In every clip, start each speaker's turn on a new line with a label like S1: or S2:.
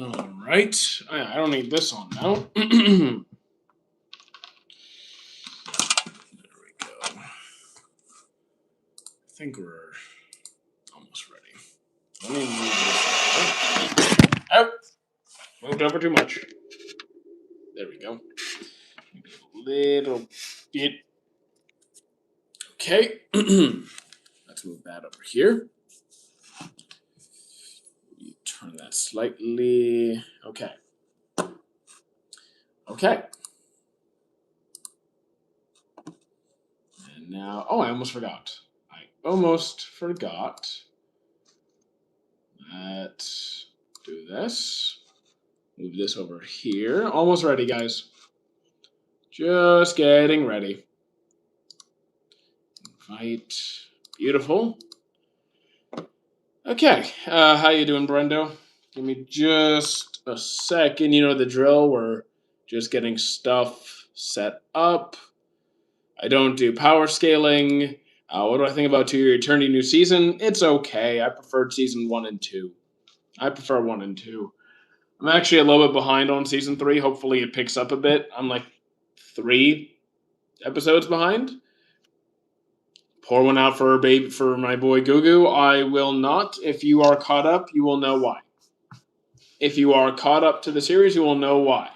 S1: All right. I don't need this on now. There we go. I think we're almost ready. Let me move this. Oh, moved over too much. There we go. Maybe a little bit. Okay. Let's move that over here. Turn that slightly. Okay. Okay. And now, oh, I almost forgot. Let's do this. Move this over here. Almost ready, guys. Just getting ready. Invite. Beautiful. Okay. How you doing, Brendo? Give me just a second. You know the drill. We're just getting stuff set up. I don't do power scaling. What do I think about 2 Year Eternity New Season? It's okay. I preferred Season 1 and 2. I prefer 1 and 2. I'm actually a little bit behind on Season 3. Hopefully it picks up a bit. I'm like 3 episodes behind. Pour one out for my boy Gugu. I will not. If you are caught up, you will know why. If you are caught up to the series, you will know why.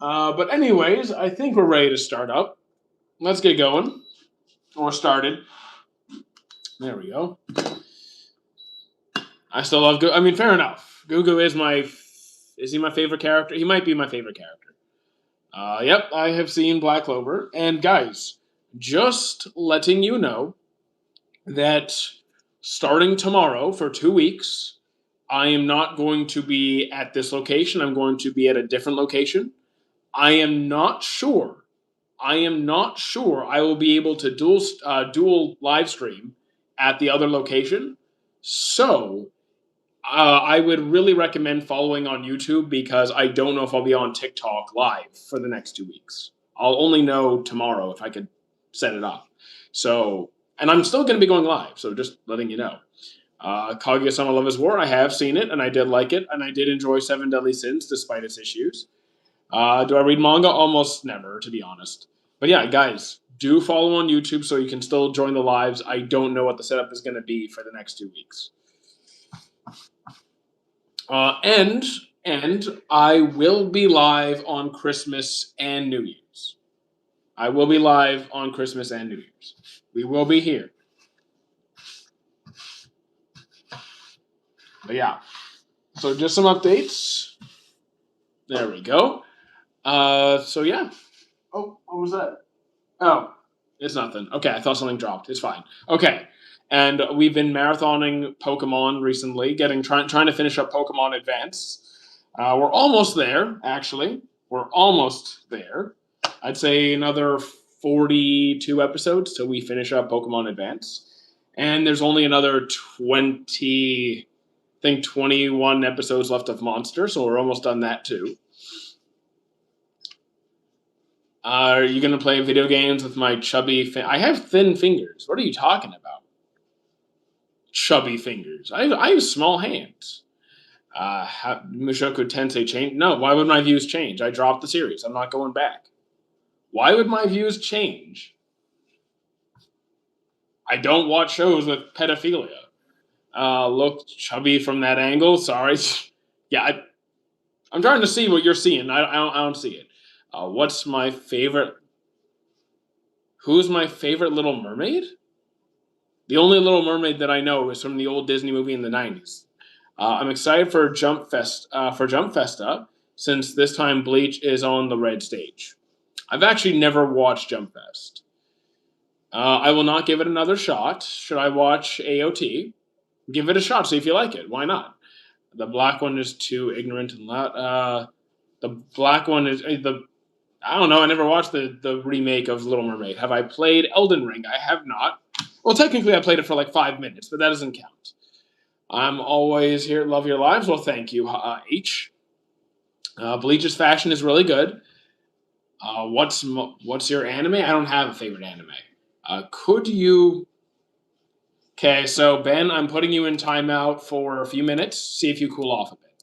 S1: But anyways, I think we're ready to start up. Let's get going. Or started. There we go. I still love Gugu. I mean, fair enough. Gugu is Is he my favorite character? He might be my favorite character. Yep, I have seen Black Clover. And guys, just letting you know that starting tomorrow for 2 weeks, I am not going to be at this location. I'm going to be at a different location. I am not sure. I will be able to dual live stream at the other location. So I would really recommend following on YouTube because I don't know if I'll be on TikTok live for the next 2 weeks. I'll only know tomorrow if I could set it up. So, and I'm still going to be going live. So just letting you know. Kaguya-sama Love is War. I have seen it and I did like it and I did enjoy Seven Deadly Sins despite its issues. Do I read manga? Almost never, to be honest. But yeah, guys, do follow on YouTube so you can still join the lives. I don't know what the setup is going to be for the next 2 weeks. And I will be live on Christmas and New Year's. I will be live on Christmas and New Year's. We will be here. But yeah. So just some updates. There we go. So yeah. Oh, what was that? Oh, it's nothing. Okay, I thought something dropped. It's fine. Okay. And we've been marathoning Pokemon recently, trying to finish up Pokemon Advance. We're almost there, actually. We're almost there. I'd say another 42 episodes till we finish up Pokemon Advance. And there's only another 21 episodes left of Monster, so we're almost done that too. Are you going to play video games with my chubby... I have thin fingers. What are you talking about? Chubby fingers. I have small hands. Mushoku Tensei change? No, why would my views change? I dropped the series. I'm not going back. Why would my views change? I don't watch shows with pedophilia. Look chubby from that angle. Sorry. Yeah, I'm trying to see what you're seeing. I don't see it. What's my favorite? Who's my favorite Little Mermaid? The only Little Mermaid that I know is from the old Disney movie in the 90s. I'm excited for Jump Festa, since this time Bleach is on the red stage. I've actually never watched Jump Fest. I will not give it another shot. Should I watch AOT? Give it a shot, see if you like it. Why not? The black one is too ignorant and loud. The black one is I don't know. I never watched the remake of Little Mermaid. Have I played Elden Ring? I have not. Well, technically, I played it for like 5 minutes, but that doesn't count. I'm always here. Love your lives. Well, thank you, H. Bleach's fashion is really good. What's your anime? I don't have a favorite anime. Could you? Okay, so Ben, I'm putting you in timeout for a few minutes. See if you cool off a bit.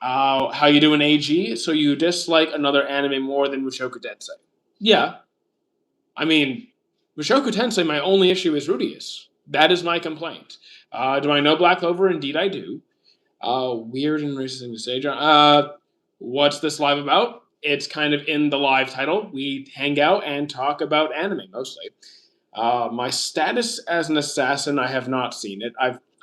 S1: How you doing, AG? So you dislike another anime more than Mushoku Tensei? Yeah, I mean, Mushoku Tensei. My only issue is Rudius. That is my complaint. Do I know Black Clover? Indeed, I do. Weird and racist thing to say, John. What's this live about? It's kind of in the live title. We hang out and talk about anime mostly. My status as an assassin, I have not seen it.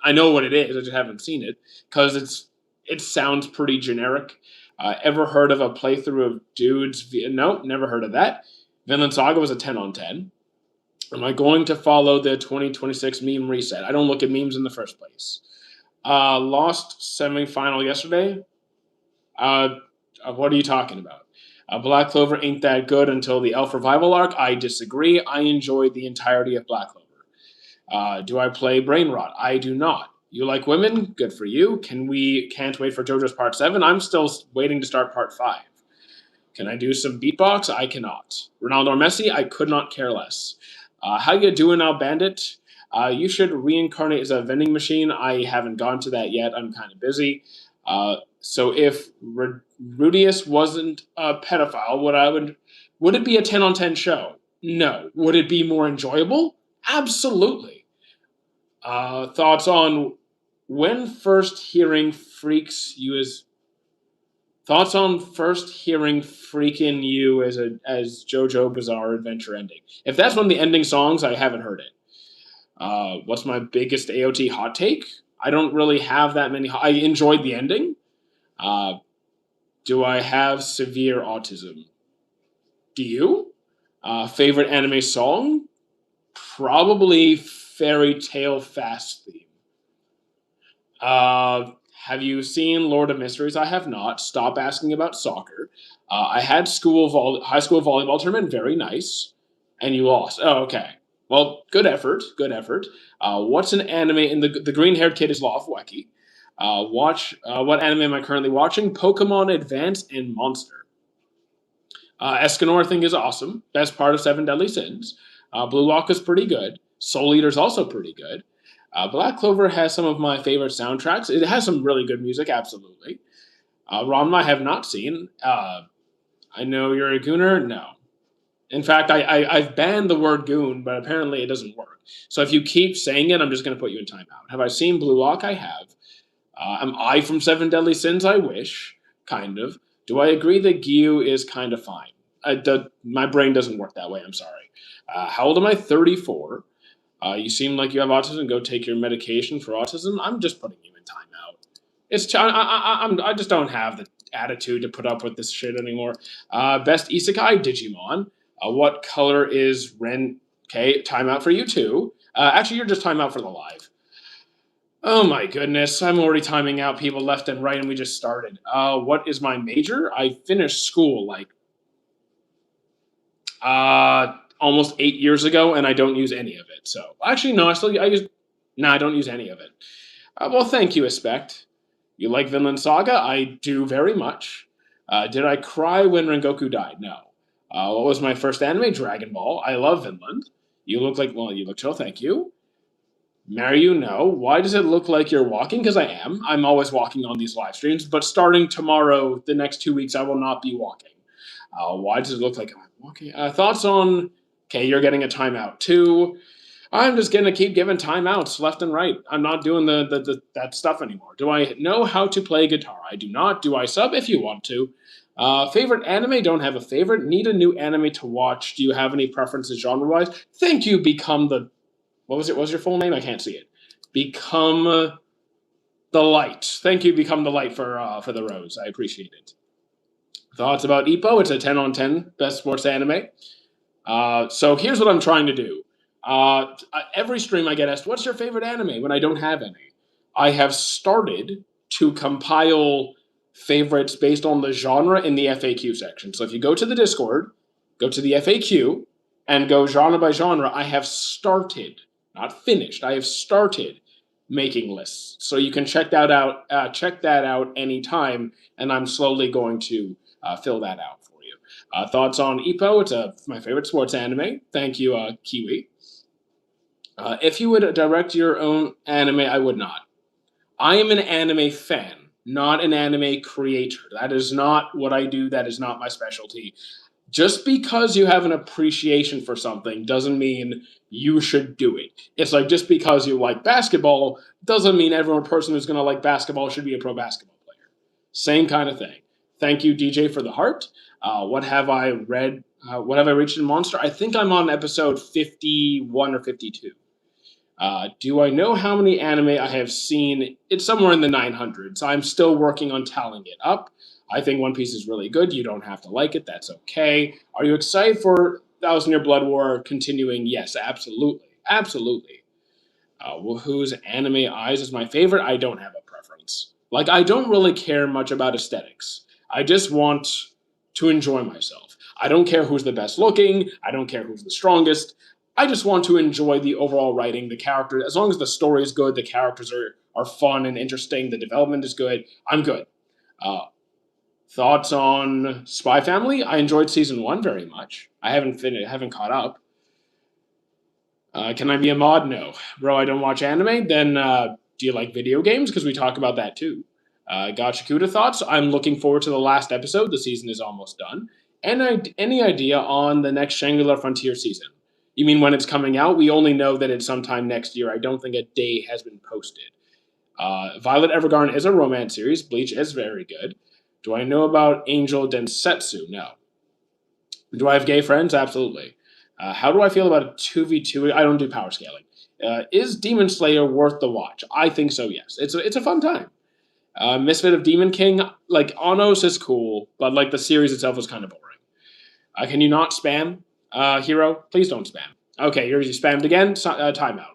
S1: I know what it is. I just haven't seen it because it sounds pretty generic. Ever heard of a playthrough of dudes? No, never heard of that. Vinland Saga was a 10 on 10. Am I going to follow the 2026 meme reset? I don't look at memes in the first place. Lost semifinal yesterday. Uh, what are you talking about? Black Clover ain't that good until the Elf Revival arc. I disagree. I enjoyed the entirety of Black Clover. Do I play Brain Rot? I do not. You like women? Good for you. Can't wait for JoJo's Part 7. I'm still waiting to start Part 5. Can I do some beatbox? I cannot. Ronaldo or Messi? I could not care less. How you doing now, Bandit? You should reincarnate as a vending machine. I haven't gone to that yet. I'm kind of busy. So if Rudius wasn't a pedophile, would it be a 10 on 10 show? No. Would it be more enjoyable? Absolutely. Thoughts on when first hearing freaks you as thoughts on first hearing freaking you as JoJo Bizarre Adventure ending. If that's one of the ending songs, I haven't heard it. What's my biggest AOT hot take? I don't really have that many. I enjoyed the ending. Do I have severe autism? Do you? Favorite anime song? Probably Fairy Tale Fast Theme. Have you seen Lord of Mysteries? I have not. Stop asking about soccer. I had high school volleyball tournament, very nice, and you lost. Oh, okay. Well, good effort. Good effort. What's an anime? And the green haired kid is Law of Wacky. What anime am I currently watching? Pokemon Advance and Monster. Escanor I think is awesome. Best part of Seven Deadly Sins. Blue Lock is pretty good. Soul Eater is also pretty good. Black Clover has some of my favorite soundtracks. It has some really good music, absolutely. Ranma I have not seen. I know you're a gooner. No. In fact, I've banned the word goon, but apparently it doesn't work. So if you keep saying it, I'm just going to put you in timeout. Have I seen Blue Lock? I have. Am I from Seven Deadly Sins? I wish. Kind of. Do I agree that Gyu is kind of fine? My brain doesn't work that way. I'm sorry. How old am I? 34. You seem like you have autism. Go take your medication for autism. I'm just putting you in timeout. I just don't have the attitude to put up with this shit anymore. Best isekai Digimon. What color is Ren? Okay, timeout for you too. Actually, you're just timeout for the live. Oh my goodness, I'm already timing out people left and right, and we just started. What is my major? I finished school like almost 8 years ago, and I don't use any of it. So actually, no, I use. No, I don't use any of it. Well, thank you, Aspect. You like Vinland Saga? I do very much. Did I cry when Rengoku died? No. What was my first anime? Dragon Ball. I love Vinland. You look chill. Thank you. Marry you? No. Why does it look like you're walking? Because I am. I'm always walking on these live streams, but starting tomorrow, the next 2 weeks, I will not be walking. Why does it look like I'm walking? Thoughts on? Okay, you're getting a timeout too. I'm just gonna keep giving timeouts left and right. I'm not doing that stuff anymore. Do I know how to play guitar? I do not. Do I sub if you want to? Favorite anime? Don't have a favorite. Need a new anime to watch. Do you have any preferences genre-wise? Thank you. Become the what was it? What was your full name? I can't see it. Become the light. Thank you. Become the light for the rose. I appreciate it. Thoughts about Ippo? It's a 10 on 10 best sports anime. So here's what I'm trying to do. Every stream I get asked, what's your favorite anime when I don't have any? I have started to compile favorites based on the genre in the FAQ section. So if you go to the Discord, go to the FAQ, and go genre by genre, I have started, not finished, I have started making lists. So you can check that out anytime, and I'm slowly going to fill that out for you. Thoughts on Ippo? It's my favorite sports anime. Thank you, Kiwi. If you would direct your own anime, I would not. I am an anime fan, not an anime creator. That is not what I do. That is not my specialty. Just because you have an appreciation for something doesn't mean you should do it. It's like just because you like basketball doesn't mean every person who's going to like basketball should be a pro basketball player. Same kind of thing. Thank you, DJ, for the heart. What have I read? What have I reached in Monster? I think I'm on episode 51 or 52. Do I know how many anime I have seen? It's somewhere in the 900s. I'm still working on tallying it up. I think One Piece is really good. You don't have to like it. That's okay. Are you excited for Thousand Year Blood War continuing? Yes, absolutely. Absolutely. Well, whose anime eyes is my favorite? I don't have a preference. Like, I don't really care much about aesthetics. I just want to enjoy myself. I don't care who's the best looking. I don't care who's the strongest. I just want to enjoy the overall writing, the characters. As long as the story is good, the characters are fun and interesting, the development is good, I'm good. Uh, Thoughts on Spy Family? I enjoyed season 1 very much. I haven't caught up. Can I be a mod? No. Bro, I don't watch anime? Then do you like video games? Because we talk about that too. Gachakuda thoughts? I'm looking forward to the last episode. The season is almost done. And any idea on the next Shangri-La Frontier season? You mean when it's coming out? We only know that it's sometime next year. I don't think a day has been posted. Violet Evergarden is a romance series. Bleach is very good. Do I know about Angel Densetsu? No. Do I have gay friends? Absolutely. How do I feel about a 2v2? I don't do power scaling. Is Demon Slayer worth the watch? I think so, yes. It's a fun time. Misfit of Demon King, like, Anos is cool, but, like, the series itself is kind of boring. Can you not spam, Hero? Please don't spam. Okay, you spammed again. Timeout.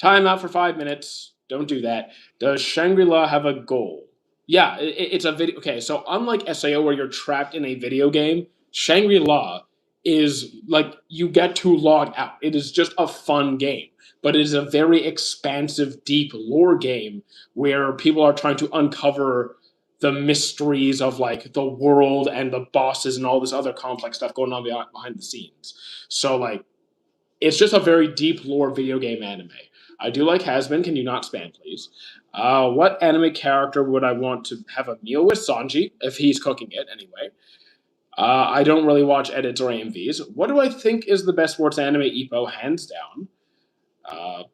S1: Timeout for 5 minutes. Don't do that. Does Shangri-La have a goal? Yeah, it's a video. Okay, so unlike SAO where you're trapped in a video game, Shangri-La is like you get to log out. It is just a fun game, but it is a very expansive, deep lore game where people are trying to uncover the mysteries of like the world and the bosses and all this other complex stuff going on behind the scenes. So like, it's just a very deep lore video game anime. I do like Hasbin. Can you not spam, please? What anime character would I want to have a meal with? Sanji, if he's cooking it, anyway. I don't really watch edits or AMVs. What do I think is the best sports anime? Ippo, hands down.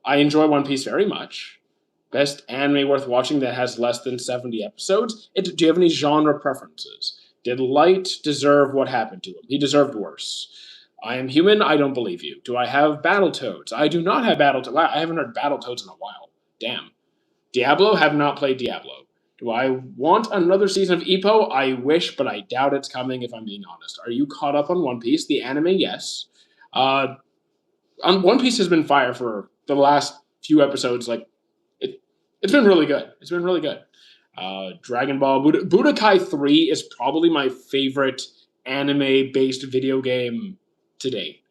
S1: I enjoy One Piece very much. Best anime worth watching that has less than 70 episodes? Do you have any genre preferences? Did Light deserve what happened to him? He deserved worse. I am human. I don't believe you. Do I have Battletoads? I do not have Battletoads. I haven't heard Battletoads in a while. Damn. Diablo? Have not played Diablo. Do I want another season of Ippo? I wish, but I doubt it's coming, if I'm being honest. Are you caught up on One Piece? The anime? Yes. One Piece has been fire for the last few episodes. Like, it's been really good. It's been really good. Dragon Ball Budokai 3 is probably my favorite anime-based video game to date.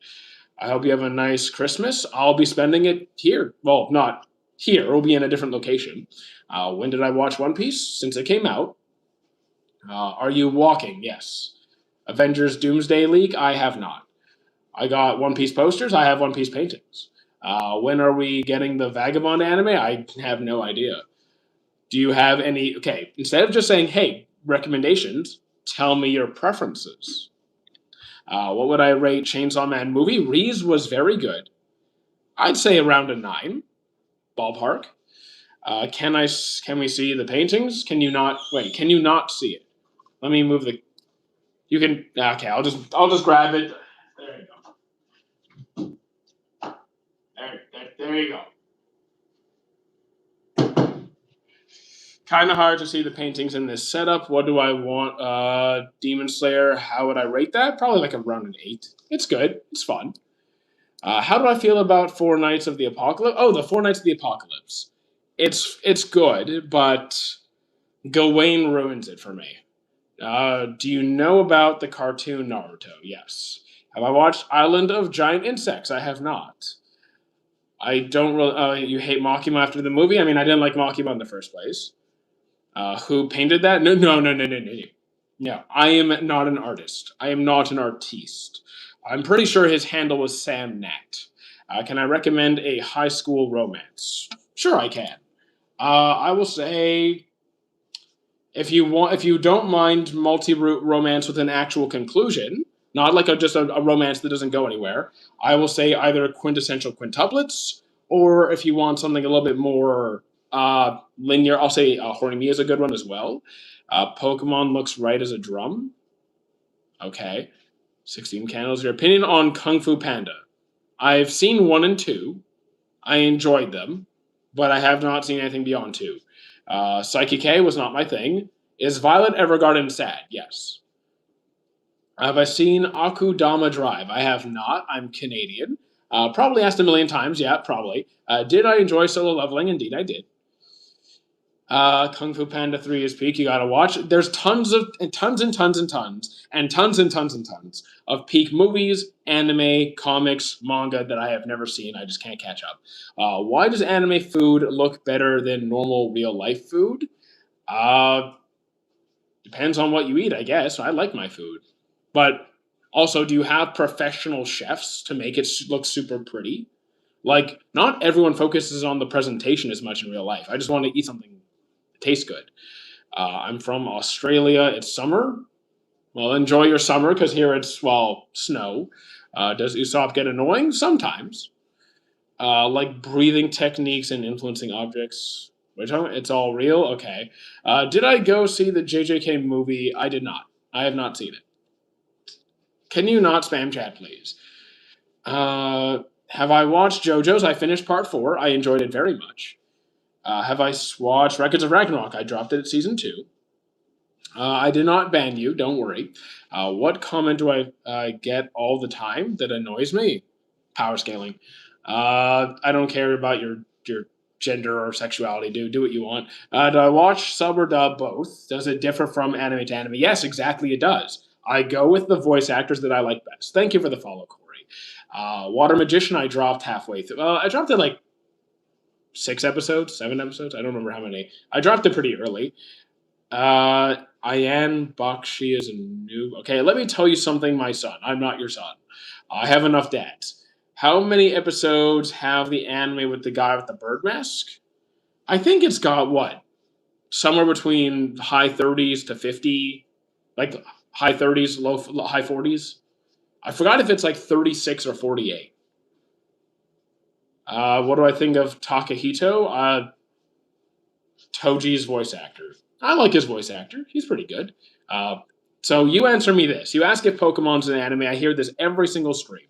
S1: I hope you have a nice Christmas. I'll be spending it here. Well, not here. It'll be in a different location. When did I watch One Piece? Since it came out. Are you walking? Yes. Avengers Doomsday League? I have not. I got One Piece posters. I have One Piece paintings. When are we getting the Vagabond anime? I have no idea. Do you have any... Okay, instead of just saying, hey, recommendations, tell me your preferences. What would I rate Chainsaw Man movie? Reese was very good. I'd say around a 9. Ballpark. Can we see the paintings? Can you not see it? Let me move the... You can... Okay, I'll just grab it. There you go. There you go. Kind of hard to see the paintings in this setup. What do I want? Demon Slayer, how would I rate that? Probably like around an 8. It's good. It's fun. How do I feel about Four Knights of the Apocalypse? Oh, the Four Knights of the Apocalypse. It's good, but Gawain ruins it for me. Do you know about the cartoon Naruto? Yes. Have I watched Island of Giant Insects? I have not. I don't really... you hate Makima after the movie? I mean, I didn't like Makima in the first place. Who painted that? No. No, I am not an artist. I am not an artiste. I'm pretty sure his handle was Sam Nat. Can I recommend a high school romance? Sure, I can. I will say If you don't mind multi-root romance with an actual conclusion, not like just a romance that doesn't go anywhere, I will say either quintessential quintuplets, or if you want something a little bit more linear, I'll say Horny Me is a good one as well. Pokemon Looks Right as a Drum. Okay. 16 Candles. Your opinion on Kung Fu Panda? I've seen one and two. I enjoyed them, but I have not seen anything beyond two. Psyche K was not my thing. Is Violet Evergarden sad? Yes. Have I seen Akudama Drive? I have not. I'm Canadian. Probably asked a million times. Yeah, probably. Did I enjoy solo leveling? Indeed, I did. Kung Fu Panda 3 is peak. You gotta watch. There's tons and tons and tons and tons and tons and tons and tons of peak movies, anime, comics, manga that I have never seen. I just can't catch up. Why does anime food look better than normal real life food? Uh, Depends on what you eat, I guess. I like my food. But also, do you have professional chefs to make it look super pretty? Like, not everyone focuses on the presentation as much in real life. I just want to eat something that tastes good. I'm from Australia. It's summer. Well, enjoy your summer because here it's, well, snow. Does Usopp get annoying? Sometimes. Like breathing techniques and influencing objects. Which it's all real? Okay. Did I go see the JJK movie? I did not. I have not seen it. Can you not spam chat, please? Have I watched JoJo's? I finished part 4. I enjoyed it very much. Have I watched Records of Ragnarok? I dropped it at season 2. I did not ban you, don't worry. What comment do I get all the time that annoys me? Power scaling. I don't care about your gender or sexuality. Do what you want. Do I watch sub or dub? Both. Does it differ from anime to anime? Yes, exactly. It does. I go with the voice actors that I like best. Thank you for the follow, Corey. Water Magician, I dropped halfway through. I dropped it like 6 episodes, 7 episodes. I don't remember how many. I dropped it pretty early. Ayan Bakshi is a noob. Okay, let me tell you something, my son. I'm not your son. I have enough dads. How many episodes have the anime with the guy with the bird mask? I think it's got what? Somewhere between high 30s to 50, like high 30s, high 40s. I forgot if it's like 36 or 48. What do I think of Takahito? Toji's voice actor. I like his voice actor. He's pretty good. So you answer me this. You ask if Pokemon's an anime. I hear this every single stream.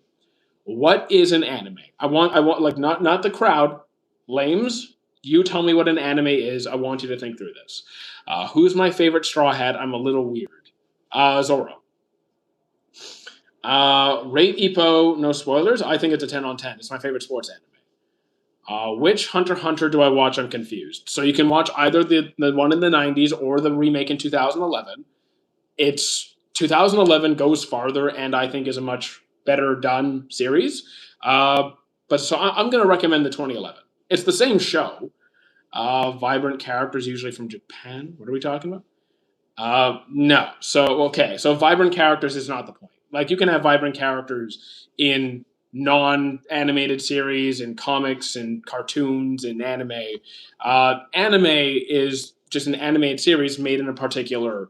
S1: What is an anime? I want like not the crowd, lames. You tell me what an anime is. I want you to think through this. Who's my favorite Straw Hat? I'm a little weird. Zoro. Rate Ippo, no spoilers. I think it's a 10 on 10. It's my favorite sports anime. Which Hunter x Hunter do I watch? I'm confused. So you can watch either the one in the 90s or the remake in 2011. It's 2011 goes farther and I think is a much better done series. But so I'm going to recommend the 2011. It's the same show. Vibrant characters, usually from Japan. What are we talking about? No. So, okay. So vibrant characters is not the point. Like, you can have vibrant characters in non-animated series and comics and cartoons and anime. Anime is just an animated series made in a particular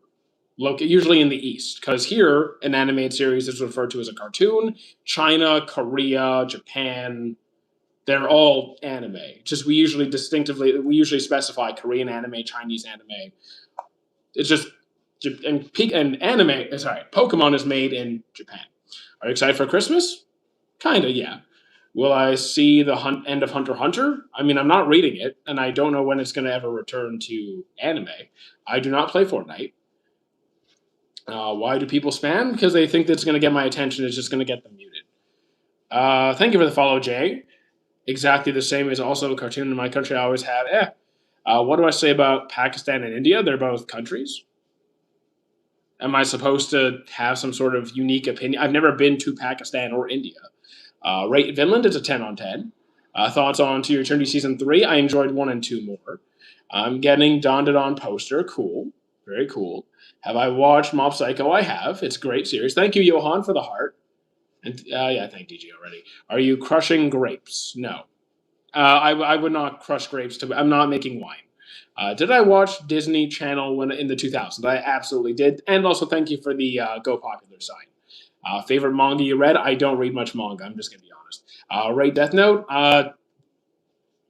S1: usually in the East, because here an animated series is referred to as a cartoon. China, Korea, Japan, they're all anime. Just we usually specify Korean anime, Chinese anime. It's just and anime. Sorry, Pokemon is made in Japan. Are you excited for Christmas? Kinda, yeah. Will I see the end of Hunter x Hunter? I mean, I'm not reading it, and I don't know when it's going to ever return to anime. I do not play Fortnite. Why do people spam? Because they think that's going to get my attention. It's just going to get them muted. Thank you for the follow, Jay. Exactly the same as also a cartoon in my country. I always have. What do I say about Pakistan and India? They're both countries. Am I supposed to have some sort of unique opinion? I've never been to Pakistan or India. Rate Vinland, it's a 10 on 10. Thoughts on To Your Eternity Season 3? I enjoyed 1 and 2 more. I'm getting Dandadan poster. Cool. Very cool. Have I watched Mob Psycho? I have. It's a great series. Thank you, Johan, for the heart. And yeah, thank DG already. Are you crushing grapes? No. I would not crush grapes. I'm not making wine. Did I watch Disney Channel when in the 2000s? I absolutely did. And also, thank you for the Go Popular sign. Favorite manga you read? I don't read much manga. I'm just gonna be honest. Rate Death Note.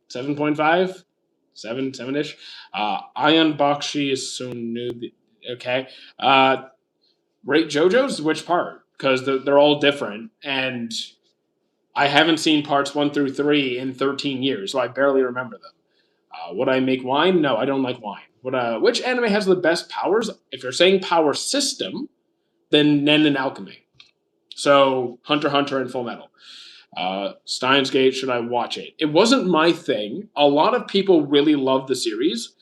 S1: 7.5, 7 ish. Ion Bakshi is so new. Okay. Rate JoJo's which part? Because they're all different, and I haven't seen parts 1 through 3 in 13 years, so I barely remember them. Would I make wine? No, I don't like wine. Which anime has the best powers? If you're saying power system, then Nen and Alchemy. So Hunter x Hunter and Full Metal. Steins Gate, should I watch it? It wasn't my thing. A lot of people really love the series.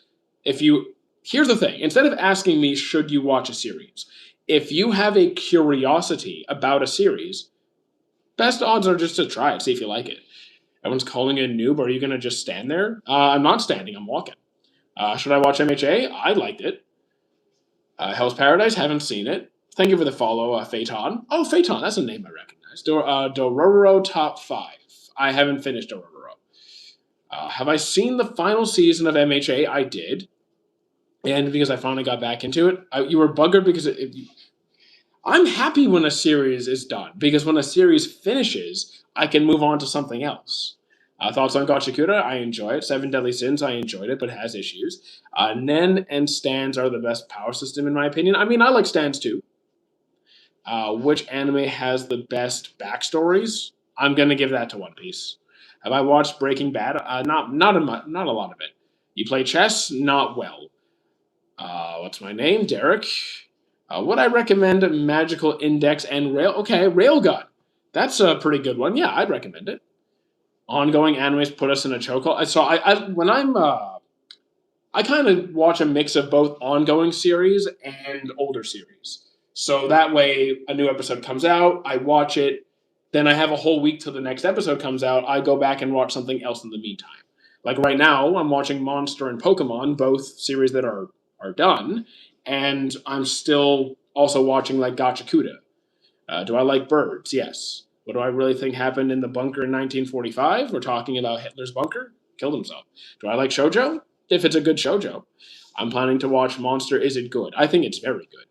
S1: Here's the thing, instead of asking me, should you watch a series? If you have a curiosity about a series, best odds are just to try it, see if you like it. Everyone's calling it a noob. Are you going to just stand there? I'm not standing, I'm walking. Should I watch MHA? I liked it. Hell's Paradise, haven't seen it. Thank you for the follow, Phaeton. Oh, Phaeton, that's a name I recognize. Dororo Top 5. I haven't finished Dororo. Have I seen the final season of MHA? I did. And because I finally got back into it, you were buggered because I'm happy when a series is done, because when a series finishes, I can move on to something else. Thoughts on Gachikura? I enjoy it. Seven Deadly Sins, I enjoyed it, but it has issues. Nen and Stans are the best power system, in my opinion. I mean, I like Stans too. Which anime has the best backstories? I'm going to give that to One Piece. Have I watched Breaking Bad? Not a lot of it. You play chess? Not well. What's my name? Derek. Would I recommend Magical Index and Rail? Okay, Railgun. That's a pretty good one. Yeah, I'd recommend it. Ongoing animes put us in a chokehold. So I kind of watch a mix of both ongoing series and older series. So that way, a new episode comes out, I watch it, then I have a whole week till the next episode comes out. I go back and watch something else in the meantime. Like right now, I'm watching Monster and Pokemon, both series that are done, and I'm still also watching like Gachakuda. Do I like birds? Yes. What do I really think happened in the bunker in 1945? We're talking about Hitler's bunker. Killed himself. Do I like shoujo? If it's a good shoujo. I'm planning to watch Monster. Is it good? I think it's very good.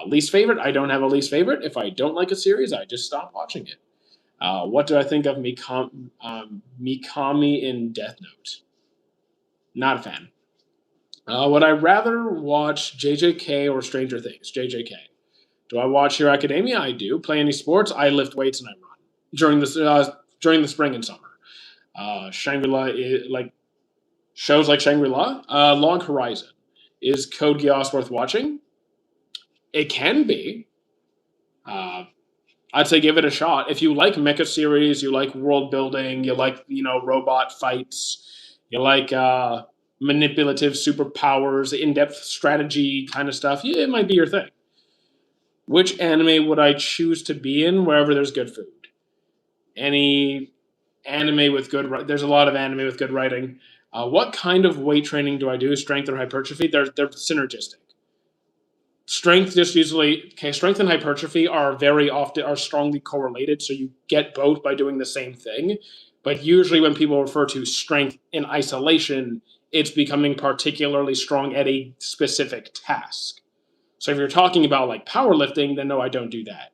S1: Least favorite? I don't have a least favorite. If I don't like a series, I just stop watching it. What do I think of Mikami in Death Note? Not a fan. Would I rather watch JJK or Stranger Things? JJK. Do I watch Hero Academia? I do. Play any sports? I lift weights and I run during the spring and summer. Shangri-La, like shows like Shangri-La. Log Horizon. Is Code Geass worth watching? It can be. I'd say give it a shot. If you like mecha series, you like world building, you like robot fights, you like manipulative superpowers, in-depth strategy kind of stuff, yeah, it might be your thing. Which anime would I choose to be in wherever there's good food? Any anime with good. There's a lot of anime with good writing. What kind of weight training do I do? Strength or hypertrophy? They're synergistic. Strength strength and hypertrophy are strongly correlated, so you get both by doing the same thing. But usually when people refer to strength in isolation, it's becoming particularly strong at a specific task. So if you're talking about like powerlifting, then no, I don't do that.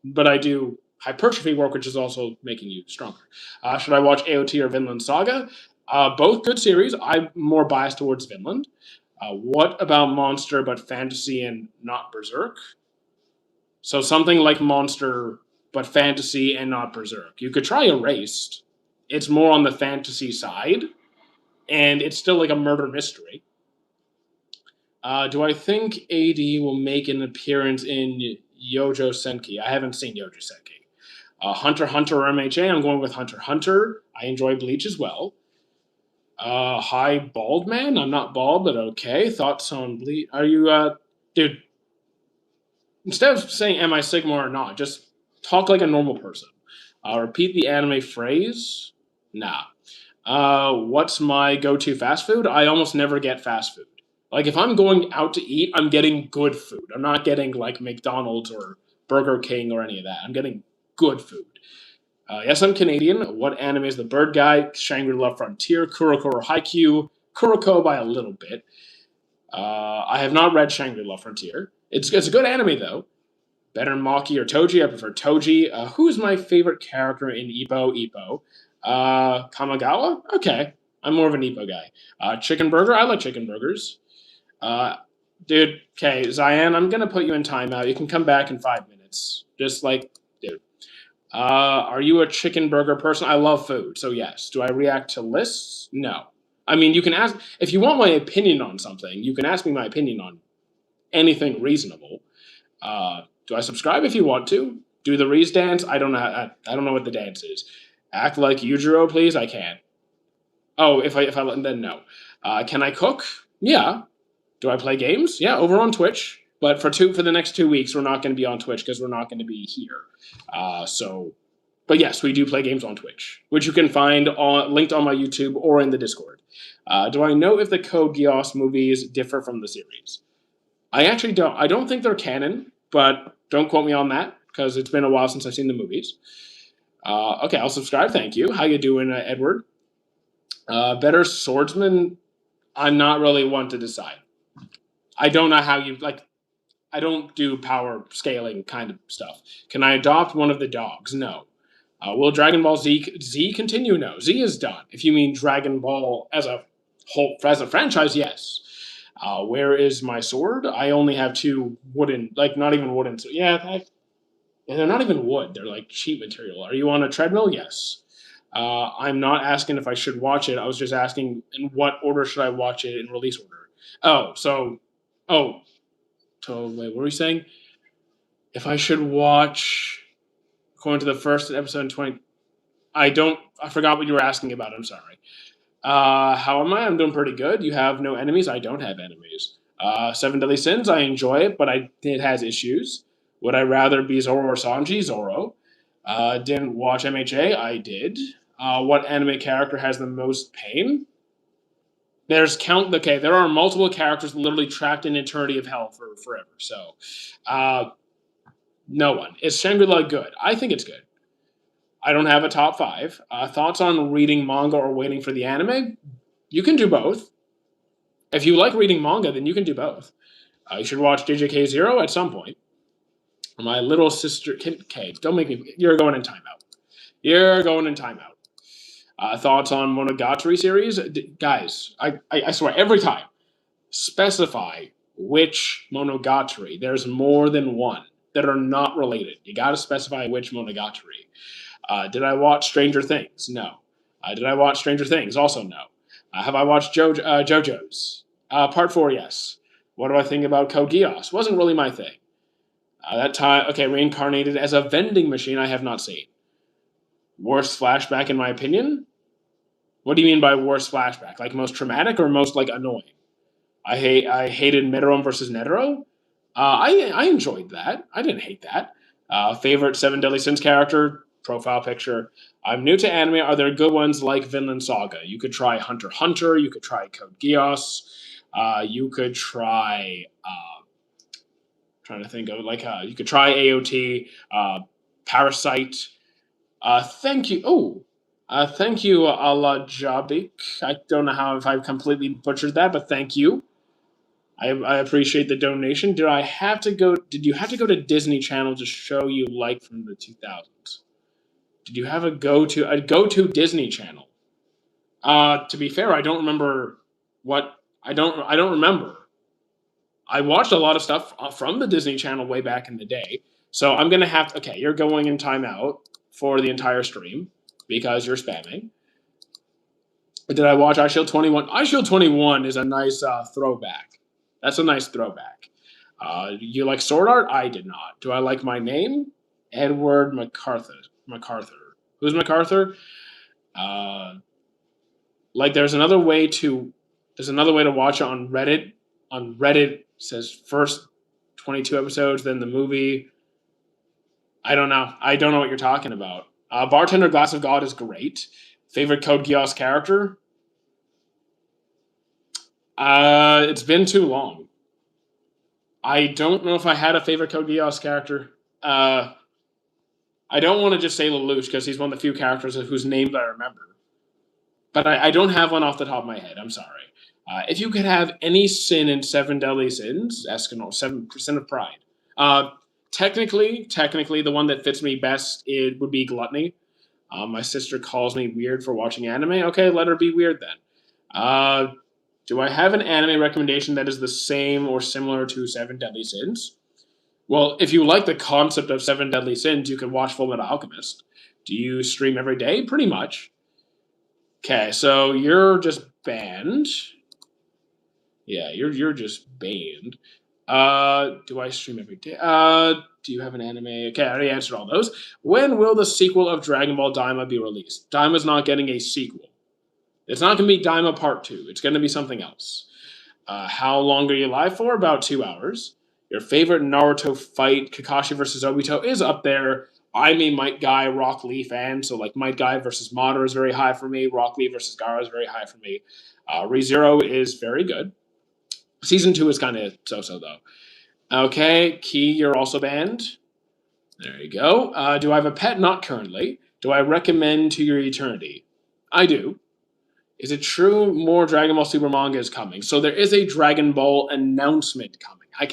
S1: But I do hypertrophy work, which is also making you stronger. Should I watch AOT or Vinland Saga? Both good series. I'm more biased towards Vinland. What about Monster but fantasy and not Berserk? So something like Monster but fantasy and not Berserk. You could try Erased. It's more on the fantasy side, and it's still like a murder mystery. Do I think AD will make an appearance in Yojo Senki? I haven't seen Yojo Senki. Hunter x Hunter or MHA? I'm going with Hunter x Hunter. I enjoy Bleach as well. Hi, bald man. I'm not bald, but okay. Thoughts on Bleach? Are you, dude? Instead of saying "Am I Sigma or not?" just talk like a normal person. Repeat the anime phrase. Nah. What's my go-to fast food? I almost never get fast food. Like if I'm going out to eat, I'm getting good food. I'm not getting like McDonald's or Burger King or any of that. I'm getting good food. Yes, I'm Canadian. What anime is the bird guy? Shangri-La Frontier, Kuroko or Haikyuu, Kuroko by a little bit. I have not read Shangri-La Frontier. It's a good anime though. Better than Maki or Toji. I prefer Toji. Who's my favorite character in Ippo? Ippo. Kamagawa? Okay. I'm more of an Ippo guy. Chicken Burger? I like chicken burgers. Uh, dude, okay, Zion, I'm going to put you in timeout. You can come back in 5 minutes. Just like, dude. Are you a chicken burger person? I love food, so yes. Do I react to lists? No. I mean, you can ask, if you want my opinion on something, you can ask me my opinion on anything reasonable. Do I subscribe if you want to? Do the Reese dance? I don't know. I don't know what the dance is. Act like Yujiro, please. I can't. Oh, if I then no. Can I cook? Yeah. Do I play games? Yeah, over on Twitch. But for the next 2 weeks, we're not going to be on Twitch because we're not going to be here. But yes, we do play games on Twitch, which you can find linked on my YouTube or in the Discord. Do I know if the Code Geass movies differ from the series? I actually don't. I don't think they're canon, but don't quote me on that because it's been a while since I've seen the movies. Okay, I'll subscribe. Thank you. How you doing, Edward? Better swordsman? I'm not really one to decide. I don't know how you like. I don't do power scaling kind of stuff. Can I adopt one of the dogs? No. Will Dragon Ball Z continue? No. Z is done. If you mean Dragon Ball as a franchise, yes. Where is my sword? I only have 2 wooden, like not even wooden. So yeah, they're not even wood. They're like cheap material. Are you on a treadmill? Yes. I'm not asking if I should watch it. I was just asking in what order should I watch it in release order. So wait, what were we saying? If I should watch according to the first episode in 20, I forgot what you were asking about. I'm sorry. How am I? I'm doing pretty good. You have no enemies? I don't have enemies. 7 Deadly Sins, I enjoy it, but it has issues. Would I rather be Zoro or Sanji? Zoro. Didn't watch MHA? I did. What anime character has the most pain? There are multiple characters literally trapped in eternity of hell for forever. So, no one. Is Shangri-La good? I think it's good. I don't have a top 5. Thoughts on reading manga or waiting for the anime? You can do both. If you like reading manga, then you can do both. You should watch JJK Zero at some point. My little sister... Okay, don't make me... You're going in timeout. You're going in timeout. Thoughts on Monogatari series? Guys, I swear, every time, specify which Monogatari. There's more than one that are not related. You got to specify which Monogatari. Did I watch Stranger Things? No. Did I watch Stranger Things? Also no. Have I watched JoJo's? Part 4, yes. What do I think about Code Geass? Wasn't really my thing. That time, okay, reincarnated as a vending machine, I have not seen. Worst flashback in my opinion? What do you mean by worst flashback? Like most traumatic or most like annoying? I hated Meteoro versus Netero. I enjoyed that. I didn't hate that. Favorite 7 Deadly Sins character? Profile picture. I'm new to anime. Are there good ones like Vinland Saga? You could try Hunter x Hunter. You could try Code Geass. You could try... trying to think of you could try AOT. Parasite. Thank you. Thank you, Allah Jabik. I don't know if I've completely butchered that, but thank you. I appreciate the donation. Did you have to go to Disney Channel to show you like from the 2000s? Did you have a go-to Disney Channel? To be fair, I don't remember I don't remember. I watched a lot of stuff from the Disney Channel way back in the day. So I'm going to have to... Okay, you're going in timeout for the entire stream because you're spamming. Did I watch iShield 21? iShield 21 is a nice throwback. That's a nice throwback. You like Sword Art? I did not. Do I like my name? Edward MacArthur. Who's MacArthur? There's another way to watch it on Reddit. On Reddit, it says first 22 episodes, then the movie. I don't know. I don't know what you're talking about. Bartender Glass of God is great. Favorite Code Geass character? It's been too long. I don't know if I had a favorite Code Geass character. I don't want to just say Lelouch because he's one of the few characters whose name I remember. But I don't have one off the top of my head. I'm sorry. If you could have any sin in seven deadly sins, Escanor, 7% of pride. Uh, technically, the one that fits me best it would be gluttony. My sister calls me weird for watching anime. Okay, let her be weird then. Uh, do I have an anime recommendation that is the same or similar to Seven Deadly Sins? Well, if you like the concept of Seven Deadly Sins, you can watch Full Metal Alchemist. Do you stream every day? Pretty much. Okay, so you're just banned. Yeah, you're just banned. Do I stream every day? Do you have an anime? Okay, I already answered all those. When will the sequel of Dragon Ball Daima be released? Daima's not getting a sequel. It's not going to be Daima Part 2. It's going to be something else. How long are you live for? About 2 hours. Your favorite Naruto fight, Kakashi versus Obito, is up there. I'm a Might Guy Rock Lee fan, so like Might Guy versus Madara is very high for me. Rock Lee versus Gaara is very high for me. ReZero is very good. Season 2 is kind of so-so, though. Okay, Key, you're also banned. There you go. Do I have a pet? Not currently. Do I recommend To Your Eternity? I do. Is it true more Dragon Ball Super manga is coming? So there is a Dragon Ball announcement coming. I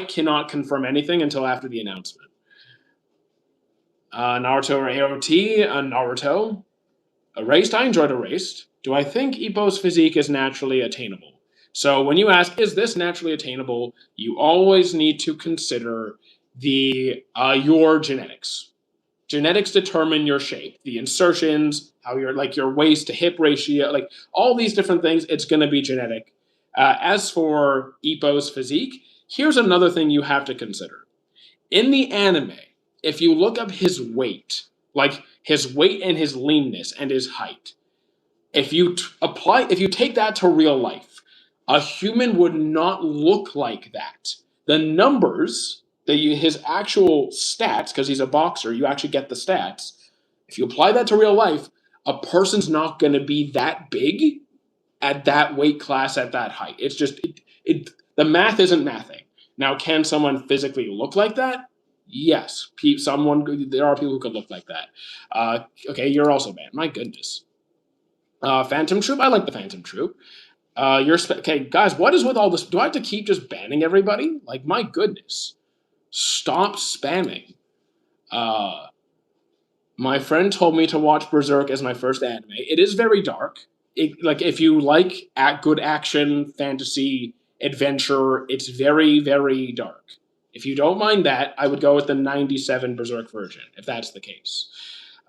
S1: cannot confirm anything until after the announcement. Naruto or AOT? Naruto. Erased? I enjoyed Erased. Do I think Ippo's physique is naturally attainable? So when you ask, is this naturally attainable, you always need to consider your genetics. Genetics determine your shape, the insertions, how your waist to hip ratio, like all these different things. It's going to be genetic. As for Ippo's physique, here's another thing you have to consider. In the anime, if you look up his weight, like his weight and his leanness and his height, if you take that to real life, a human would not look like that. The numbers, his actual stats, because he's a boxer, you actually get the stats. If you apply that to real life, a person's not going to be that big at that weight class at that height. It's just the math isn't mathing. Now, can someone physically look like that? Yes, there are people who could look like that. Okay, you're also banned. My goodness. Phantom Troop. I like the Phantom Troop. Okay, guys. What is with all this? Do I have to keep just banning everybody? Like, my goodness. Stop spamming. My friend told me to watch Berserk as my first anime. It is very dark. If you like good action, fantasy, adventure, it's very, very dark. If you don't mind that, I would go with the 97 Berserk version, if that's the case.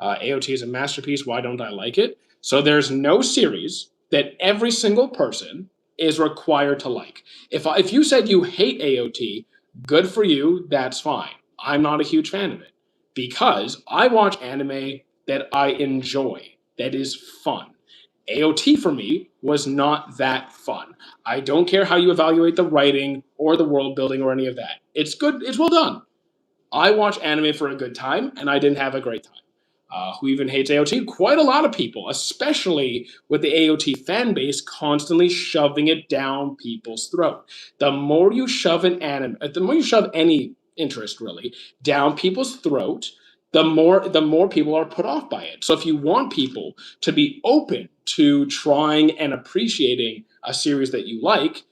S1: AOT is a masterpiece. Why don't I like it? So there's no series that every single person is required to like. If you said you hate AOT, good for you, that's fine. I'm not a huge fan of it because I watch anime that I enjoy, that is fun. AOT for me was not that fun. I don't care how you evaluate the writing or the world building or any of that. It's good, it's well done. I watch anime for a good time, and I didn't have a great time. Who even hates AOT? Quite a lot of people, especially with the AOT fan base constantly shoving it down people's throat. The more you shove any interest really down people's throat, the more people are put off by it. So if you want people to be open to trying and appreciating a series that you like,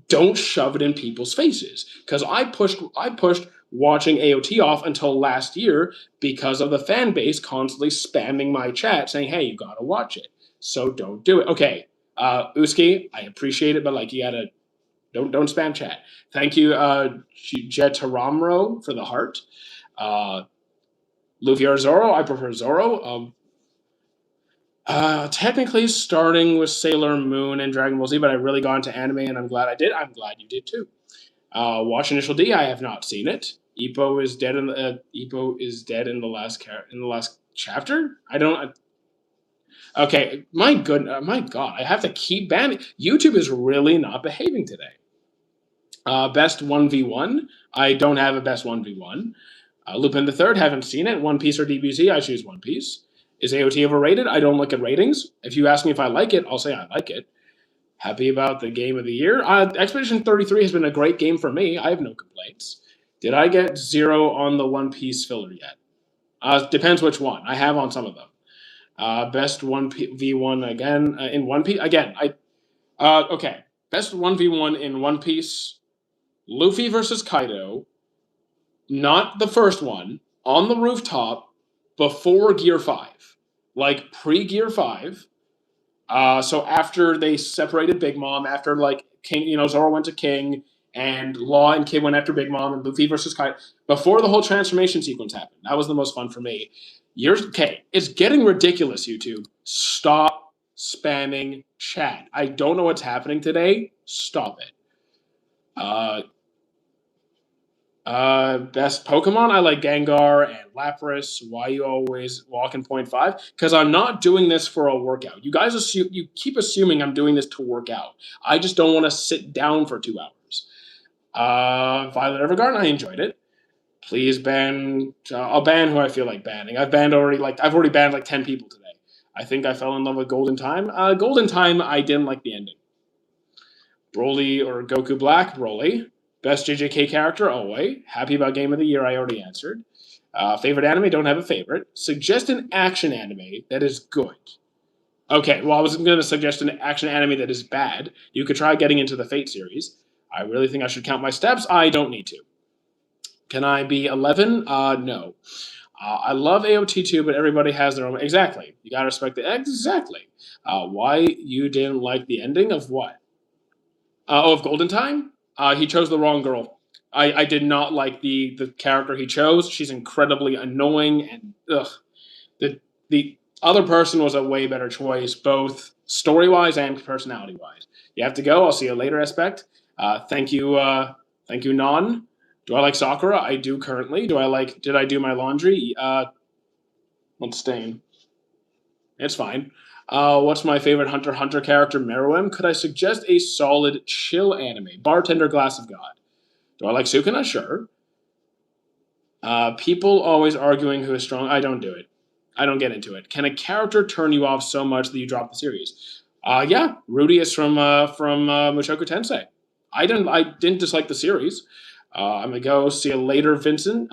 S1: don't shove it in people's faces. Because I pushed watching AOT off until last year because of the fan base constantly spamming my chat saying, "Hey, you gotta watch it." So don't do it. Okay, Uski, I appreciate it, but like you gotta don't spam chat. Thank you, Jetaramro for the heart. Luffy or Zoro? I prefer Zoro. Technically starting with Sailor Moon and Dragon Ball Z, but I really got into anime and I'm glad I did. I'm glad you did too. Watch Initial D. I have not seen it. Ippo is dead in the last chapter. I don't. Okay, my God, I have to keep banning. YouTube is really not behaving today. Best 1v1. I don't have a best 1v1. Lupin the Third. Haven't seen it. One Piece or DBZ. I choose One Piece. Is AOT overrated? I don't look at ratings. If you ask me if I like it, I'll say I like it. Happy about the game of the year. Expedition 33 has been a great game for me. I have no complaints. Did I get 0 on the One Piece filler yet? Depends which one. I have on some of them. Best 1v1 again in One Piece. Again, Okay. Best 1v1 in One Piece. Luffy versus Kaido. Not the first one. On the rooftop before Gear 5. Like pre-Gear 5. So after they separated Big Mom, after like King, Zoro went to King, and Law and Kid went after Big Mom, and Luffy versus Kaido, before the whole transformation sequence happened. That was the most fun for me. Okay. It's getting ridiculous, YouTube. Stop spamming chat. I don't know what's happening today. Stop it. Uh, Best Pokemon, I like Gengar and Lapras. Why you always walk in point five? Because I'm not doing this for a workout. You guys you keep assuming I'm doing this to work out. I just don't want to sit down for 2 hours. Violet Evergarden, I enjoyed it. Please ban. I'll ban who I feel like banning. I've already banned like 10 people today. I think I fell in love with Golden Time. Golden Time, I didn't like the ending. Broly or Goku Black, Broly. Best JJK character, Oe. Happy about Game of the Year, I already answered. Favorite anime, don't have a favorite. Suggest an action anime that is good. Okay, well, I was going to suggest an action anime that is bad. You could try getting into the Fate series. I really think I should count my steps. I don't need to. Can I be 11? No. I love AOT2, but everybody has their own. Exactly. You gotta respect the. Exactly. Why you didn't like the ending of what? Of Golden Time? He chose the wrong girl. I did not like the character he chose. She's incredibly annoying and ugh. The other person was a way better choice, both story wise and personality wise. You have to go. I'll see you later. Aspect. Thank you. Thank you, Non. Do I like Sakura? I do currently. Do I like? Did I do my laundry? Let's stain. It's fine. What's my favorite Hunter x Hunter character? Meruem. Could I suggest a solid chill anime? Bartender Glass of God. Do I like Sukuna? Sure. People always arguing who is strong. I don't do it. I don't get into it. Can a character turn you off so much that you drop the series? Yeah, Rudy is from Mushoku Tensei. I didn't dislike the series. I'm gonna go see you later, Vincenzo.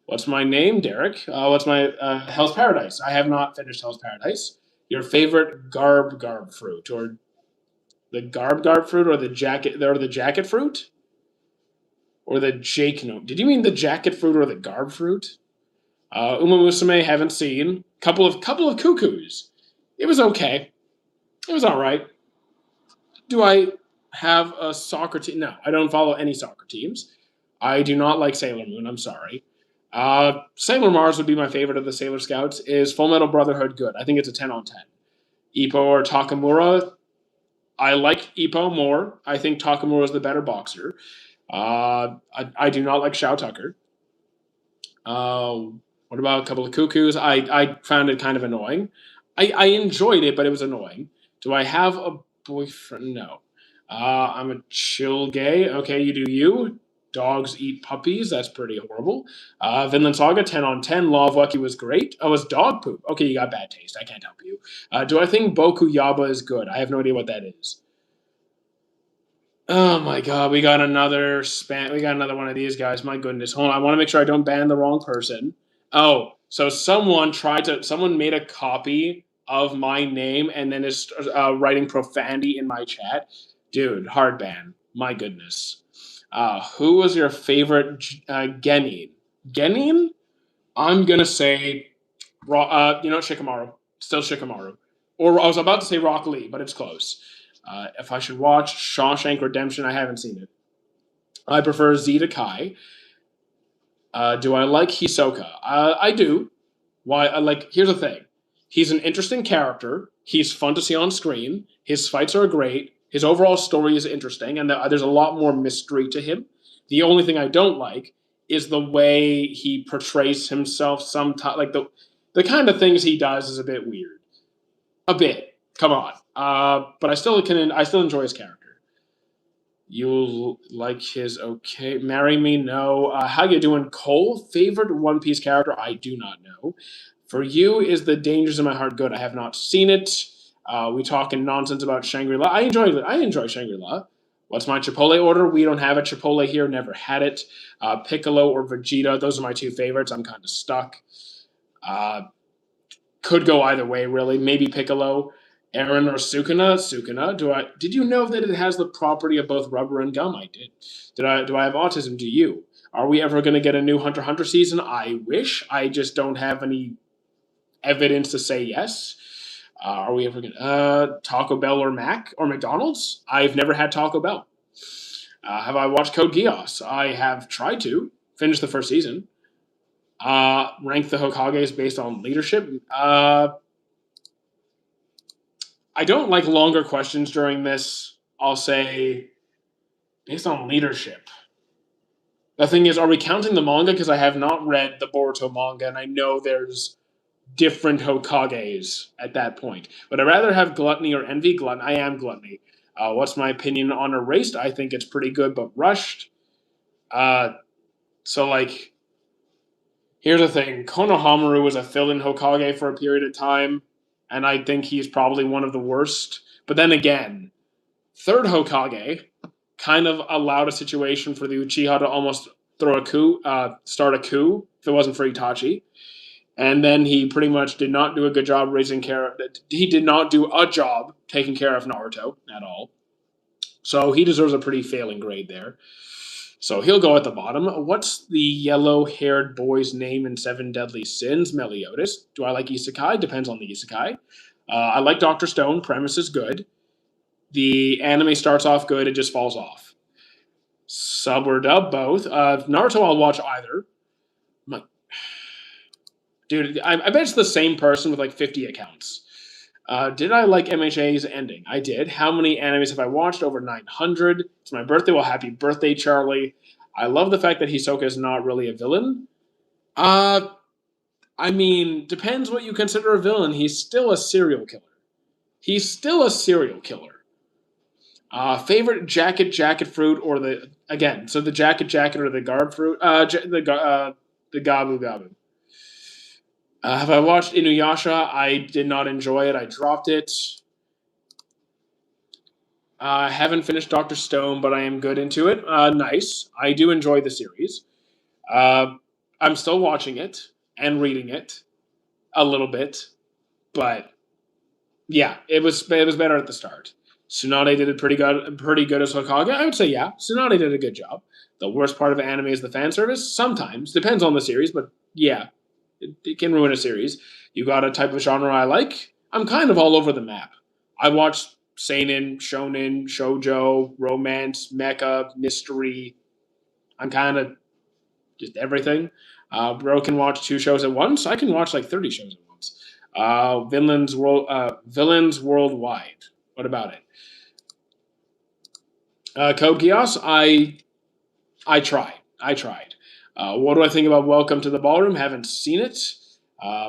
S1: What's my name, Derek? What's my Hell's Paradise? I have not finished Hell's Paradise. Your favorite garb fruit, or the garb fruit, or the jacket fruit, or the Jake note? Did you mean the jacket fruit or the garb fruit? Uma Musume haven't seen. Couple of cuckoos. It was okay. It was all right. Do I have a soccer team? No, I don't follow any soccer teams. I do not like Sailor Moon. I'm sorry. Sailor Mars would be my favorite of the Sailor Scouts. Is Full Metal Brotherhood good? I think it's a 10 on 10. Ippo or Takamura? I like Ippo more. I think Takamura is the better boxer. I do not like Shao Tucker. What about a couple of cuckoos? I found it kind of annoying. I enjoyed it, but it was annoying. Do I have a boyfriend? No. I'm a chill gay. Okay, you do you. Dogs eat puppies. That's pretty horrible. Vinland Saga, 10 on 10. Law of Lucky was great. Oh, it was dog poop. Okay, you got bad taste. I can't help you. Do I think Boku Yaba is good? I have no idea what that is. Oh my god, we got another spam. We got another one of these guys. My goodness. Hold on. I want to make sure I don't ban the wrong person. Oh, so someone made a copy of my name and then is writing profanity in my chat. Dude, hard ban. My goodness. Who was your favorite Genin? Genin? I'm gonna say, Shikamaru. Still Shikamaru. Or I was about to say Rock Lee, but it's close. If I should watch Shawshank Redemption, I haven't seen it. I prefer Z to Kai. Do I like Hisoka? I do. Why? Here's the thing. He's an interesting character. He's fun to see on screen. His fights are great. His overall story is interesting, and there's a lot more mystery to him. The only thing I don't like is the way he portrays himself. Sometimes, like the kind of things he does is a bit weird. A bit. Come on. But I still enjoy his character. You'll like his okay. Marry me? No. How you doing, Cole? Favorite One Piece character? I do not know. For you, is the Dangers of My Heart good? I have not seen it. We talking nonsense about Shangri La. I enjoy Shangri La. What's my Chipotle order? We don't have a Chipotle here. Never had it. Piccolo or Vegeta. Those are my two favorites. I'm kind of stuck. Could go either way, really. Maybe Piccolo. Aaron or Sukuna? Sukuna. Did you know that it has the property of both rubber and gum? I did. Do I have autism? Do you? Are we ever going to get a new Hunter x Hunter season? I wish. I just don't have any evidence to say yes. Are we ever going to Taco Bell or Mac or McDonald's? I've never had Taco Bell. Have I watched Code Geass? I have tried to finish the first season. Rank the Hokages based on leadership. I don't like longer questions during this. I'll say based on leadership. The thing is, are we counting the manga? Because I have not read the Boruto manga, and I know there's different Hokages at that point. But I'd rather have Gluttony or Envy. I am Gluttony. What's my opinion on Erased? I think it's pretty good, but rushed. So, like, here's the thing. Konohamaru was a fill-in Hokage for a period of time, and I think he's probably one of the worst. But then again, third Hokage kind of allowed a situation for the Uchiha to almost start a coup if it wasn't for Itachi. And then he pretty much did not do a good job he did not do a job taking care of Naruto at all. So he deserves a pretty failing grade there. So he'll go at the bottom. What's the yellow-haired boy's name in Seven Deadly Sins? Meliodas. Do I like Isekai? Depends on the Isekai. I like Dr. Stone. Premise is good. The anime starts off good. It just falls off. Sub or dub, both. Naruto, I'll watch either. Dude, I bet it's the same person with like 50 accounts. Did I like MHA's ending? I did. How many animes have I watched? Over 900. It's my birthday. Well, happy birthday, Charlie. I love the fact that Hisoka is not really a villain. I mean, depends what you consider a villain. He's still a serial killer. Favorite jacket fruit, or the jacket or the guard fruit? The gabu gabu. Have I watched Inuyasha? I did not enjoy it. I dropped it. I haven't finished Dr. Stone, but I am good into it. Nice. I do enjoy the series. I'm still watching it and reading it a little bit, but yeah, it was better at the start. Tsunade did it pretty good as Hokage. I would say yeah, Tsunade did a good job. The worst part of anime is the fan service. Sometimes depends on the series, but yeah, it can ruin a series. You got a type of genre I like. I'm kind of all over the map. I watch seinen, shonen, shoujo, romance, mecha, mystery. I'm kind of just everything. Bro can watch 2 shows at once. I can watch like 30 shows at once. Villains Worldwide. What about it? Code Geass. I tried. What do I think about Welcome to the Ballroom? Haven't seen it.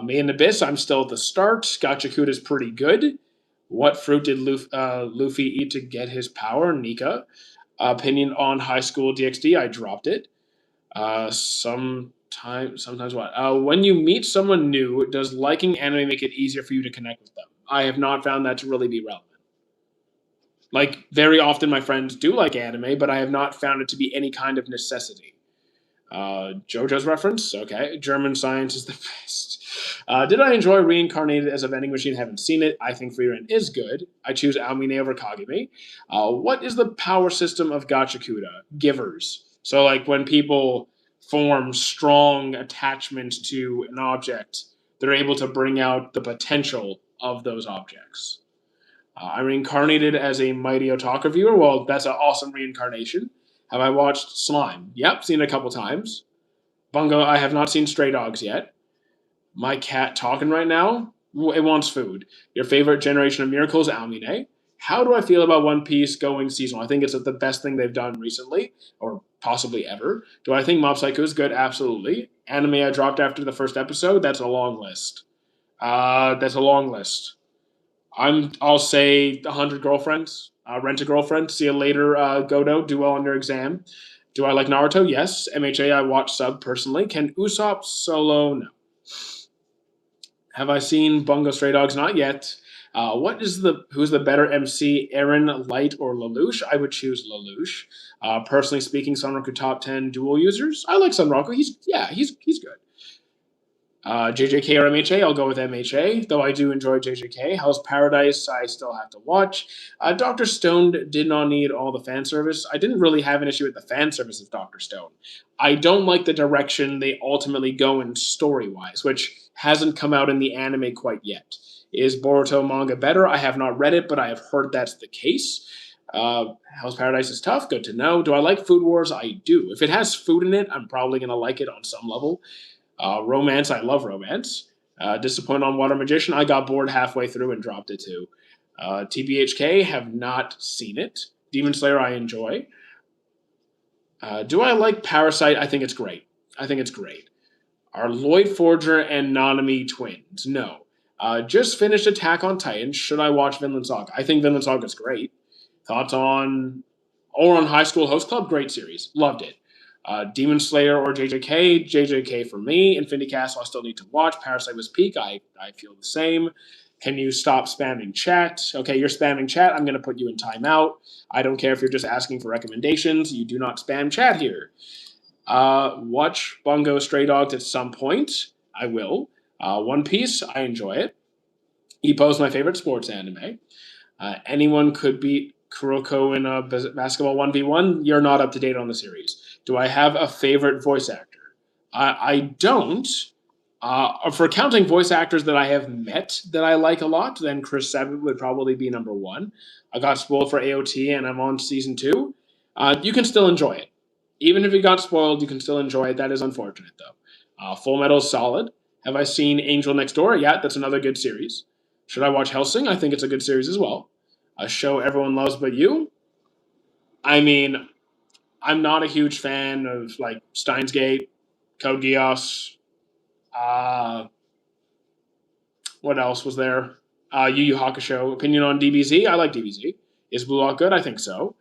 S1: Me and Abyss, I'm still at the start. Gachakuda is pretty good. What fruit did Luffy eat to get his power? Nika. Opinion on High School DxD, I dropped it. Sometimes what? When you meet someone new, does liking anime make it easier for you to connect with them? I have not found that to really be relevant. Like, very often my friends do like anime, but I have not found it to be any kind of necessity. JoJo's reference? Okay. German science is the best. Did I enjoy Reincarnated as a Vending Machine? Haven't seen it. I think Frieren is good. I choose Aomine over Kagami. What is the power system of Gachakuda? Givers. So, like, when people form strong attachments to an object, they're able to bring out the potential of those objects. I reincarnated as a Mighty Otaka viewer. Well, that's an awesome reincarnation. Have I watched Slime? Yep, seen it a couple times. Bungo, I have not seen Stray Dogs yet. My cat talking right now? It wants food. Your favorite Generation of Miracles, Aomine. How do I feel about One Piece going seasonal? I think it's the best thing they've done recently, or possibly ever. Do I think Mob Psycho is good? Absolutely. Anime I dropped after the first episode? That's a long list. I'll say 100 Girlfriends. Rent a Girlfriend. See you later, Godo. Do well on your exam. Do I like Naruto? Yes. MHA I watch sub personally. Can Usopp solo? No. Have I seen Bungo Stray Dogs? Not yet. Who's the better MC, Aaron, Light, or Lelouch? I would choose Lelouch. Personally speaking, Sunroku top 10 dual users. I like Sunroku. He's good. JJK or MHA, I'll go with MHA, though I do enjoy JJK. Hell's Paradise, I still have to watch. Dr. Stone did not need all the fan service. I didn't really have an issue with the fan service of Dr. Stone. I don't like the direction they ultimately go in story wise, which hasn't come out in the anime quite yet. Is Boruto manga better? I have not read it, but I have heard that's the case. Hell's Paradise is tough. Good to know. Do I like Food Wars? I do. If it has food in it, I'm probably going to like it on some level. Romance, I love romance. Disappointed on Water Magician, I got bored halfway through and dropped it too. TBHK, have not seen it. Demon Slayer, I enjoy. Do I like Parasite? I think it's great. I think it's great. Are Lloyd Forger and Nanami twins? No. Just finished Attack on Titan. Should I watch Vinland Saga? I think Vinland Saga is great. Thoughts on High School Host Club? Great series. Loved it. Demon Slayer or JJK? JJK for me. Infinity Castle, I still need to watch. Parasite was peak. I feel the same. Can you stop spamming chat? Okay, you're spamming chat. I'm going to put you in timeout. I don't care if you're just asking for recommendations. You do not spam chat here. Watch Bungo Stray Dogs at some point. I will. One Piece, I enjoy it. Ippo is my favorite sports anime. Anyone could beat Kuroko in a basketball 1v1. You're not up to date on the series. Do I have a favorite voice actor? I don't. For counting voice actors that I have met that I like a lot, then Chris Sabat would probably be number one. I got spoiled for AOT and I'm on season 2. You can still enjoy it. Even if you got spoiled, you can still enjoy it. That is unfortunate, though. Full Metal's solid. Have I seen Angel Next Door? Yeah, that's another good series. Should I watch Hellsing? I think it's a good series as well. A show everyone loves but you? I mean, I'm not a huge fan of, like, Steins Gate, Code Geass. What else was there? Yu Yu Hakusho. Opinion on DBZ? I like DBZ. Is Blue Lock good? I think so.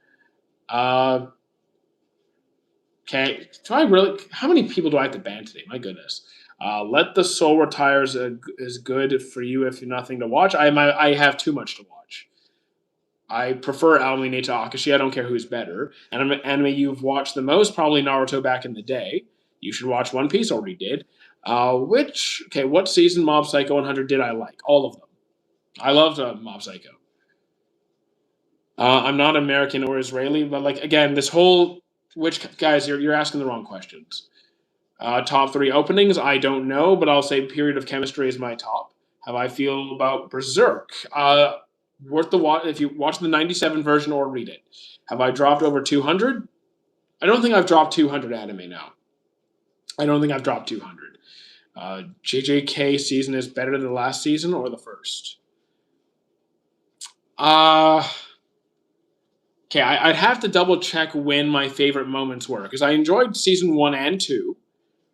S1: Okay, do I really? How many people do I have to ban today? My goodness. Let the Soul Retires is good for you if nothing to watch. I have too much to watch. I prefer Aomine to Akashi. I don't care who's better. And anime you've watched the most, probably Naruto back in the day. You should watch One Piece, already did. What season Mob Psycho 100 did I like? All of them. I loved Mob Psycho. I'm not American or Israeli, but like again, this whole guys, you're asking the wrong questions. Top 3 openings, I don't know, but I'll say Period of Chemistry is my top. How I feel about Berserk? Worth the watch if you watch the 97 version or read it. Have I dropped over 200? I don't think I've dropped 200 anime now. I don't think I've dropped 200. JJK season is better than the last season or the first? Okay, I'd have to double check when my favorite moments were because I enjoyed season 1 and 2.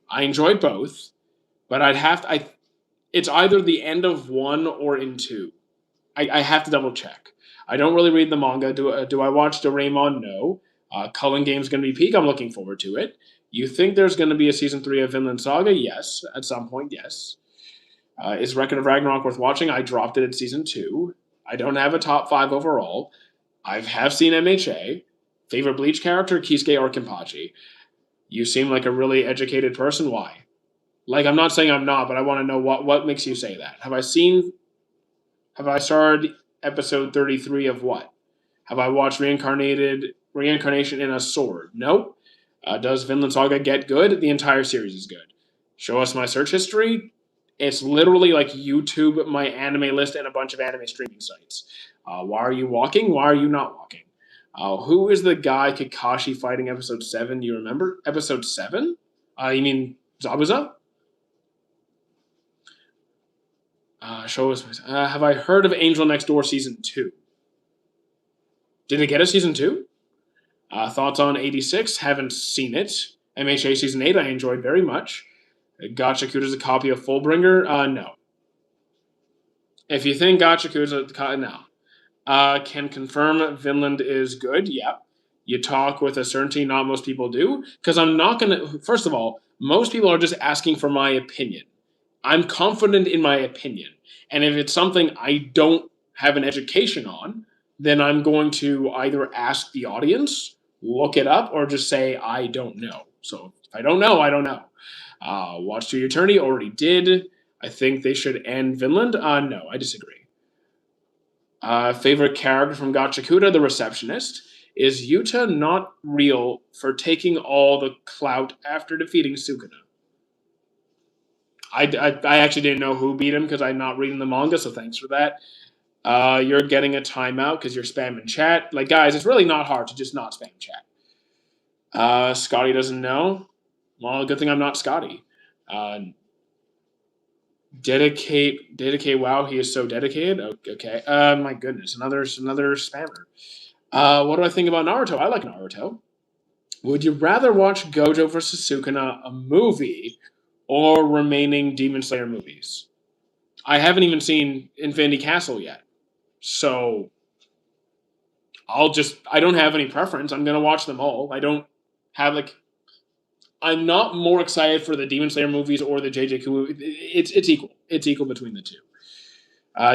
S1: I enjoyed both, but it's either the end of 1 or in 2. I have to double check. I don't really read the manga. Do I watch Doraemon? No. Cullen Game's going to be peak. I'm looking forward to it. You think there's going to be a season 3 of Vinland Saga? Yes. At some point, yes. Is Record of Ragnarok worth watching? I dropped it at season 2. I don't have a top 5 overall. I have seen MHA. Favorite Bleach character? Kisuke or Kenpachi? You seem like a really educated person. Why? Like, I'm not saying I'm not, but I want to know what makes you say that. Have I started episode 33 of what? Have I watched Reincarnation in a Sword? Nope. Does Vinland Saga get good? The entire series is good. Show us my search history. It's literally like YouTube, my anime list, and a bunch of anime streaming sites. Why are you walking? Why are you not walking? Who is the guy Kakashi fighting episode 7? You remember? Episode 7? You mean Zabuza? Show us. Have I heard of Angel Next Door season 2? Did it get a season 2? Thoughts on 86? Haven't seen it. MHA season 8 I enjoyed very much. Gachakuta is a copy of Fullbringer? No. If you think Gachakuta is a no. Can confirm Vinland is good? Yeah. You talk with a certainty not most people do. Because I'm not going to... First of all, most people are just asking for my opinion. I'm confident in my opinion. And if it's something I don't have an education on, then I'm going to either ask the audience, look it up, or just say, I don't know. So if I don't know, I don't know. Watch to Eternity already did. I think they should end Vinland. No, I disagree. Favorite character from Gachakuta, the receptionist. Is Yuta not real for taking all the clout after defeating Sukuna? I actually didn't know who beat him because I'm not reading the manga, so thanks for that. You're getting a timeout because you're spamming chat. Like, guys, it's really not hard to just not spam chat. Scotty doesn't know. Well, good thing I'm not Scotty. Dedicate. Wow, he is so dedicated. Okay. My goodness, another spammer. What do I think about Naruto? I like Naruto. Would you rather watch Gojo vs Sukuna, a movie, or remaining Demon Slayer movies? I haven't even seen Infinity Castle yet, so I don't have any preference. I'm gonna watch them all. I don't have like. I'm not more excited for the Demon Slayer movies or the JJ movie. It's equal. It's equal between the two.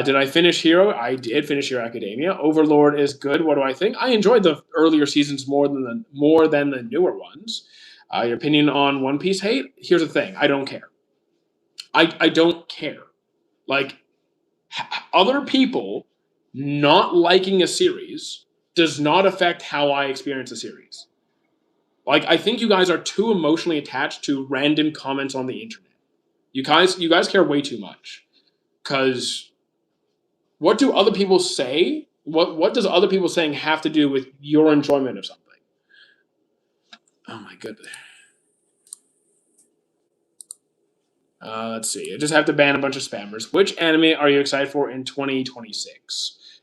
S1: Did I finish Hero? I did finish Hero Academia. Overlord is good. What do I think? I enjoyed the earlier seasons more than the newer ones. Your opinion on One Piece hate? Here's the thing. I don't care. I don't care. Like, other people not liking a series does not affect how I experience a series. Like, I think you guys are too emotionally attached to random comments on the internet. You guys care way too much. Because what do other people say? What does other people saying have to do with your enjoyment of something? Oh my goodness. Let's see. I just have to ban a bunch of spammers. Which anime are you excited for in 2026?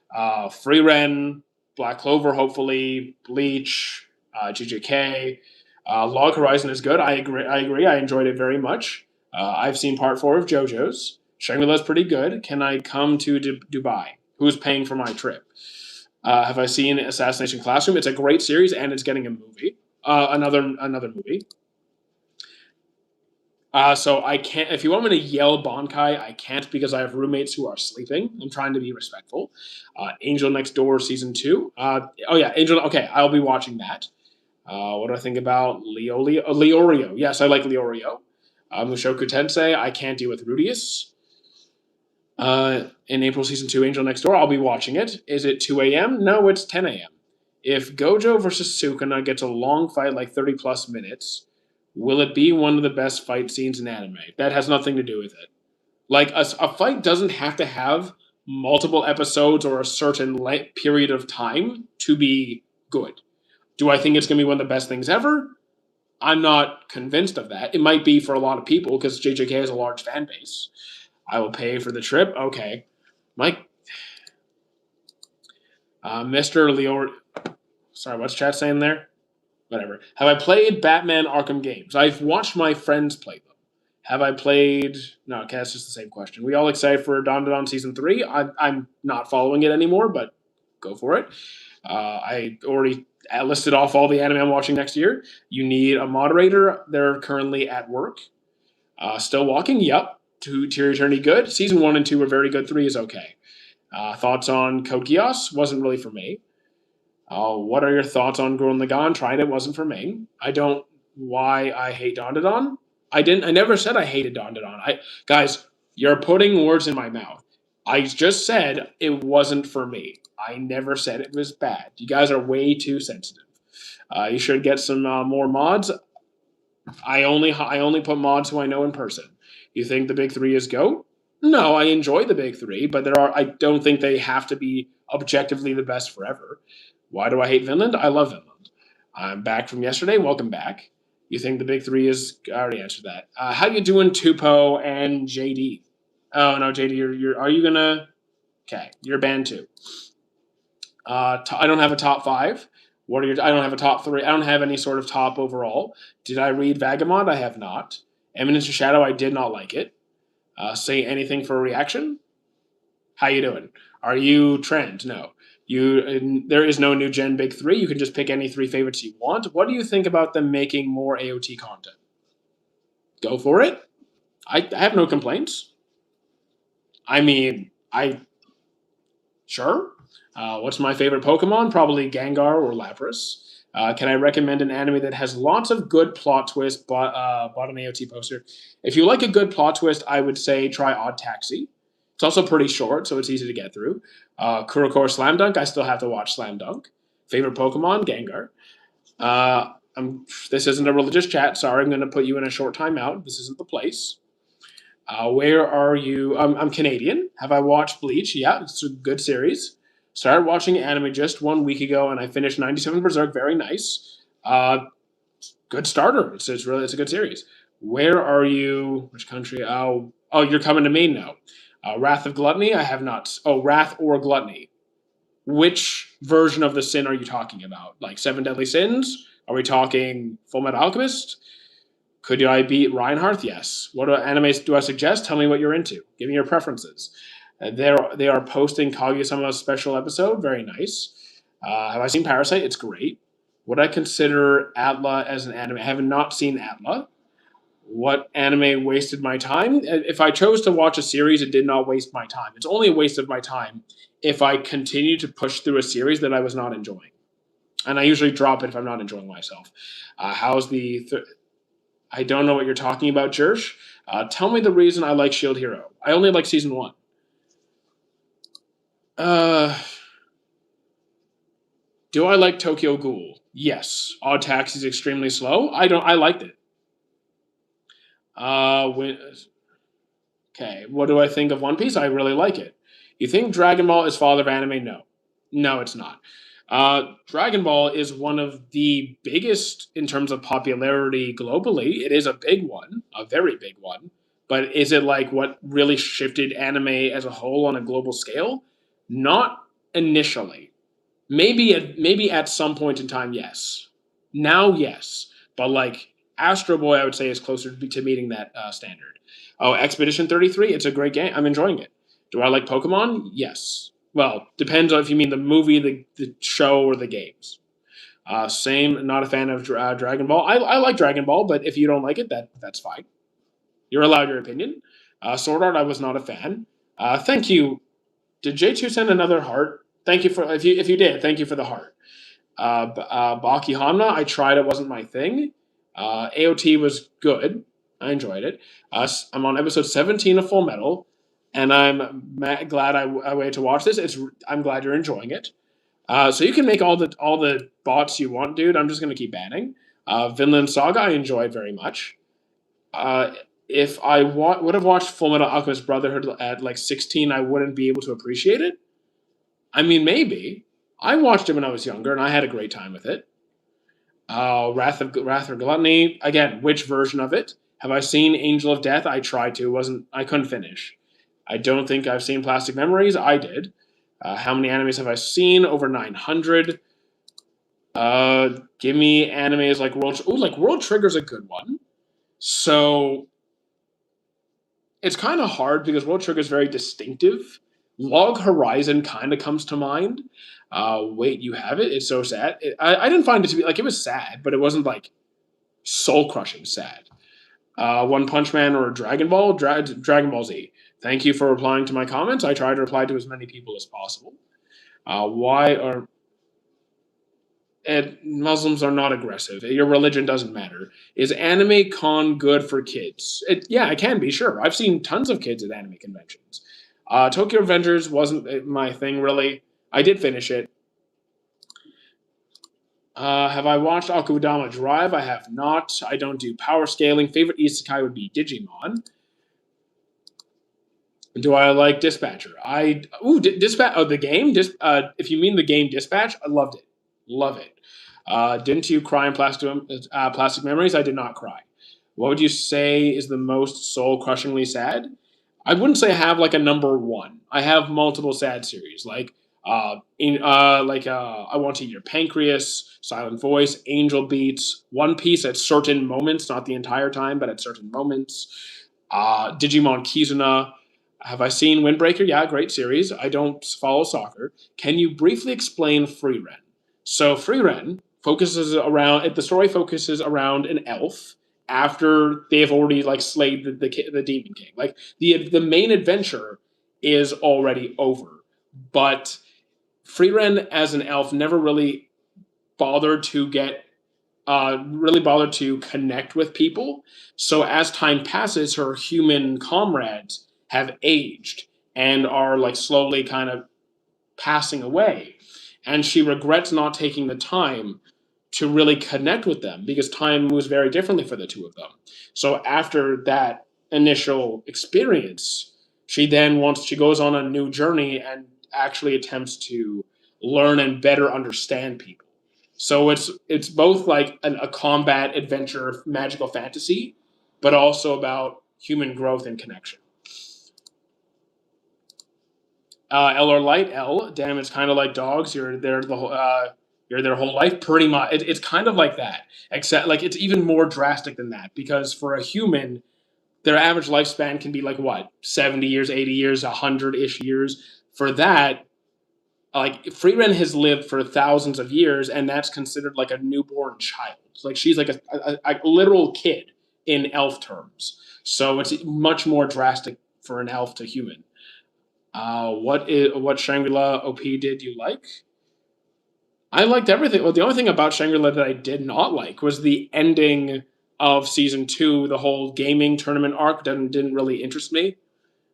S1: Free Ren, Black Clover, hopefully, Bleach, GJK. Log Horizon is good. I agree. I enjoyed it very much. I've seen part 4 of JoJo's. Shangri-La's pretty good. Can I come to Dubai? Who's paying for my trip? Have I seen Assassination Classroom? It's a great series, and it's getting a movie. Another movie. So I can't. If you want me to yell Bonkai, I can't because I have roommates who are sleeping. I'm trying to be respectful. Angel Next Door season 2. Oh yeah, Angel. Okay, I'll be watching that. What do I think about Leorio? Yes, I like Leorio. Mushoku Tensei. I can't deal with Rudius. In April season 2, Angel Next Door. I'll be watching it. Is it 2 a.m.? No, it's 10 a.m. If Gojo versus Sukuna gets a long fight, like 30 plus minutes, will it be one of the best fight scenes in anime? That has nothing to do with it. Like, a fight doesn't have to have multiple episodes or a certain period of time to be good. Do I think it's going to be one of the best things ever? I'm not convinced of that. It might be for a lot of people because JJK has a large fan base. I will pay for the trip. Okay. Mike. Mr. Leor. Sorry, what's chat saying there? Whatever. Have I played Batman Arkham games? I've watched my friends play them. Have I played? No, okay, that's just the same question. We all excited for Dandadan season 3? I'm not following it anymore, but go for it. I already listed off all the anime I'm watching next year. You need a moderator. They're currently at work. Still walking? Yep. To Eternity, good. Season 1 and 2 were very good. 3 is okay. Thoughts on Code Geass? Wasn't really for me. What are your thoughts on Gurren Lagann? Tried it, wasn't for me. I don't. Why I hate Dandadan? I never said I hated Dandadan. Guys, you're putting words in my mouth. I just said it wasn't for me. I never said it was bad. You guys are way too sensitive. You should get some more mods. I only put mods who I know in person. You think the big 3 is GOAT? No, I enjoy the big 3, but I don't think they have to be objectively the best forever. Why do I hate Vinland? I love Vinland. I'm back from yesterday. Welcome back. You think the big 3 is? I already answered that. How you doing, Tupo and JD? Oh no, JD, you're. Are you gonna? Okay, you're banned too. I don't have a top 5. What are your? I don't have a top 3. I don't have any sort of top overall. Did I read Vagabond? I have not. Eminence of Shadow. I did not like it. Say anything for a reaction. How you doing? Are you trend? No. There is no new gen big 3. You can just pick any 3 favorites you want. What do you think about them making more AOT content? Go for it. I have no complaints. I mean, sure. What's my favorite Pokemon? Probably Gengar or Lapras. Can I recommend an anime that has lots of good plot twists? Bottom AOT poster. If you like a good plot twist, I would say try Odd Taxi. It's also pretty short, so it's easy to get through. Kuroko Slam Dunk. I still have to watch Slam Dunk. Favorite Pokemon? Gengar. This isn't a religious chat. Sorry, I'm going to put you in a short timeout. This isn't the place. Where are you? I'm Canadian. Have I watched Bleach? Yeah, it's a good series. Started watching anime just 1 week ago, and I finished 97 Berserk. Very nice. Good starter. It's a good series. Where are you? Which country? Oh, you're coming to me now. Wrath of Gluttony. I have not. Oh, Wrath or Gluttony. Which version of the sin are you talking about? Like Seven Deadly Sins? Are we talking Full Metal Alchemist? Could I beat Reinhardt? Yes. What animes do I suggest? Tell me what you're into. Give me your preferences. They are posting Kaguya-sama's special episode. Very nice. Have I seen Parasite? It's great. Would I consider Atla as an anime? I have not seen Atla. What anime wasted my time? If I chose to watch a series, it did not waste my time. It's only a waste of my time if I continue to push through a series that I was not enjoying. And I usually drop it if I'm not enjoying myself. How's the... I don't know what you're talking about, Jersh. Tell me the reason I like Shield Hero. I only like season 1. Do I like Tokyo Ghoul? Yes. Odd Taxi is extremely slow. I liked it. Okay, what do I think of One Piece? I really like it. You think Dragon Ball is father of anime? No. No, it's not. Dragon Ball is one of the biggest in terms of popularity globally. It is a big one, a very big one. But is it like what really shifted anime as a whole on a global scale? Not initially. Maybe at some point in time, yes. Now, yes. But like Astro Boy, I would say is closer to meeting that standard. Oh, Expedition 33, it's a great game. I'm enjoying it. Do I like Pokemon? Yes. Well, depends on if you mean the movie, the show, or the games. Same, not a fan of Dragon Ball. I like Dragon Ball, but if you don't like it, that's fine. You're allowed your opinion. Sword Art, I was not a fan. Thank you. Did J2 send another heart? Thank you for if you did. Thank you for the heart. Baki Hanma, I tried. It wasn't my thing. AOT was good. I enjoyed it. I'm on episode 17 of Full Metal, and I'm glad I waited to watch this. I'm glad you're enjoying it. So you can make all the bots you want, dude. I'm just gonna keep banning. Vinland Saga, I enjoyed very much. If I would have watched Full Metal Alchemist Brotherhood at like 16, I wouldn't be able to appreciate it. I mean, maybe. I watched it when I was younger, and I had a great time with it. Wrath or Gluttony. Again, which version of it? Have I seen Angel of Death? I tried to. I couldn't finish. I don't think I've seen Plastic Memories. I did. How many animes have I seen? Over 900. Give me animes like World... Ooh, like World Trigger's a good one. So... It's kind of hard because World Trigger is very distinctive. Log Horizon kind of comes to mind. Wait, you have it? It's so sad. I didn't find it to be... Like, it was sad, but it wasn't, like, soul-crushing sad. One Punch Man or Dragon Ball? Dragon Ball Z. Thank you for replying to my comments. I try to reply to as many people as possible. Muslims are not aggressive. Your religion doesn't matter. Is anime con good for kids? Yeah, it can be, sure. I've seen tons of kids at anime conventions. Tokyo Avengers wasn't my thing, really. I did finish it. Have I watched Akudama Drive? I have not. I don't do power scaling. Favorite isekai would be Digimon. Do I like Dispatcher? Dispatch. Oh, the game. If you mean the game Dispatch, I loved it. Love it. Didn't you cry in Plastic Memories? I did not cry. What would you say is the most soul-crushingly sad? I wouldn't say I have like a number one. I have multiple sad series, like I Want to Eat Your Pancreas, Silent Voice, Angel Beats, One Piece at certain moments, not the entire time, but at certain moments. Digimon Kizuna. Have I seen Windbreaker? Yeah, great series. I don't follow soccer. Can you briefly explain Frieren? So Frieren the story focuses around an elf after they have already like slayed the Demon King. Like the main adventure is already over, but Frieren as an elf never really bother to get really bothered to connect with people. So as time passes, her human comrades have aged and are like slowly kind of passing away. And she regrets not taking the time to really connect with them because time moves very differently for the two of them. So after that initial experience, she goes on a new journey and actually attempts to learn and better understand people. So it's both like a combat adventure magical fantasy, but also about human growth and connection. L or light L. Damn, it's kind of like dogs. You're their whole life, pretty much. It's kind of like that, except like it's even more drastic than that because for a human, their average lifespan can be like what 70 years, 80 years, 100-ish years. For that, like Frieren has lived for thousands of years, and that's considered like a newborn child. Like she's like a literal kid in elf terms. So it's much more drastic for an elf to human. What Shangri-La OP did you like? I liked everything. Well, the only thing about Shangri-La that I did not like was the ending of season two. The whole gaming tournament arc didn't really interest me.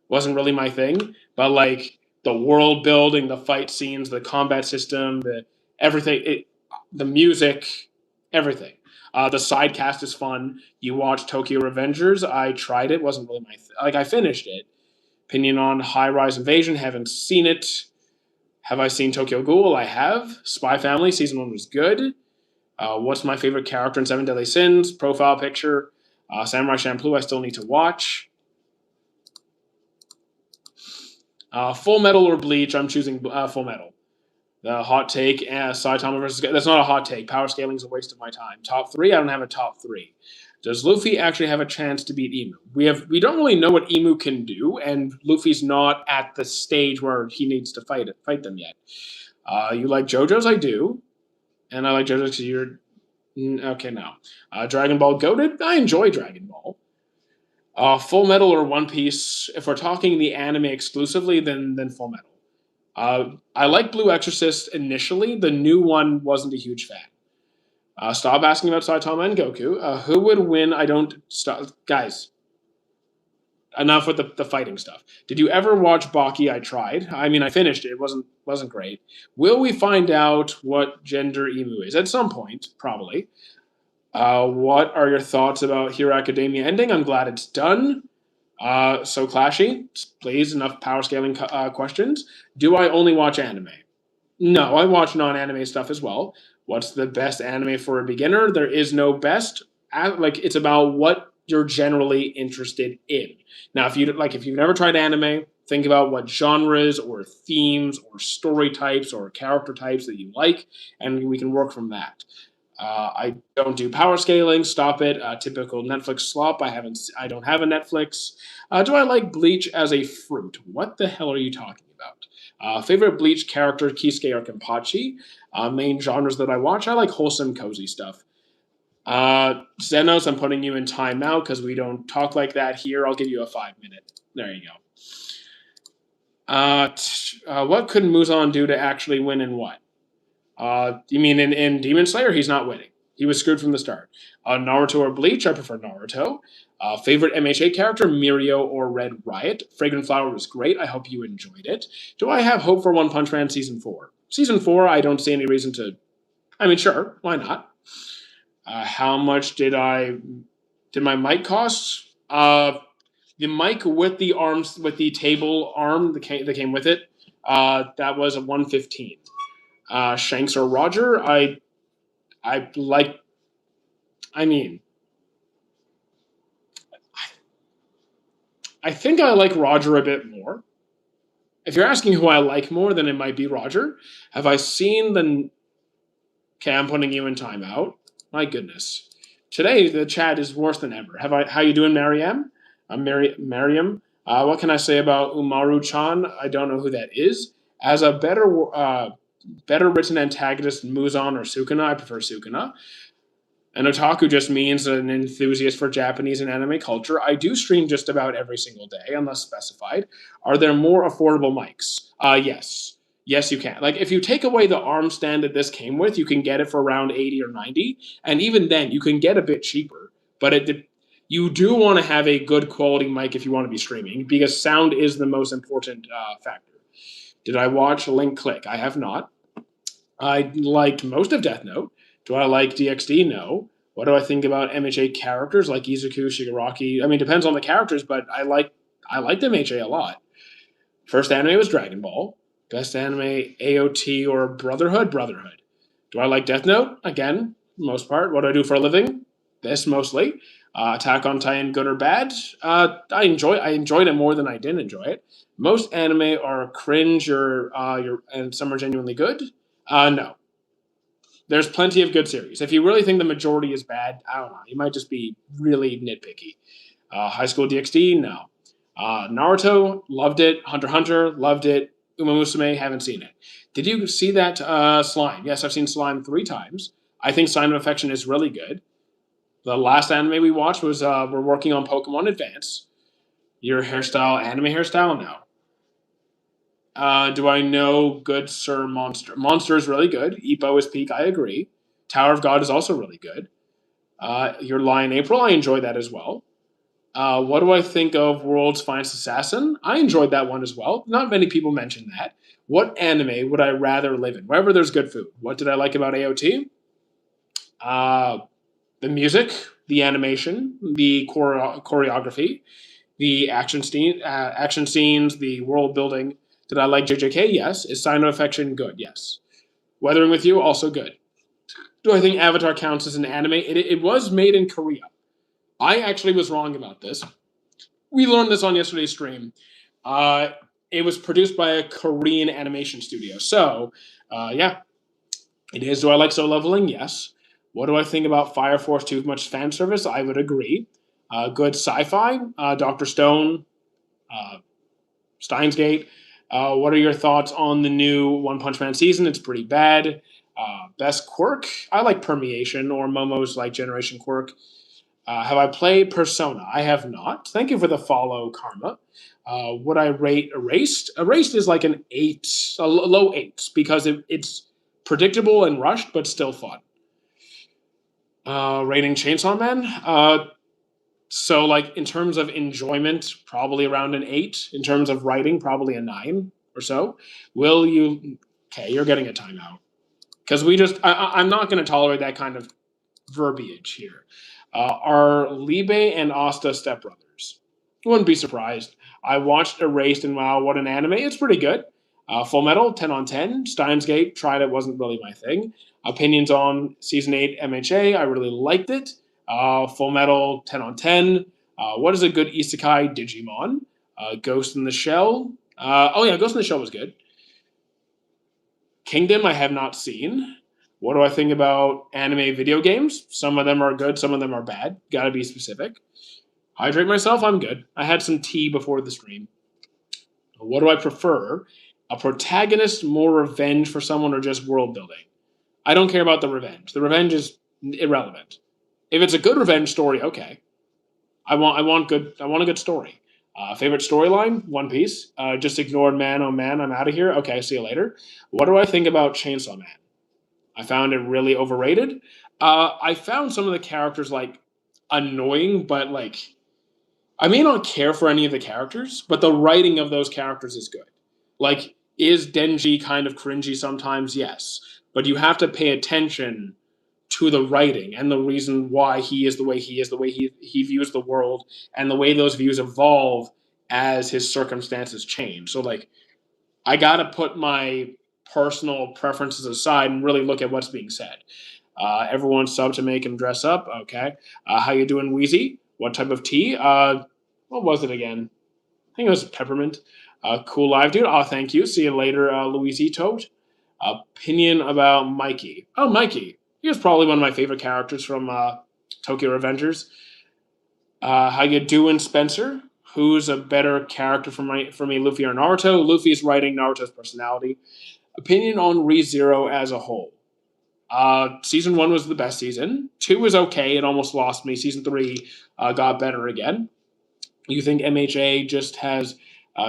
S1: Wasn't really my thing. But like the world building, the fight scenes, the combat system, the everything, the music, everything. The side cast is fun. You watch Tokyo Revengers. I tried it. Wasn't really like I finished it. Opinion on High Rise Invasion. Haven't seen it. Have I seen Tokyo Ghoul? I have. Spy Family season one was good. What's my favorite character in Seven Deadly Sins? Profile picture. Samurai Champloo. I still need to watch. Full Metal or Bleach? I'm choosing Full Metal. The hot take, Saitama versus... That's not a hot take. Power scaling is a waste of my time. Top three? I don't have a top three. Does Luffy actually have a chance to beat Emu? We don't really know what Emu can do, and Luffy's not at the stage where he needs to fight them yet. You like JoJo's? I do. And I like JoJo's because you're... Okay, no. Dragon Ball Goated? I enjoy Dragon Ball. Full Metal or One Piece? If we're talking the anime exclusively, then Full Metal. I like Blue Exorcist initially. The new one wasn't a huge fan. Stop asking about Saitama and Goku. Who would win? I don't stop, guys. Enough with the fighting stuff. Did you ever watch Baki? I tried. I mean, I finished it. It wasn't great. Will we find out what gender Emu is at some point? Probably. What are your thoughts about Hero Academia ending? I'm glad it's done. So clashy. Please, enough power scaling questions. Do I only watch anime? No, I watch non-anime stuff as well. What's the best anime for a beginner? There is no best. Like it's about what you're generally interested in. Now, if you've never tried anime, think about what genres or themes or story types or character types that you like, and we can work from that. I don't do power scaling. Stop it. Typical Netflix slop. I don't have a Netflix. Do I like Bleach as a fruit? What the hell are you talking about? Favorite Bleach character, Kisuke or Kenpachi. Main genres that I watch, I like wholesome, cozy stuff. Zenos, I'm putting you in timeout because we don't talk like that here. I'll give you a 5 minute. There you go. What could Muzan do to actually win in what? You mean in Demon Slayer? He's not winning. He was screwed from the start. Naruto or Bleach? I prefer Naruto. Favorite MHA character? Mirio or Red Riot? Fragrant Flower was great. I hope you enjoyed it. Do I have hope for One Punch Man Season 4? Season 4, I don't see any reason to... I mean, sure, why not? How much did my mic cost? The mic with the arms, with the table arm that came with it, that was a 115. Shanks or Roger? I like. I mean, I think I like Roger a bit more. If you're asking who I like more, then it might be Roger. Have I seen the? Okay, I'm putting you in timeout. My goodness, today the chat is worse than ever. How you doing, Mariam? Mariam. What can I say about Umaru-chan? I don't know who that is. As a better written antagonist than Muzan or Sukuna, I prefer Sukuna. An otaku just means an enthusiast for Japanese and anime culture. I do stream just about every single day, unless specified. Are there more affordable mics? Yes. Yes, you can. Like if you take away the arm stand that this came with, you can get it for around 80 or 90, and even then you can get a bit cheaper. But you do want to have a good quality mic if you want to be streaming because sound is the most important factor. Did I watch Link Click? I have not. I liked most of Death Note. Do I like DxD? No. What do I think about MHA characters like Izuku, Shigaraki? I mean, depends on the characters, but I liked MHA a lot. First anime was Dragon Ball. Best anime AOT or Brotherhood? Brotherhood. Do I like Death Note? Again, most part. What do I do for a living? This mostly. Attack on Titan, good or bad? I enjoyed it more than I didn't enjoy it. Most anime are cringe and some are genuinely good. No, there's plenty of good series. If you really think the majority is bad, I don't know. You might just be really nitpicky. High School DxD, no. Naruto, loved it. Hunter x Hunter, loved it. Uma Musume, haven't seen it. Did you see that Slime? Yes, I've seen Slime 3 times. I think Sign of Affection is really good. The last anime we watched was we're working on Pokemon Advance. Your hairstyle, anime hairstyle? No. Do I know Good Sir Monster? Monster is really good. Ippo is peak. I agree. Tower of God is also really good. Your Lion April, I enjoyed that as well. What do I think of World's Finest Assassin? I enjoyed that one as well. Not many people mention that. What anime would I rather live in? Wherever there's good food. What did I like about AOT? The music, the animation, the choreography, the action scenes, the world building. Did I like JJK? Yes. Is Sign of Affection good? Yes. Weathering with You, also good. Do I think Avatar counts as an anime? It was made in Korea. I actually was wrong about this. We learned this on yesterday's stream. Uh, it was produced by a Korean animation studio. So, yeah, it is. Do I like Solo Leveling? Yes. What do I think about Fire Force Too much fan service? I would agree. Good sci-fi. Doctor Stone, uh, Steins Gate. What are your thoughts on the new One Punch Man season? It's pretty bad. Best quirk? I like Permeation or Momo's like Generation Quirk. Have I played Persona? I have not. Thank you for the follow, Karma. Would I rate Erased? Erased is like an 8, a low 8, because it's predictable and rushed, but still fun. Rating Chainsaw Man? So, like, in terms of enjoyment, probably around an 8. In terms of writing, probably a 9 or so. Will you... Okay, you're getting a timeout. Because I'm not going to tolerate that kind of verbiage here. Are Libe and Asta stepbrothers? Wouldn't be surprised. I watched Erased and wow, what an anime. It's pretty good. Full Metal, 10 on 10. Steins Gate, tried it, wasn't really my thing. Opinions on Season 8 MHA, I really liked it. Full Metal, 10 on 10. What is a good isekai? Digimon. Ghost in the Shell. Oh yeah, Ghost in the Shell was good. Kingdom, I have not seen. What do I think about anime video games? Some of them are good, some of them are bad. Gotta be specific. Hydrate myself, I'm good. I had some tea before the stream. What do I prefer? A protagonist, more revenge for someone, or just world building? I don't care about the revenge. The revenge is irrelevant. If it's a good revenge story, okay. I want a good story. Favorite storyline? One Piece. Just ignored man, oh man, I'm out of here. Okay, see you later. What do I think about Chainsaw Man? I found it really overrated. I found some of the characters like annoying, but like I may not care for any of the characters, but the writing of those characters is good. Like, is Denji kind of cringy sometimes? Yes, but you have to pay attention to the writing and the reason why he is the way he is, the way he views the world, and the way those views evolve as his circumstances change. So like I gotta put my personal preferences aside and really look at what's being said. Everyone sub to make him dress up. Okay. How you doing, Wheezy? What type of tea? What was it again? I think it was peppermint. Cool live, dude. Oh, thank you. See you later, Luisito. Opinion about Mikey. Oh, Mikey. He was probably one of my favorite characters from Tokyo Revengers. How you doing, Spencer? Who's a better character for me, Luffy or Naruto? Luffy's writing, Naruto's personality. Opinion on ReZero as a whole. Season 1 was the best season. 2 was okay. It almost lost me. Season 3 got better again. You think MHA just has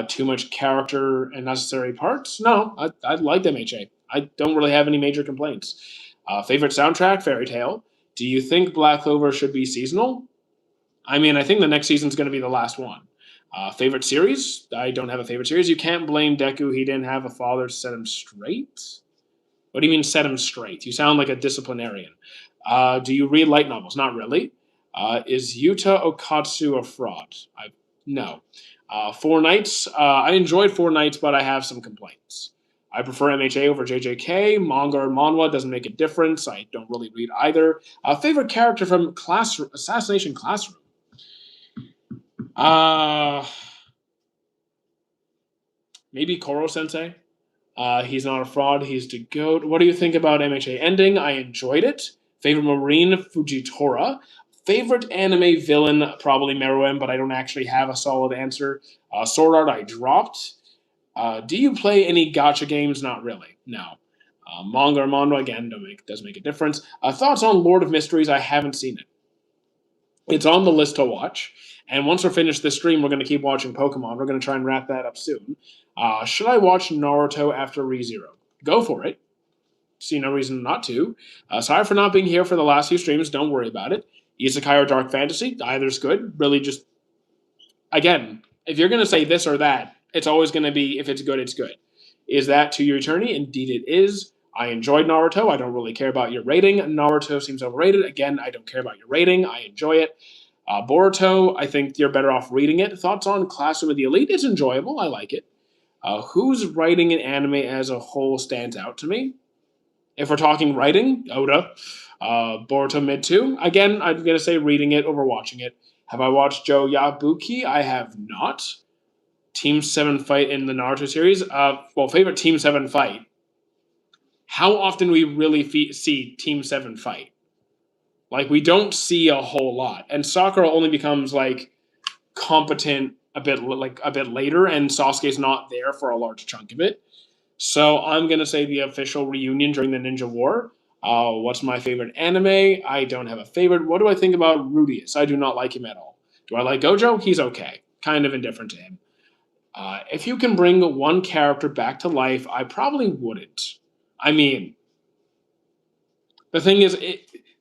S1: Too much character and necessary parts? No, I liked MHA. I don't really have any major complaints. Favorite soundtrack? Fairy Tale. Do you think Black Clover should be seasonal? I mean, I think the next season's going to be the last one. Favorite series? I don't have a favorite series. You can't blame Deku. He didn't have a father to set him straight. What do you mean set him straight? You sound like a disciplinarian. Do you read light novels? Not really. Is Yuta Okatsu a fraud? No. Four Knights. I enjoyed Four Knights, but I have some complaints. I prefer MHA over JJK. Manga or manhwa doesn't make a difference. I don't really read either. Favorite character from Assassination Classroom? Uh, Maybe Koro Sensei. He's not a fraud. He's the GOAT. What do you think about MHA ending? I enjoyed it. Favorite Marine? Fujitora. Favorite anime villain? Probably Meruem, but I don't actually have a solid answer. Sword Art I dropped. Do you play any gacha games? Not really. No. Manga or manhwa, again, doesn't make a difference. Thoughts on Lord of Mysteries? I haven't seen it. It's on the list to watch. And once we're finished this stream, we're going to keep watching Pokemon. We're going to try and wrap that up soon. Should I watch Naruto after ReZero? Go for it. See no reason not to. Sorry for not being here for the last few streams. Don't worry about it. Isekai or Dark Fantasy? Either's good. Really just, again, if you're going to say this or that, it's always going to be, if it's good, it's good. Is that To Your Eternity? Indeed it is. I enjoyed Naruto. I don't really care about your rating. Naruto seems overrated. Again, I don't care about your rating. I enjoy it. Boruto, I think you're better off reading it. Thoughts on Classroom of the Elite? It's enjoyable. I like it. Who's writing an anime as a whole stands out to me? If we're talking writing, Oda. Boruto Mid 2. Again, I'm going to say reading it over watching it. Have I watched Joe Yabuki? I have not. Team 7 fight in the Naruto series? Favorite Team 7 fight. How often do we really see Team 7 fight? Like, we don't see a whole lot. And Sakura only becomes, like, competent a bit later, and Sasuke's not there for a large chunk of it. So I'm going to say the official reunion during the Ninja War. What's my favorite anime? I don't have a favorite. What do I think about Rudius? I do not like him at all. Do I like Gojo? He's okay. Kind of indifferent to him. If you can bring one character back to life, I probably wouldn't. I mean, the thing is,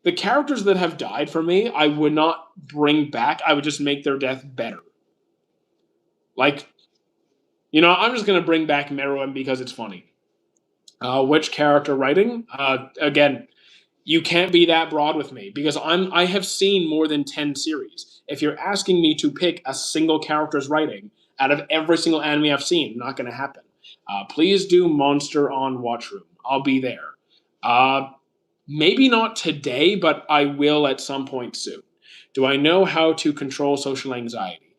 S1: the characters that have died for me, I would not bring back. I would just make their death better. Like, I'm just going to bring back Meruem because it's funny. Which character writing? Again, you can't be that broad with me because I have seen more than 10 series. If you're asking me to pick a single character's writing out of every single anime I've seen, not going to happen. Please do Monster on Watchroom. I'll be there. Maybe not today, but I will at some point soon. Do I know how to control social anxiety?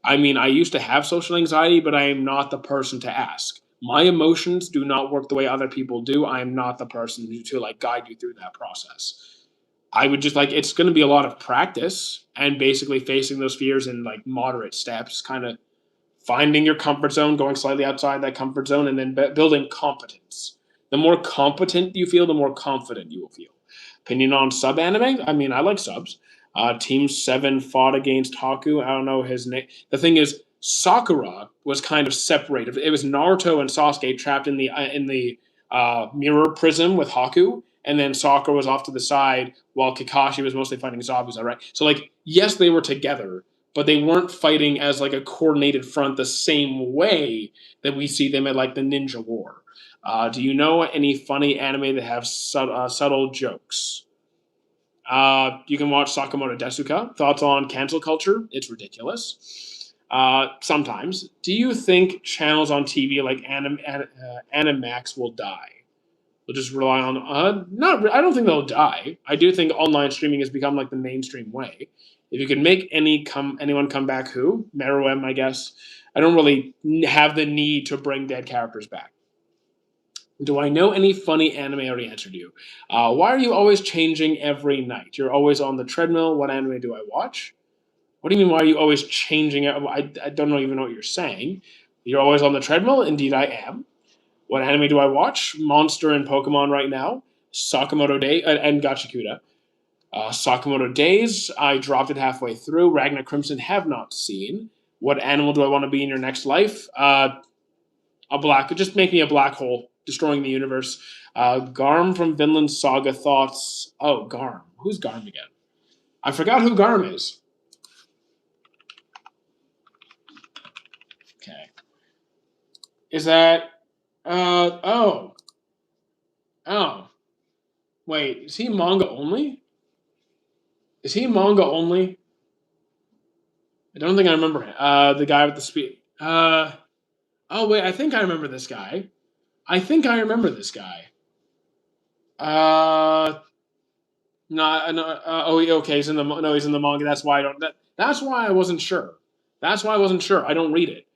S1: I mean, I used to have social anxiety, but I am not the person to ask. My emotions do not work the way other people do. I am not the person to guide you through that process. I would just it's going to be a lot of practice and basically facing those fears in moderate steps, kind of finding your comfort zone, going slightly outside that comfort zone, and then building competence. The more competent you feel, the more confident you will feel. Opinion on sub anime? I mean, I like subs. Team 7 fought against Haku. I don't know his name. The thing is, Sakura was kind of separated. It was Naruto and Sasuke trapped in the mirror prism with Haku, and then Sakura was off to the side while Kakashi was mostly fighting Zabuza, right? So, yes, they were together, but they weren't fighting as a coordinated front the same way that we see them at the Ninja War. Do you know any funny anime that have subtle jokes? You can watch Sakamoto Desuka. Thoughts on cancel culture? It's ridiculous. Sometimes. Do you think channels on TV like Animax will die? We'll just rely on I don't think they'll die. I do think online streaming has become the mainstream way. If you could make anyone come back, who? Meruem, I guess. I don't really have the need to bring dead characters back. Do I know any funny anime? I already answered you. Why are you always changing every night? You're always on the treadmill. What anime do I watch? What do you mean, why are you always changing? I don't even know what you're saying. You're always on the treadmill? Indeed, I am. What anime do I watch? Monster and Pokemon right now. Sakamoto Day and Gachikuta. Sakamoto Days, I dropped it halfway through. Ragnar Crimson have not seen. What animal do I want to be in your next life? Just make me a black hole, destroying the universe. Garm from Vinland Saga thoughts. Oh, Garm. Who's Garm again? I forgot who Garm is. Okay. Is that? Oh. Oh. Wait, is he manga only? Is he manga only? I don't think I remember him. The guy with the speed. Oh wait, I think I remember this guy. I think I remember this guy. No. Oh, okay. He's in the no. He's in the manga. That's why I don't. That's why I wasn't sure. That's why I wasn't sure. I don't read it.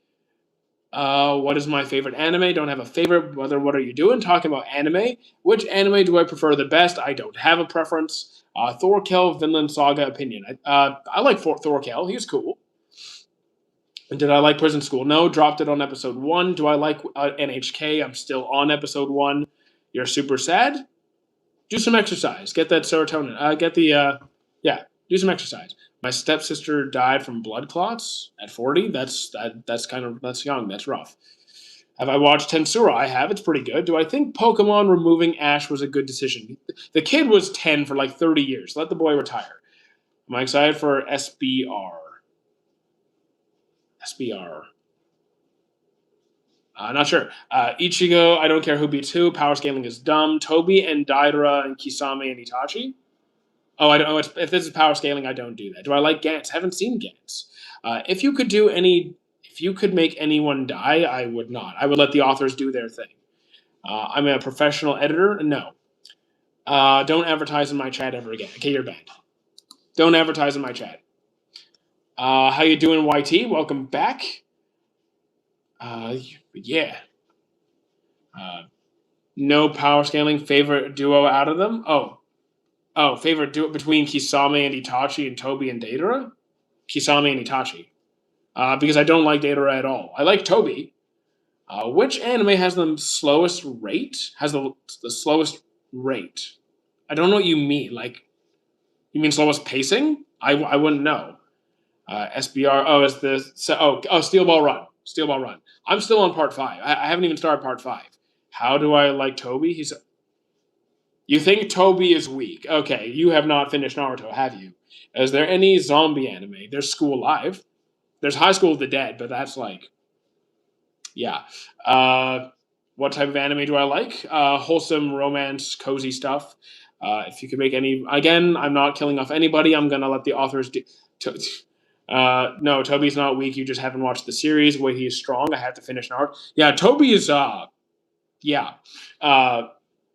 S1: What is my favorite anime? Don't have a favorite. What are you doing? Talking about anime. Which anime do I prefer the best? I don't have a preference. Thorkel, Vinland Saga opinion. I like Thorkel. He's cool. Did I like Prison School? No, dropped it on episode 1. Do I like NHK? I'm still on episode 1. You're super sad? Do some exercise. Get that serotonin. Do some exercise. My stepsister died from blood clots at 40. That's young. That's rough. Have I watched Tensura? I have. It's pretty good. Do I think Pokemon removing Ash was a good decision? The kid was 10 for like 30 years. Let the boy retire. Am I excited for SBR? SBR. Not sure. Ichigo, I don't care who beats who. Power scaling is dumb. Toby and Daidara and Kisame and Itachi. Oh, I don't. If this is power scaling, I don't do that. Do I like Gantz? Haven't seen Gantz. If you could make anyone die, I would not. I would let the authors do their thing. I'm a professional editor. No. Don't advertise in my chat ever again. Okay, you're banned. Don't advertise in my chat. How you doing, YT? Welcome back. Yeah. No power scaling. Favorite duo out of them? Oh, favorite duo between Kisame and Itachi and Toby and Deidara? Kisame and Itachi. Because I don't like Deidara at all. I like Toby. Which anime has the slowest rate? Has the slowest rate? I don't know what you mean. Like, you mean slowest pacing? I wouldn't know. SBR. Oh, is this? Steel Ball Run. Steel Ball Run. I'm still on part 5. I haven't even started part 5. How do I like Toby? You think Toby is weak? Okay, you have not finished Naruto, have you? Is there any zombie anime? There's School Live. There's High School of the Dead, but that's like, yeah. What type of anime do I like? Wholesome, romance, cozy stuff. If you could make any, again, I'm not killing off anybody. I'm gonna let the authors do. No, Toby's not weak. You just haven't watched the series. Where he is strong. I have to finish Naruto. Yeah, Toby is. Yeah.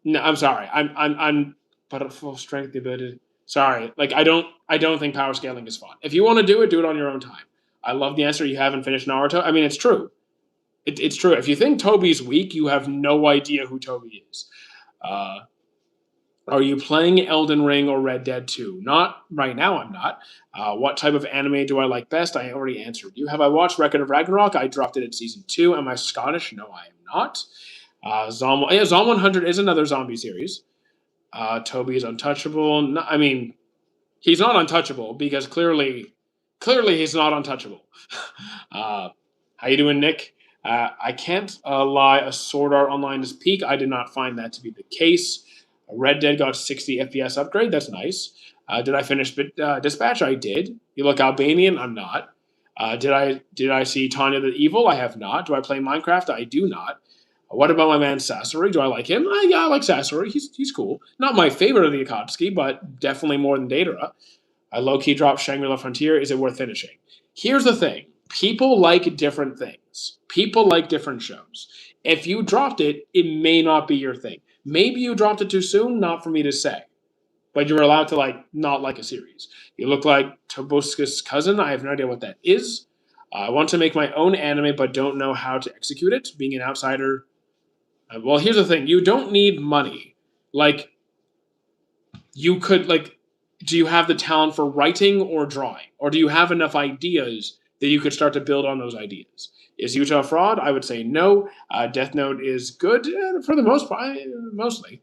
S1: No, I'm sorry. I'm but at full strength the ability. Sorry. Like I don't think power scaling is fun. If you want to do it on your own time. I love the answer. You haven't finished Naruto. I mean, it's true. It's true. If you think Toby's weak, you have no idea who Toby is. Are you playing Elden Ring or Red Dead 2? Not right now, I'm not. What type of anime do I like best? I already answered you. Have I watched Record of Ragnarok? I dropped it at season 2. Am I Scottish? No, I am not. Zom 100 is another zombie series. Toby is untouchable. No, I mean, he's not untouchable because clearly he's not untouchable. How you doing, Nick? I can't lie. A Sword Art Online is peak. I did not find that to be the case. Red Dead got 60 FPS upgrade. That's nice. Did I finish Dispatch? I did. You look Albanian? I'm not. Did I see Tanya the Evil? I have not. Do I play Minecraft? I do not. What about my man Sasori? Do I like him? Yeah, I like Sasori. He's cool. Not my favorite of the Akatsuki, but definitely more than Deidara. I low-key dropped Shangri-La Frontier. Is it worth finishing? Here's the thing. People like different things. People like different shows. If you dropped it, it may not be your thing. Maybe you dropped it too soon, not for me to say. But you're allowed to not like a series. You look like Tobuscus' cousin. I have no idea what that is. I want to make my own anime, but don't know how to execute it. Being an outsider. Well, here's the thing. You don't need money. You could, do you have the talent for writing or drawing? Or do you have enough ideas that you could start to build on those ideas? Is Utah a fraud? I would say no. Death Note is good for the most part, mostly.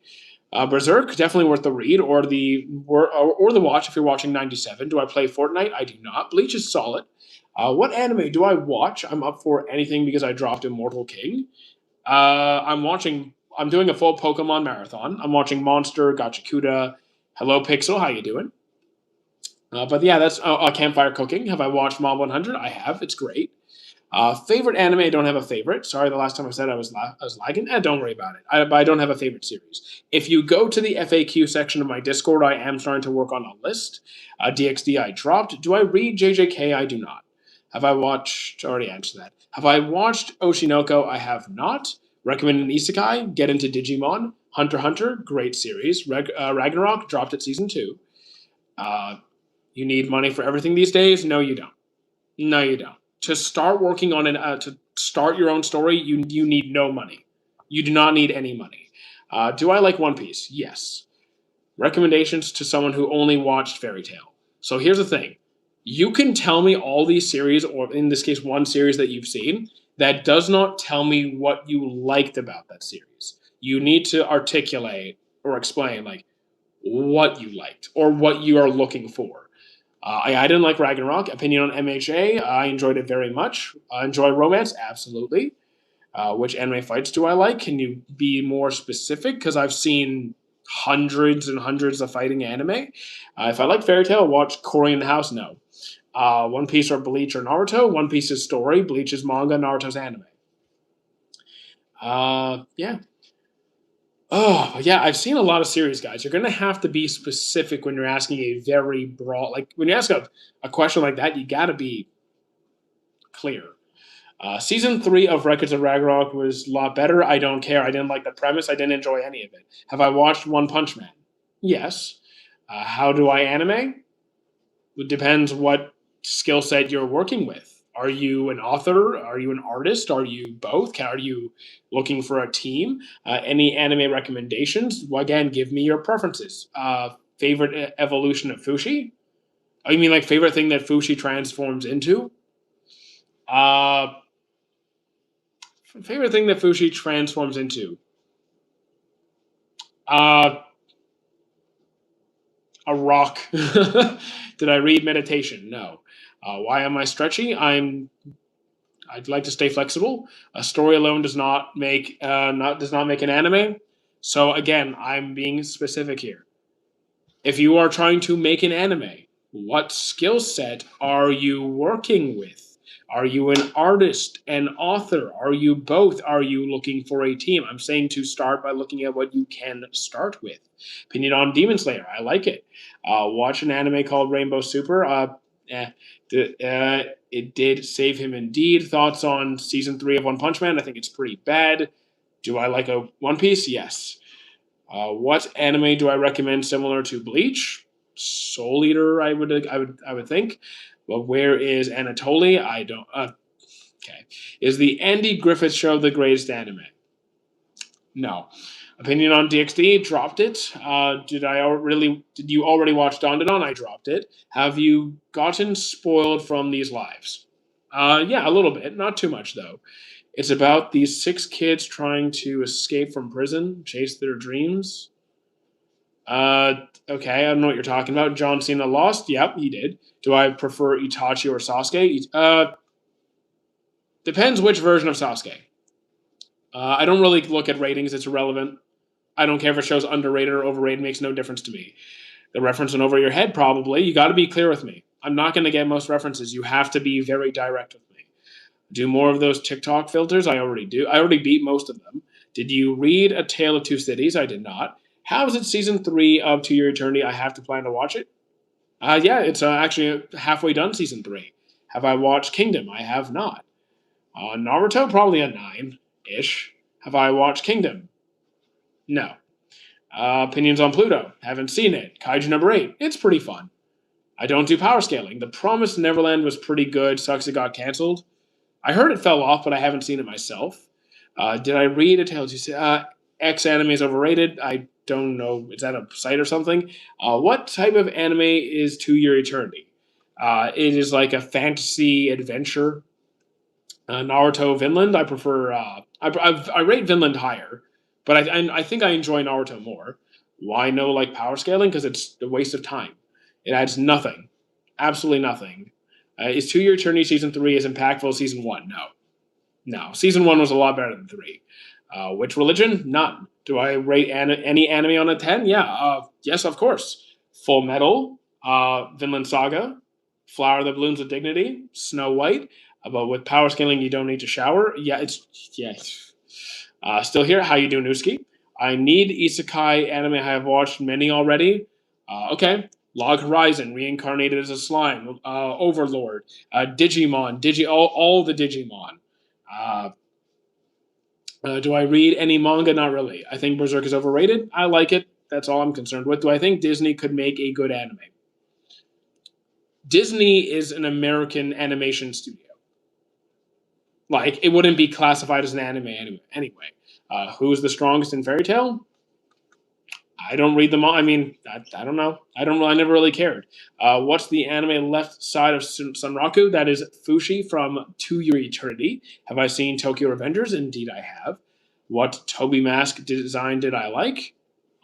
S1: Berserk, definitely worth the read or the watch if you're watching 97. Do I play Fortnite? I do not. Bleach is solid. What anime do I watch? I'm up for anything because I dropped Immortal King. I'm watching. I'm doing a full Pokemon marathon. I'm watching Monster, Gachakuda. Hello, Pixel. How you doing? But yeah, that's Campfire Cooking. Have I watched Mob 100? I have. It's great. Favorite anime? I don't have a favorite. Sorry, the last time I said I was lagging. Don't worry about it. But I don't have a favorite series. If you go to the FAQ section of my Discord, I am starting to work on a list. DxD I dropped. Do I read JJK? I do not. Have I watched? Already answered that. Have I watched Oshinoko? I have not. Recommend an isekai. Get into Digimon. Hunter x Hunter, great series. Ragnarok dropped at season 2. Uh, you need money for everything these days? No, you don't. No, you don't. To start working on to start your own story, you need no money. You do not need any money. Do I like One Piece? Yes. Recommendations to someone who only watched Fairy Tail. So here's the thing: you can tell me all these series, or in this case, one series that you've seen. That does not tell me what you liked about that series. You need to articulate or explain like what you liked or what you are looking for. I didn't like Ragnarok. Opinion on MHA, I enjoyed it very much. Enjoy romance, absolutely. Which anime fights do I like? Can you be more specific? Because I've seen hundreds and hundreds of fighting anime. If I like Fairy Tail, watch Cory in the House. No. One Piece or Bleach or Naruto. One Piece's story, Bleach's manga, Naruto's anime. Yeah. Oh, yeah, I've seen a lot of series, guys. You're going to have to be specific when you're asking a very broad, like when you ask a question like that, you got to be clear. Season 3 of Records of Ragnarok was a lot better. I don't care. I didn't like the premise. I didn't enjoy any of it. Have I watched One Punch Man? Yes. How do I anime? It depends what skill set you're working with. Are you an author? Are you an artist? Are you both? Are you looking for a team? Any anime recommendations? Well, again, give me your preferences. Favorite evolution of Fushi? Oh, you mean like favorite thing that Fushi transforms into? Uh, Favorite thing that Fushi transforms into? Uh, a rock. Did I read Meditation? No. Why am I stretchy? I'd like to stay flexible. A story alone does not make an anime. So again, I'm being specific here. If you are trying to make an anime, what skill set are you working with? Are you an artist, an author? Are you both? Are you looking for a team? I'm saying to start by looking at what you can start with. Opinion on Demon Slayer. I like it. Watch an anime called Rainbow Super. Eh, it did save him indeed. Thoughts on season 3 of One Punch Man? I think it's pretty bad. Do I like a One Piece? Yes. What anime do I recommend similar to Bleach? Soul Eater, I would think. But where is Anatoly? I don't. Okay. Is the Andy Griffith Show the greatest anime? No. Opinion on DxD? Dropped it. Did you already watch Dandadan? I dropped it. Have you gotten spoiled from these lives? Yeah, a little bit. Not too much though. It's about these 6 kids trying to escape from prison, chase their dreams. Okay, I don't know what you're talking about. John Cena lost. Yep, he did. Do I prefer Itachi or Sasuke? Depends which version of Sasuke. I don't really look at ratings. It's irrelevant. I don't care if a show's underrated or overrated. It makes no difference to me. The reference went over your head, probably. You got to be clear with me. I'm not going to get most references. You have to be very direct with me. Do more of those TikTok filters? I already do. I already beat most of them. Did you read A Tale of Two Cities? I did not. How is it season 3 of To Your Eternity? I have to plan to watch it. Yeah, it's actually halfway done season 3. Have I watched Kingdom? I have not. Naruto? Probably a 9 ish. Have I watched Kingdom? No. Opinions on Pluto? Haven't seen it. Kaiju number 8? It's pretty fun. I don't do power scaling. The Promised Neverland was pretty good. Sucks it got canceled. I heard it fell off, but I haven't seen it myself. Did I read A Tale of Two Cities? X anime is overrated. I don't know. Is that a site or something? What type of anime is To Your Eternity? It is like a fantasy adventure. Naruto, Vinland. I prefer. I rate Vinland higher, but I think I enjoy Naruto more. Why no like power scaling? Because it's a waste of time. It adds nothing, absolutely nothing. Is To Your Eternity Season 3 as impactful as Season 1? No. No. Season 1 was a lot better than 3. Which religion? None. Do I rate any anime on a 10? Yeah. Yes, of course. Full Metal, Vinland Saga, Flower of the Balloons of Dignity, Snow White. But with power scaling, you don't need to shower. Yeah. Still here. How you doing, Uski? I need isekai anime. I have watched many already. Okay. Log Horizon, reincarnated as a slime. Overlord, Digimon, all the Digimon. Uh, do I read any manga? Not really. I think Berserk is overrated. I like it. That's all I'm concerned with. Do I think Disney could make a good anime? Disney is an American animation studio. Like, it wouldn't be classified as an anime anyway. Who's the strongest in Fairy Tail? I don't read them all. I mean, I don't know. I never really cared. What's the anime left side of Sunraku? That is Fushi from To Your Eternity. Have I seen Tokyo Revengers? Indeed, I have. What Toby Mask design did I like?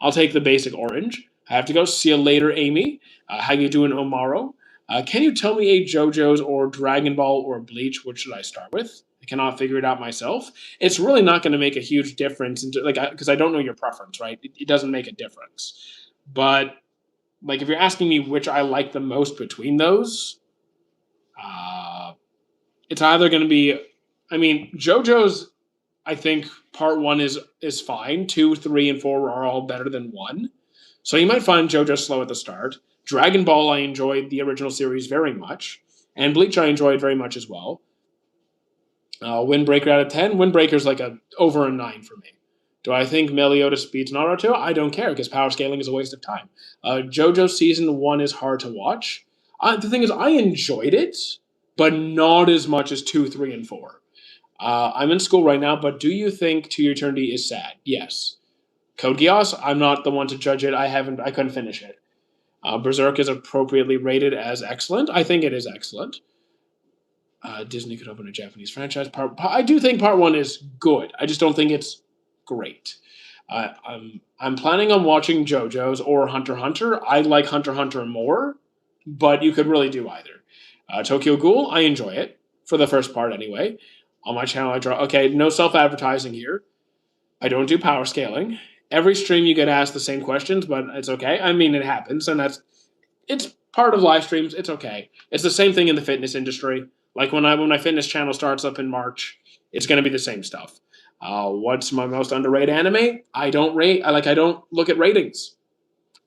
S1: I'll take the basic orange. I have to go. See you later, Amy. How you doing, Omaro? Can you tell me a JoJo's or Dragon Ball or Bleach? What should I start with? I cannot figure it out myself. It's really not going to make a huge difference, because I don't know your preference, right? It doesn't make a difference. But like, if you're asking me which I like the most between those, it's either going to be, I mean, JoJo's. I think part 1 is fine. 2, 3, and 4 are all better than 1. So you might find JoJo slow at the start. Dragon Ball, I enjoyed the original series very much, and Bleach I enjoyed very much as well. Windbreaker out of 10. Windbreaker's like over a 9 for me. Do I think Meliodas beats Naruto? I don't care, because power scaling is a waste of time. JoJo Season 1 is hard to watch. The thing is, I enjoyed it, but not as much as 2, 3, and 4. I'm in school right now, but do you think To Your Eternity is sad? Yes. Code Geass, I'm not the one to judge it. I couldn't finish it. Berserk is appropriately rated as excellent. I think it is excellent. Disney could open a Japanese franchise. I do think part 1 is good. I just don't think it's great. I'm planning on watching JoJo's or Hunter x Hunter. I like Hunter x Hunter more, but you could really do either. Tokyo Ghoul, I enjoy it, for the first part anyway. On my channel, I draw. Okay, no self-advertising here. I don't do power scaling. Every stream you get asked the same questions, but it's okay. I mean, it happens, and it's part of live streams. It's okay. It's the same thing in the fitness industry. Like, when my fitness channel starts up in March, it's going to be the same stuff. What's my most underrated anime? I don't look at ratings.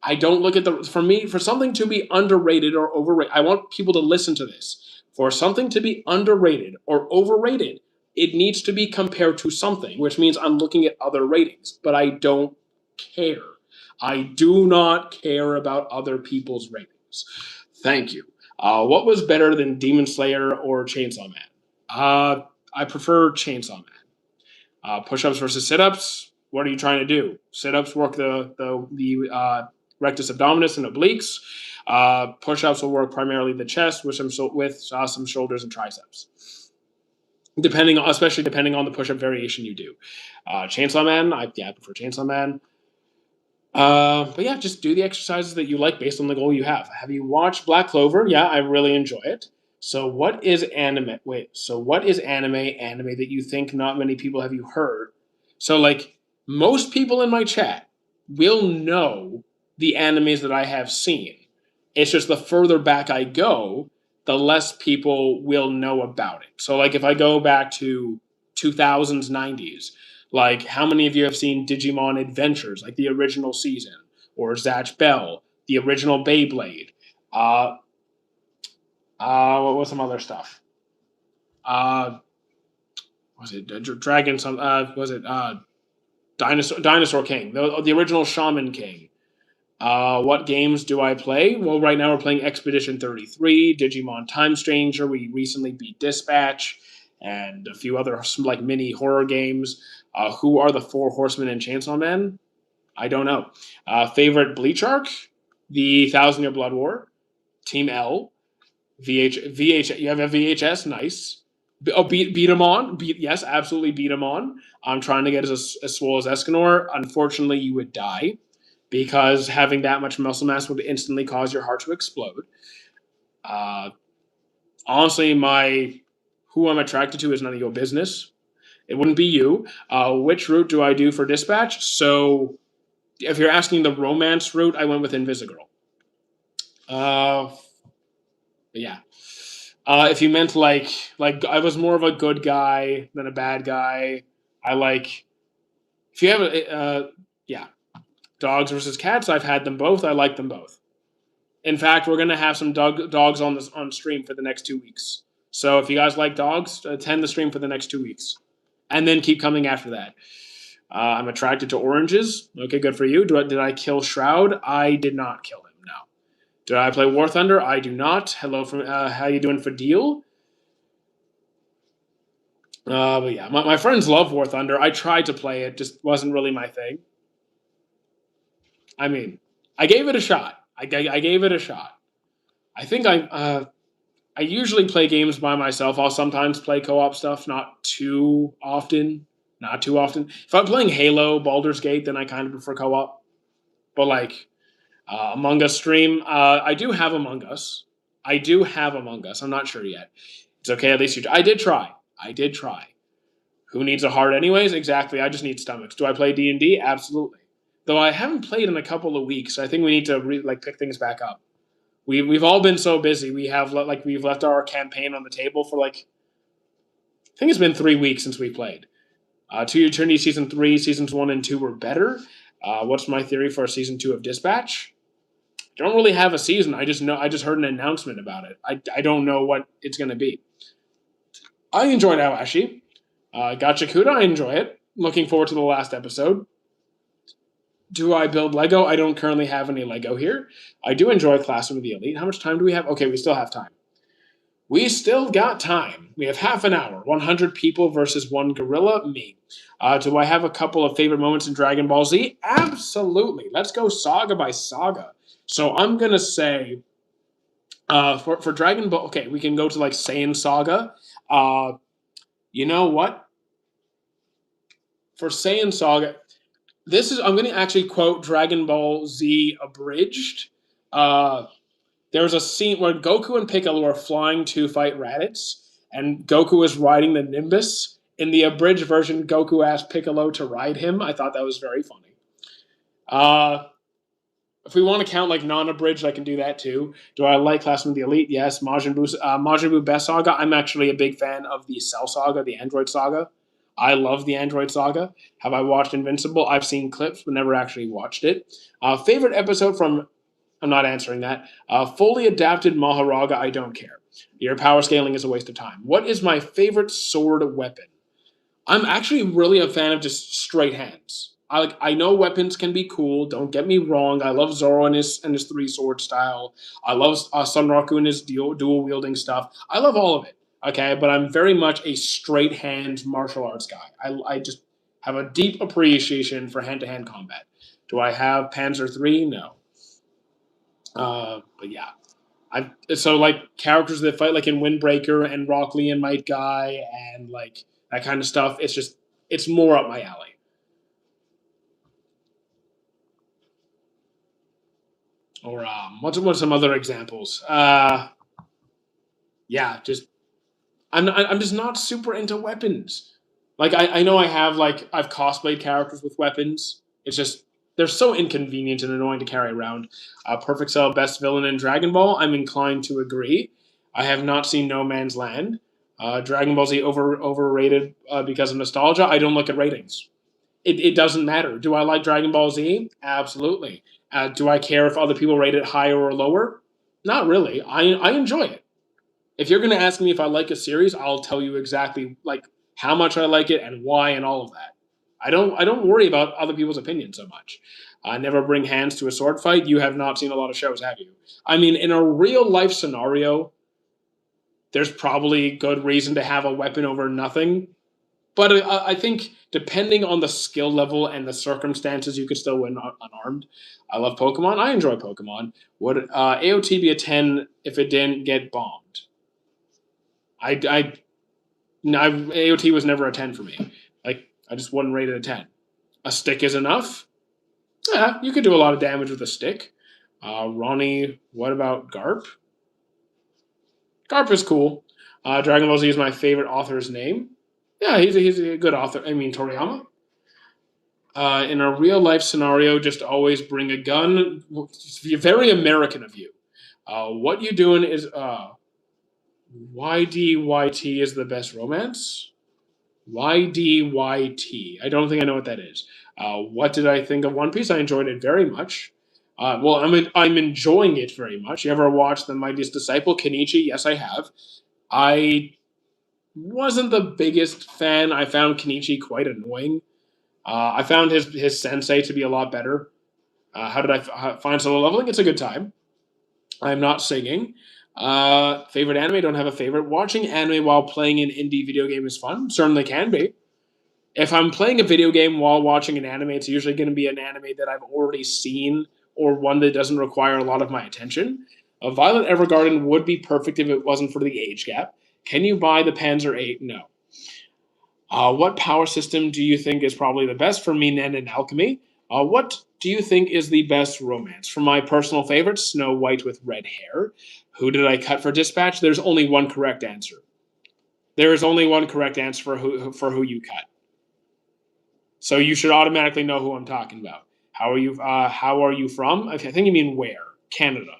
S1: I don't look at for something to be underrated or overrated. I want people to listen to this. For something to be underrated or overrated, it needs to be compared to something, which means I'm looking at other ratings, but I don't care. I do not care about other people's ratings. Thank you. What was better than Demon Slayer or Chainsaw Man? I prefer Chainsaw Man. Push-ups versus sit-ups. What are you trying to do? Sit-ups work the rectus abdominis and obliques. Push-ups will work primarily the chest with some shoulders and triceps. Especially depending on the push-up variation you do. Chainsaw Man, I prefer Chainsaw Man. But yeah, just do the exercises that you like based on the goal you have. Have you watched Black Clover? Yeah, I really enjoy it. So what is anime? What is anime that you think not many people have you heard? So, like, most people in my chat will know the animes that I have seen. It's just the further back I go, the less people will know about it. So, like, if I go back to 2000s, 90s, like, how many of you have seen Digimon Adventures, like the original season, or Zatch Bell, the original Beyblade? What was some other stuff? Was it Dragon? Was it Dinosaur King, the original Shaman King? What games do I play? Well, right now we're playing Expedition 33, Digimon Time Stranger. We recently beat Dispatch, and a few other like mini horror games. Who are the 4 horsemen in Chainsaw Man? I don't know. Favorite Bleach arc? The 1,000 Year Blood War. Team L. VH. You have a VHS? Nice. Beat him on? Yes, absolutely beat him on. I'm trying to get as swole as Escanor. Unfortunately, you would die, because having that much muscle mass would instantly cause your heart to explode. Honestly, who I'm attracted to is none of your business. It wouldn't be you. Which route do I do for dispatch? So, if you're asking the romance route, I went with Invisigirl. Uh, yeah. If you meant like I was more of a good guy than a bad guy, I like if you have yeah, dogs versus cats. I've had them both. I like them both. In fact, we're gonna have some dogs on stream for the next 2 weeks. So if you guys like dogs, attend the stream for the next 2 weeks, and then keep coming after that. I'm attracted to oranges. Okay, good for you. Did I kill Shroud? I did not kill him. No. Did I play War Thunder? I do not. Hello from how you doing for deal? But yeah, my friends love War Thunder. I tried to play it, just wasn't really my thing. I mean, I gave it a shot. I gave it a shot. I think I usually play games by myself. I'll sometimes play co-op stuff, not too often. Not too often. If I'm playing Halo, Baldur's Gate, then I kind of prefer co-op. But like Among Us stream, I do have Among Us. I do have Among Us. I'm not sure yet. It's okay. At least you. I did try. I did try. Who needs a heart anyways? Exactly. I just need stomachs. Do I play D&D? Absolutely. Though I haven't played in a couple of weeks, so I think we need to pick things back up. We've all been so busy. We've left our campaign on the table for I think it's been 3 weeks since we played. To Eternity season 3, seasons 1 and 2 were better. What's my theory for season 2 of Dispatch? Don't really have a season. I just heard an announcement about it. I don't know what it's going to be. I enjoyed Awashi. Gachakuda, I enjoy it. Looking forward to the last episode. Do I build Lego? I don't currently have any Lego here. I do enjoy Classroom of the Elite. How much time do we have? Okay, we still have time. We still got time. We have half an hour. 100 people versus one gorilla, me. Do I have a couple of favorite moments in Dragon Ball Z? Absolutely. Let's go saga by saga. So I'm going to say for Dragon Ball, okay, we can go to Saiyan Saga. You know what? For Saiyan Saga, I'm going to actually quote Dragon Ball Z abridged. There was a scene where Goku and Piccolo are flying to fight Raditz, and Goku is riding the Nimbus. In the abridged version, Goku asked Piccolo to ride him. I thought that was very funny. If we want to count non-abridged, I can do that too. Do I like Classroom of the Elite? Yes. Majin Buu Best Saga. I'm actually a big fan of the Cell Saga, the Android Saga. I love the Android Saga. Have I watched Invincible? I've seen clips, but never actually watched it. Favorite episode from I'm not answering that. Fully adapted Maharaga, I don't care. Your power scaling is a waste of time. What is my favorite sword weapon? I'm actually really a fan of just straight hands. I know weapons can be cool. Don't get me wrong. I love Zoro and his 3 sword style. I love Sunraku and his dual wielding stuff. I love all of it. Okay, but I'm very much a straight hand martial arts guy. I just have a deep appreciation for hand to hand combat. Do I have Panzer III? No. But yeah, characters that fight in Windbreaker and Rock Lee and Might Guy and that kind of stuff. It's more up my alley. Or what's some other examples? Yeah, just I'm just not super into weapons. I know I've cosplayed characters with weapons. It's just they're so inconvenient and annoying to carry around. Perfect Cell, best villain in Dragon Ball. I'm inclined to agree. I have not seen No Man's Land. Dragon Ball Z overrated because of nostalgia. I don't look at ratings. It doesn't matter. Do I like Dragon Ball Z? Absolutely. Do I care if other people rate it higher or lower? Not really. I enjoy it. If you're going to ask me if I like a series, I'll tell you exactly how much I like it and why and all of that. I don't worry about other people's opinions so much. I never bring hands to a sword fight. You have not seen a lot of shows, have you? I mean, in a real life scenario, there's probably good reason to have a weapon over nothing. But I think depending on the skill level and the circumstances, you could still win unarmed. I love Pokemon. I enjoy Pokemon. Would AOT be a 10 if it didn't get bombed? AOT was never a 10 for me. I just wouldn't rate it a 10. A stick is enough. Yeah, you could do a lot of damage with a stick. Ronnie, what about Garp? Garp is cool. Dragon Ball Z is my favorite author's name. Yeah, he's a good author. I mean, Toriyama. In a real life scenario, just always bring a gun. It's very American of you. What you doing is YDYT is the best romance. YDYT. I don't think I know what that is. What did I think of One Piece? I enjoyed it very much. Well, I'm enjoying it very much. You ever watched The Mightiest Disciple, Kenichi? Yes, I have. I wasn't the biggest fan. I found Kenichi quite annoying. I found his sensei to be a lot better. How did I find solo leveling? It's a good time. I'm not singing. Favorite anime? Don't have a favorite. Watching anime while playing an indie video game is fun. Certainly can be. If I'm playing a video game while watching an anime, it's usually going to be an anime that I've already seen or one that doesn't require a lot of my attention. Violet Evergarden would be perfect if it wasn't for the age gap. Can you buy the Panzer 8? No. What power system do you think is probably the best? For me, Nen and Alchemy. What do you think is the best romance? For my personal favorite, Snow White with red hair. Who did I cut for Dispatch? There's only one correct answer. There is only one correct answer for who you cut. So you should automatically know who I'm talking about. How are you from? I think you mean where? Canada.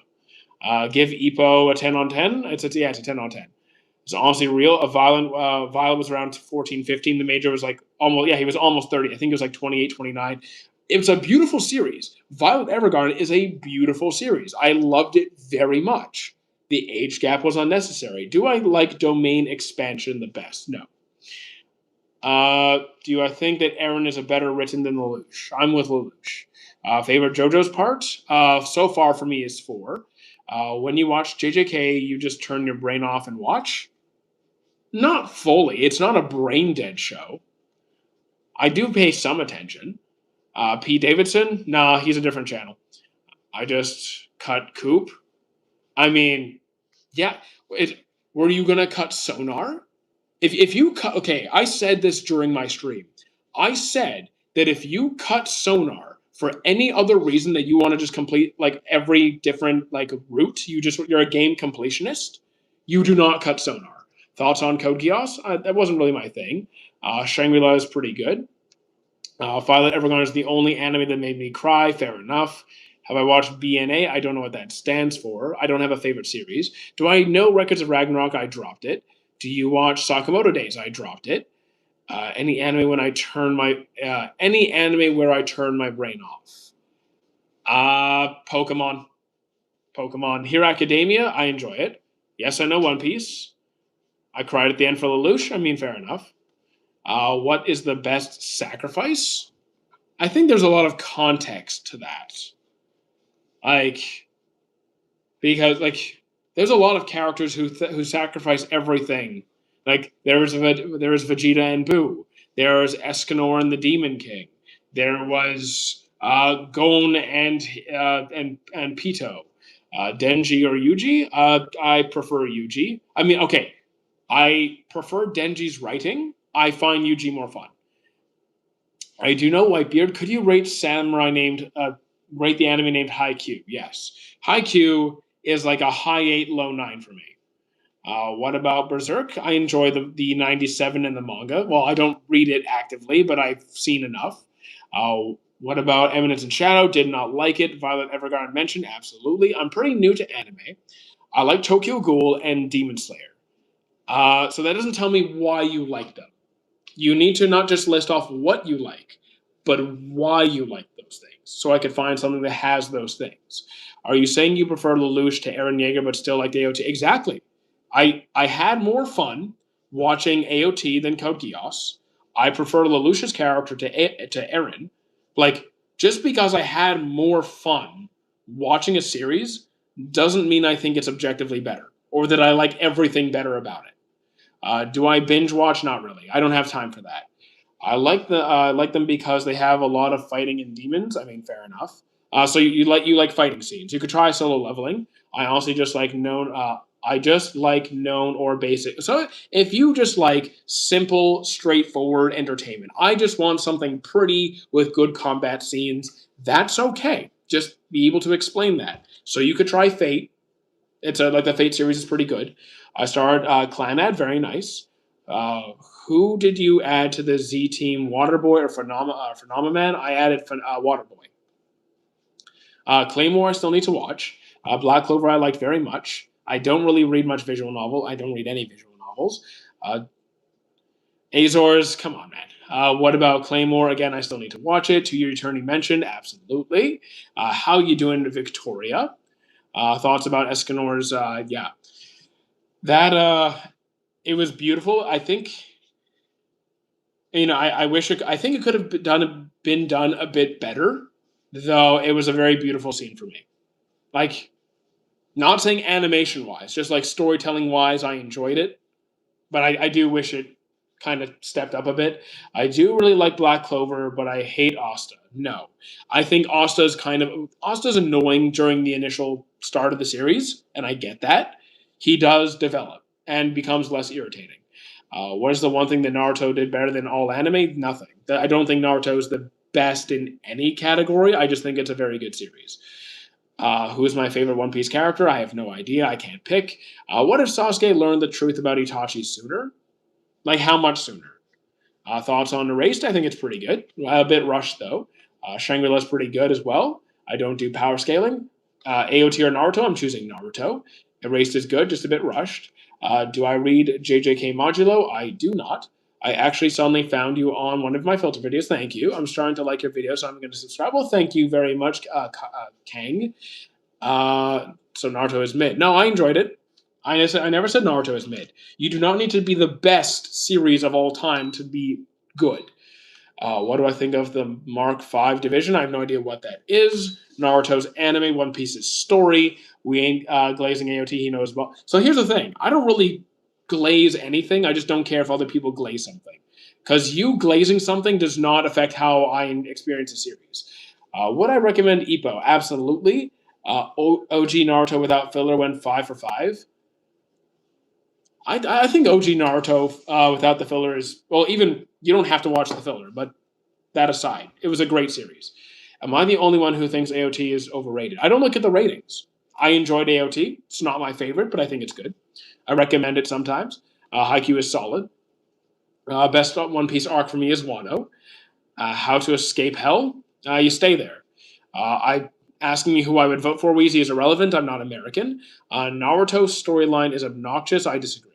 S1: Give Ipo a 10 on 10. It's a 10 on 10. It's honestly real. Violet was around 14, 15. The major was like he was almost 30. I think it was like 28, 29. It's a beautiful series. Violet Evergarden is a beautiful series. I loved it very much. The age gap was unnecessary. Do I like domain expansion the best? No. Do I think that Eren is a better written than Lelouch? I'm with Lelouch. Favorite JoJo's part? So far for me is 4. When you watch JJK, you just turn your brain off and watch? Not fully. It's not a brain dead show. I do pay some attention. Pete Davidson? Nah, he's a different channel. I just cut Coop. I mean, yeah. Were you going to cut Sonar? If you cut, okay, I said this during my stream. I said that if you cut Sonar for any other reason that you want to just complete like every different like route, you're a game completionist, you do not cut Sonar. Thoughts on Code Geass? That wasn't really my thing. Shangri-La is pretty good. Violet Evergarden is the only anime that made me cry. Fair enough. Have I watched BNA? I don't know what that stands for. I don't have a favorite series. Do I know Records of Ragnarok? I dropped it. Do you watch Sakamoto Days? I dropped it. Any anime where I turn my brain off? Pokemon. Hero Academia. I enjoy it. Yes, I know One Piece. I cried at the end for Lelouch. I mean, fair enough. What is the best sacrifice? I think there's a lot of context to that. Because there's a lot of characters who sacrifice everything. Like there's Vegeta and Boo. There's Escanor and the Demon King. There was Gon and Pito. Denji or Yuji? I prefer Yuji. I mean, okay, I prefer Denji's writing. I find Yuji more fun. I do know Whitebeard. Could you rate rate the anime named Haikyuu? Yes. Haikyuu is like a high 8, low 9 for me. What about Berserk? I enjoy the 97 in the manga. Well, I don't read it actively, but I've seen enough. What about Eminence and Shadow? Did not like it. Violet Evergarden mentioned? Absolutely. I'm pretty new to anime. I like Tokyo Ghoul and Demon Slayer. So that doesn't tell me why you like them. You need to not just list off what you like, but why you like those things, so I could find something that has those things. Are you saying you prefer Lelouch to Eren Yeager, but still like AOT? Exactly. I had more fun watching AOT than Code Geass. I prefer Lelouch's character to Eren. Like, just because I had more fun watching a series doesn't mean I think it's objectively better, or that I like everything better about it. Do I binge watch? Not really. I don't have time for that. I like them because they have a lot of fighting and demons. I mean, fair enough. So you like fighting scenes. You could try solo leveling. I also just like known. I just like known or basic. So if you just like simple, straightforward entertainment, I just want something pretty with good combat scenes. That's okay. Just be able to explain that. So you could try Fate. It's like the Fate series is pretty good. I started Clanad, very nice. Uh, who did you add to the Z team? Waterboy or Phenomenon? I added Waterboy. Claymore, I still need to watch. Black Clover, I liked very much. I don't really read much visual novel. I don't read any visual novels. Uh, Azores, come on, man. What about Claymore? Again, I still need to watch it. To Your Returning mentioned, absolutely. How you doing, Victoria? Thoughts about Escanor's? Yeah, that it was beautiful. I think I wish I think it could have been done a bit better, though. It was a very beautiful scene for me. Like, not saying animation wise, just like storytelling wise, I enjoyed it. But I do wish it kind of stepped up a bit. I do really like Black Clover, but I hate Asta. No, I think Asta's annoying during the initial start of the series, and I get that. He does develop and becomes less irritating. What is the one thing that Naruto did better than all anime? Nothing. I don't think Naruto is the best in any category. I just think it's a very good series. Who is my favorite One Piece character? I have no idea. I can't pick. What if Sasuke learned the truth about Itachi sooner? Like, how much sooner? Thoughts on Erased? I think it's pretty good. A bit rushed, though. Shangri-La's pretty good as well. I don't do power scaling. AOT or Naruto? I'm choosing Naruto. Erased is good, just a bit rushed. Do I read JJK Modulo? I do not. I actually suddenly found you on one of my filter videos. Thank you. I'm starting to like your video, so I'm going to subscribe. Well, thank you very much, Kang. So Naruto is mid. No, I enjoyed it. I never said Naruto is mid. You do not need to be the best series of all time to be good. What do I think of the Mark V division? I have no idea what that is. Naruto's anime, One Piece's story. We ain't glazing AOT. He knows well. So here's the thing. I don't really glaze anything. I just don't care if other people glaze something. Because you glazing something does not affect how I experience a series. Would I recommend Ippo? Absolutely. OG Naruto without filler went 5 for 5. I think OG Naruto without the filler is, well, even you don't have to watch the filler, but that aside, it was a great series. Am I the only one who thinks AOT is overrated? I don't look at the ratings. I enjoyed AOT. It's not my favorite, but I think it's good. I recommend it sometimes. Haikyuu is solid. Best One Piece arc for me is Wano. How to Escape Hell? You stay there. I Asking me who I would vote for, Weezy, is irrelevant. I'm not American. Naruto's storyline is obnoxious. I disagree.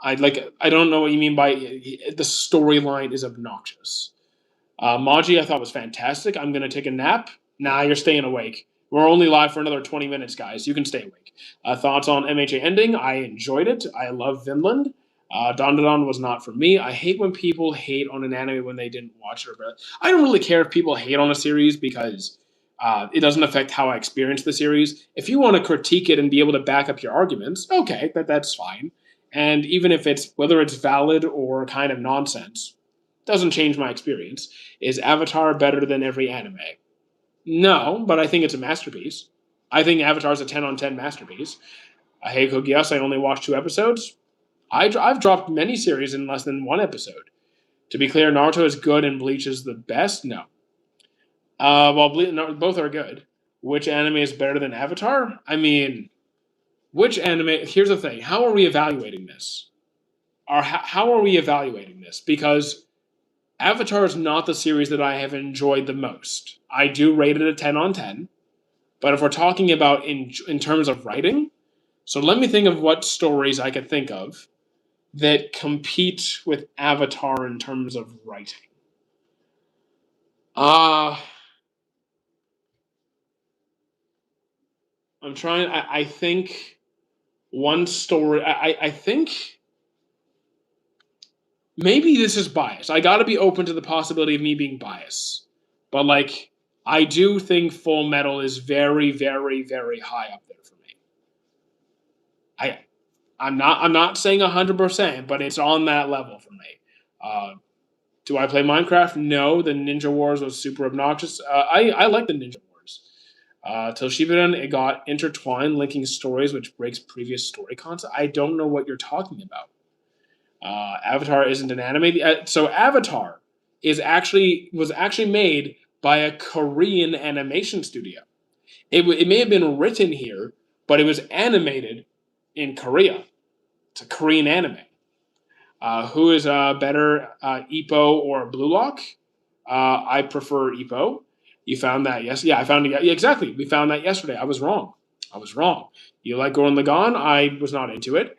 S1: I don't know what you mean by the storyline is obnoxious. Maji, I thought was fantastic. I'm gonna take a nap. Nah, you're staying awake. We're only live for another 20 minutes, guys. You can stay awake. Thoughts on MHA ending? I enjoyed it. I love Vinland. Don was not for me. I hate when people hate on an anime when they didn't watch it. I don't really care if people hate on a series because it doesn't affect how I experience the series. If you want to critique it and be able to back up your arguments, okay, that's fine. And even if whether it's valid or kind of nonsense, doesn't change my experience. Is Avatar better than every anime? No, but I think it's a masterpiece. I think Avatar's a 10 on 10 masterpiece. Hey Kogias, I only watched 2 episodes. I've dropped many series in less than 1 episode. To be clear, Naruto is good and Bleach is the best? No. No, both are good. Which anime is better than Avatar? I mean, which anime? Here's the thing. How are we evaluating this? How are we evaluating this? Because Avatar is not the series that I have enjoyed the most. I do rate it a 10 on 10. But if we're talking about in terms of writing, so let me think of what stories I could think of that compete with Avatar in terms of writing. I'm trying. I think one story. I think maybe this is biased. I got to be open to the possibility of me being biased. But like, I do think Full Metal is very, very, very high up there for me. I'm not saying 100%, but it's on that level for me. Do I play Minecraft? No. The Ninja Wars was super obnoxious. I like the Ninja Wars. Till Shippuden, it got intertwined, linking stories, which breaks previous story concepts. I don't know what you're talking about. Avatar isn't an anime. So Avatar was actually made by a Korean animation studio. It may have been written here, but it was animated in Korea. It's a Korean anime. Who is better, Ippo or Blue Lock? I prefer Ippo. You found that, yes? Yeah, I found it. Yeah, exactly. We found that yesterday. I was wrong. I was wrong. You like Gurren Lagann? I was not into it.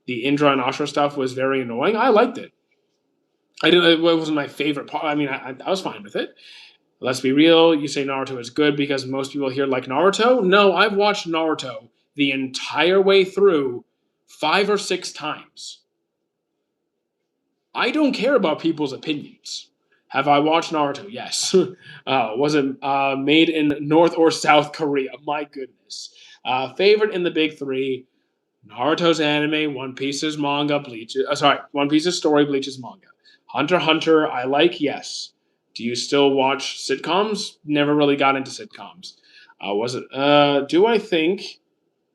S1: The Indra and Ashra stuff was very annoying. I liked it. I didn't. It wasn't my favorite part. I mean, I was fine with it. Let's be real. You say Naruto is good because most people here like Naruto. No, I've watched Naruto the entire way through 5 or 6 times. I don't care about people's opinions. Have I watched Naruto? Yes. Was it made in North or South Korea? My goodness. Favorite in the big three: Naruto's anime, One Piece's manga, Bleach. One Piece's story, Bleach's manga. Hunter x Hunter, I like. Yes. Do you still watch sitcoms? Never really got into sitcoms. Do I think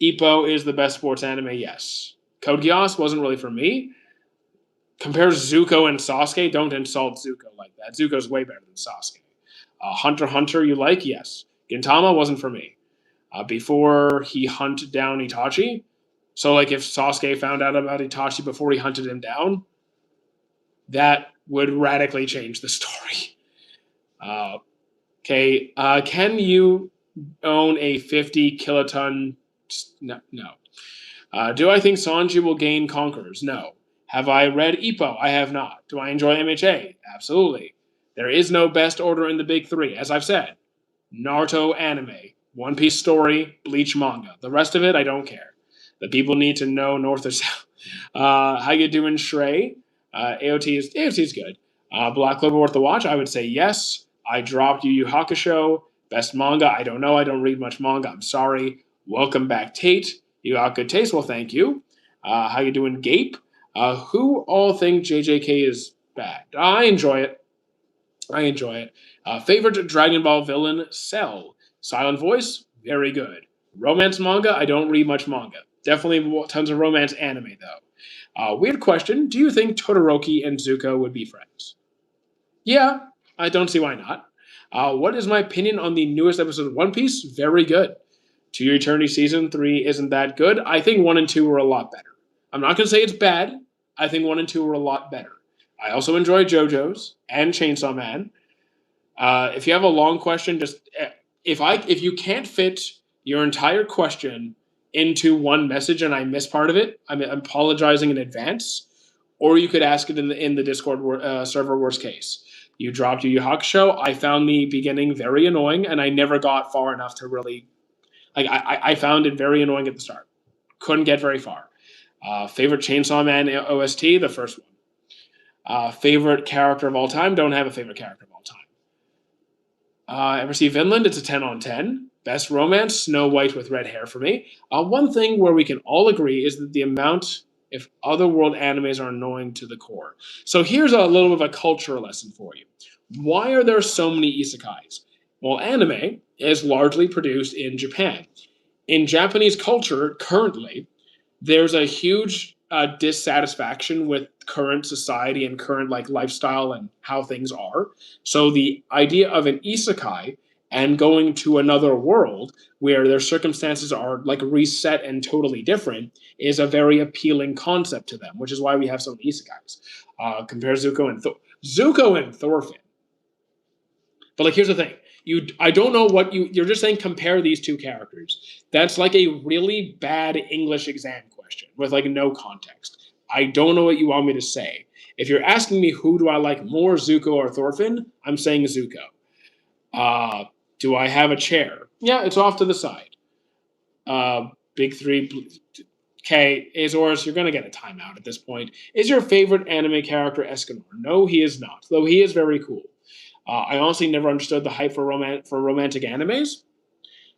S1: Ippo is the best sports anime? Yes. Code Geass wasn't really for me. Compare Zuko and Sasuke. Don't insult Zuko like that. Zuko's way better than Sasuke. Hunter x Hunter, you like? Yes. Gintama wasn't for me. Before he hunted down Itachi. So, like, if Sasuke found out about Itachi before he hunted him down, that would radically change the story. Okay. Can you own a 50 kiloton? No. Do I think Sanji will gain Conquerors? No. Have I read Ippo? I have not. Do I enjoy MHA? Absolutely. There is no best order in the big three. As I've said, Naruto anime, One Piece story, Bleach manga. The rest of it, I don't care. The people need to know North or South. How you doing, Shrey? AOT is good. Black Clover worth the watch? I would say yes. I dropped Yu Yu Hakusho. Best manga? I don't know. I don't read much manga. I'm sorry. Welcome back, Tate. You got good taste. Well, thank you. How you doing, Gape? Who all think JJK is bad? I enjoy it. Favorite Dragon Ball villain? Cell. Silent voice? Very good. Romance manga? I don't read much manga. Definitely tons of romance anime, though. Weird question. Do you think Todoroki and Zuko would be friends? Yeah, I don't see why not. What is my opinion on the newest episode of One Piece? Very good. To Your Eternity Season 3 isn't that good. I think 1 and 2 were a lot better. I'm not going to say it's bad. I think 1 and 2 were a lot better. I also enjoy JoJo's and Chainsaw Man. If you have a long question, just if you can't fit your entire question into one message and I miss part of it, I'm apologizing in advance. Or you could ask it in the Discord server. Worst case, you dropped Yu Yu Hakusho. I found the beginning very annoying, and I never got far enough to really I found it very annoying at the start. Couldn't get very far. Favorite Chainsaw Man OST? The first one. Favorite character of all time? Don't have a favorite character of all time. Ever see Vinland? It's a 10 on 10. Best romance? Snow White with red hair for me. One thing where we can all agree is that the amount if otherworld animes are annoying to the core. So here's a little bit of a culture lesson for you. Why are there so many isekais? Well, anime is largely produced in Japan. In Japanese culture, currently, there's a huge dissatisfaction with current society and current lifestyle and how things are. So the idea of an isekai and going to another world where their circumstances are reset and totally different is a very appealing concept to them, which is why we have so many isekais. Compare Zuko and Thorfinn. But here's the thing. I don't know what you're just saying compare these two characters. That's like a really bad English exam question with no context. I don't know what you want me to say. If you're asking me who do I like more, Zuko or Thorfinn, I'm saying Zuko. Do I have a chair? Yeah, it's off to the side. Big three. Okay, Azores, you're going to get a timeout at this point. Is your favorite anime character Escanor? No, he is not, though he is very cool. I honestly never understood the hype for romantic animes.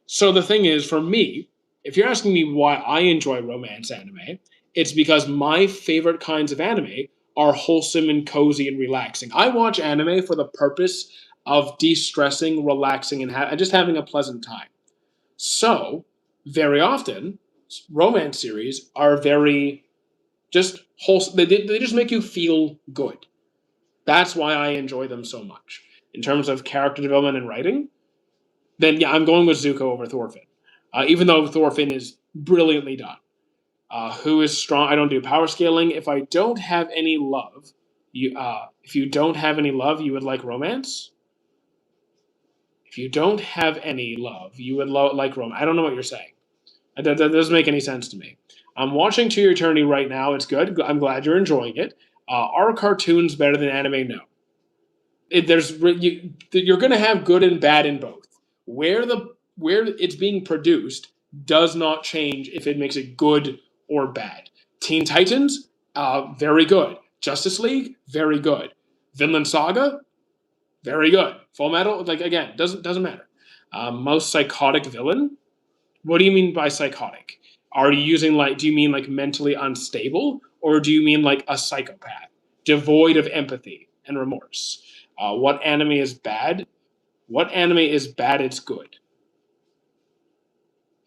S1: So the thing is, for me, if you're asking me why I enjoy romance anime, it's because my favorite kinds of anime are wholesome and cozy and relaxing. I watch anime for the purpose of de-stressing, relaxing, and just having a pleasant time. So, very often, romance series are very just wholesome. They just make you feel good. That's why I enjoy them so much. In terms of character development and writing, then yeah, I'm going with Zuko over Thorfinn. Even though Thorfinn is brilliantly done. Who is strong? I don't do power scaling. If I don't have any love, if you don't have any love, you would like romance. If you don't have any love, you would like romance. I don't know what you're saying. That doesn't make any sense to me. I'm watching To Your Eternity right now. It's good. I'm glad you're enjoying it. Are cartoons better than anime? No. You're going to have good and bad in both. Where it's being produced does not change if it makes it good or bad. Teen Titans, very good. Justice League, very good. Vinland Saga, very good. Full Metal, like again, doesn't matter. Most psychotic villain. What do you mean by psychotic? Are you using do you mean like mentally unstable, or do you mean like a psychopath, devoid of empathy and remorse? What anime is bad? What anime is bad? It's good.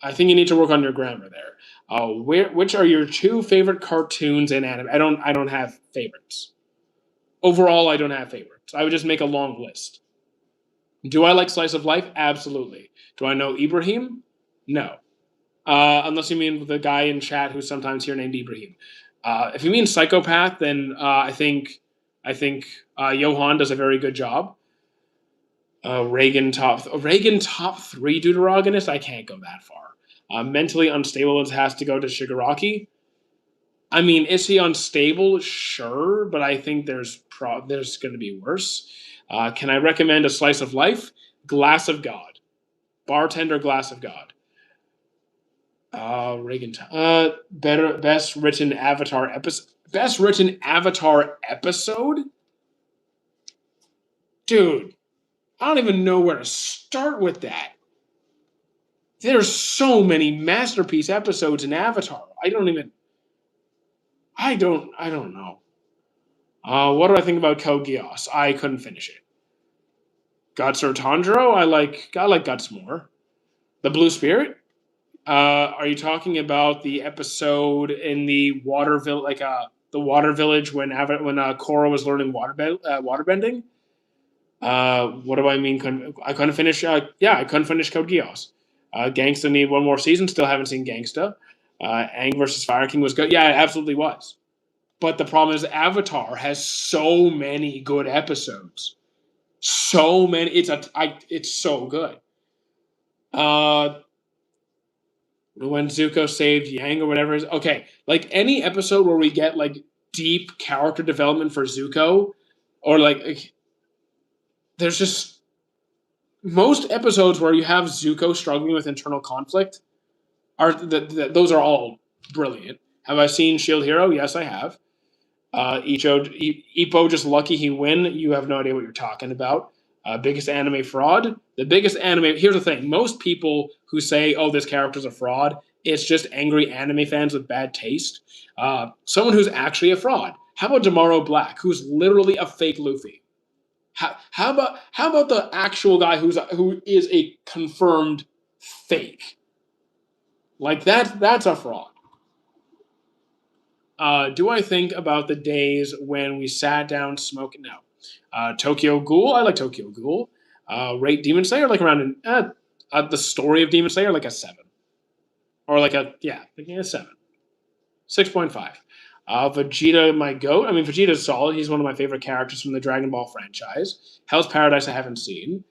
S1: I think you need to work on your grammar there. Which are your two favorite cartoons in anime? I don't have favorites. Overall, I don't have favorites. I would just make a long list. Do I like slice of life? Absolutely. Do I know Ibrahim? No. Unless you mean the guy in chat who's sometimes here named Ibrahim. If you mean psychopath, then I think Johan does a very good job. Reagan top 3 deuteragonist. I can't go that far. Mentally unstable has to go to Shigaraki. I mean, is he unstable? Sure, but I think there's going to be worse. Can I recommend a slice of life? Glass of God. Bartender Glass of God. Reagan. Best written Avatar episode. Best written Avatar episode? Dude, I don't even know where to start with that. There's so many masterpiece episodes in Avatar. I don't know. What do I think about Code Geass? I couldn't finish it. Guts or Tanjiro? I like Guts more. The Blue Spirit? Are you talking about the episode in the water village, the water village when Korra was learning waterbending? What do I mean? I couldn't finish. I couldn't finish Code Geass. Gangsta need one more season. Still haven't seen Gangsta. Aang versus Fire King was good. Yeah, it absolutely was. But the problem is Avatar has so many good episodes. So many. It's so good. When Zuko saved Yang or whatever it is. Okay, like any episode where we get like deep character development for Zuko, or like there's just most episodes where you have Zuko struggling with internal conflict those are all brilliant. Have I seen Shield Hero? Yes, I have. Ippo just lucky he win. You have no idea what you're talking about. Biggest anime fraud. The biggest anime. Here's the thing. Most people who say, "Oh, this character's a fraud," it's just angry anime fans with bad taste. Someone who's actually a fraud. How about Tomorrow Black, who's literally a fake Luffy? How about the actual guy who is a confirmed fake? Like that's a fraud. Do I think about the days when we sat down smoking? No. Tokyo Ghoul. I like Tokyo Ghoul. Rate Demon Slayer like around the story of Demon Slayer like a 7, or like a 7, 6.5. Vegeta, my goat. I mean, Vegeta's solid. He's one of my favorite characters from the Dragon Ball franchise. Hell's Paradise I haven't seen.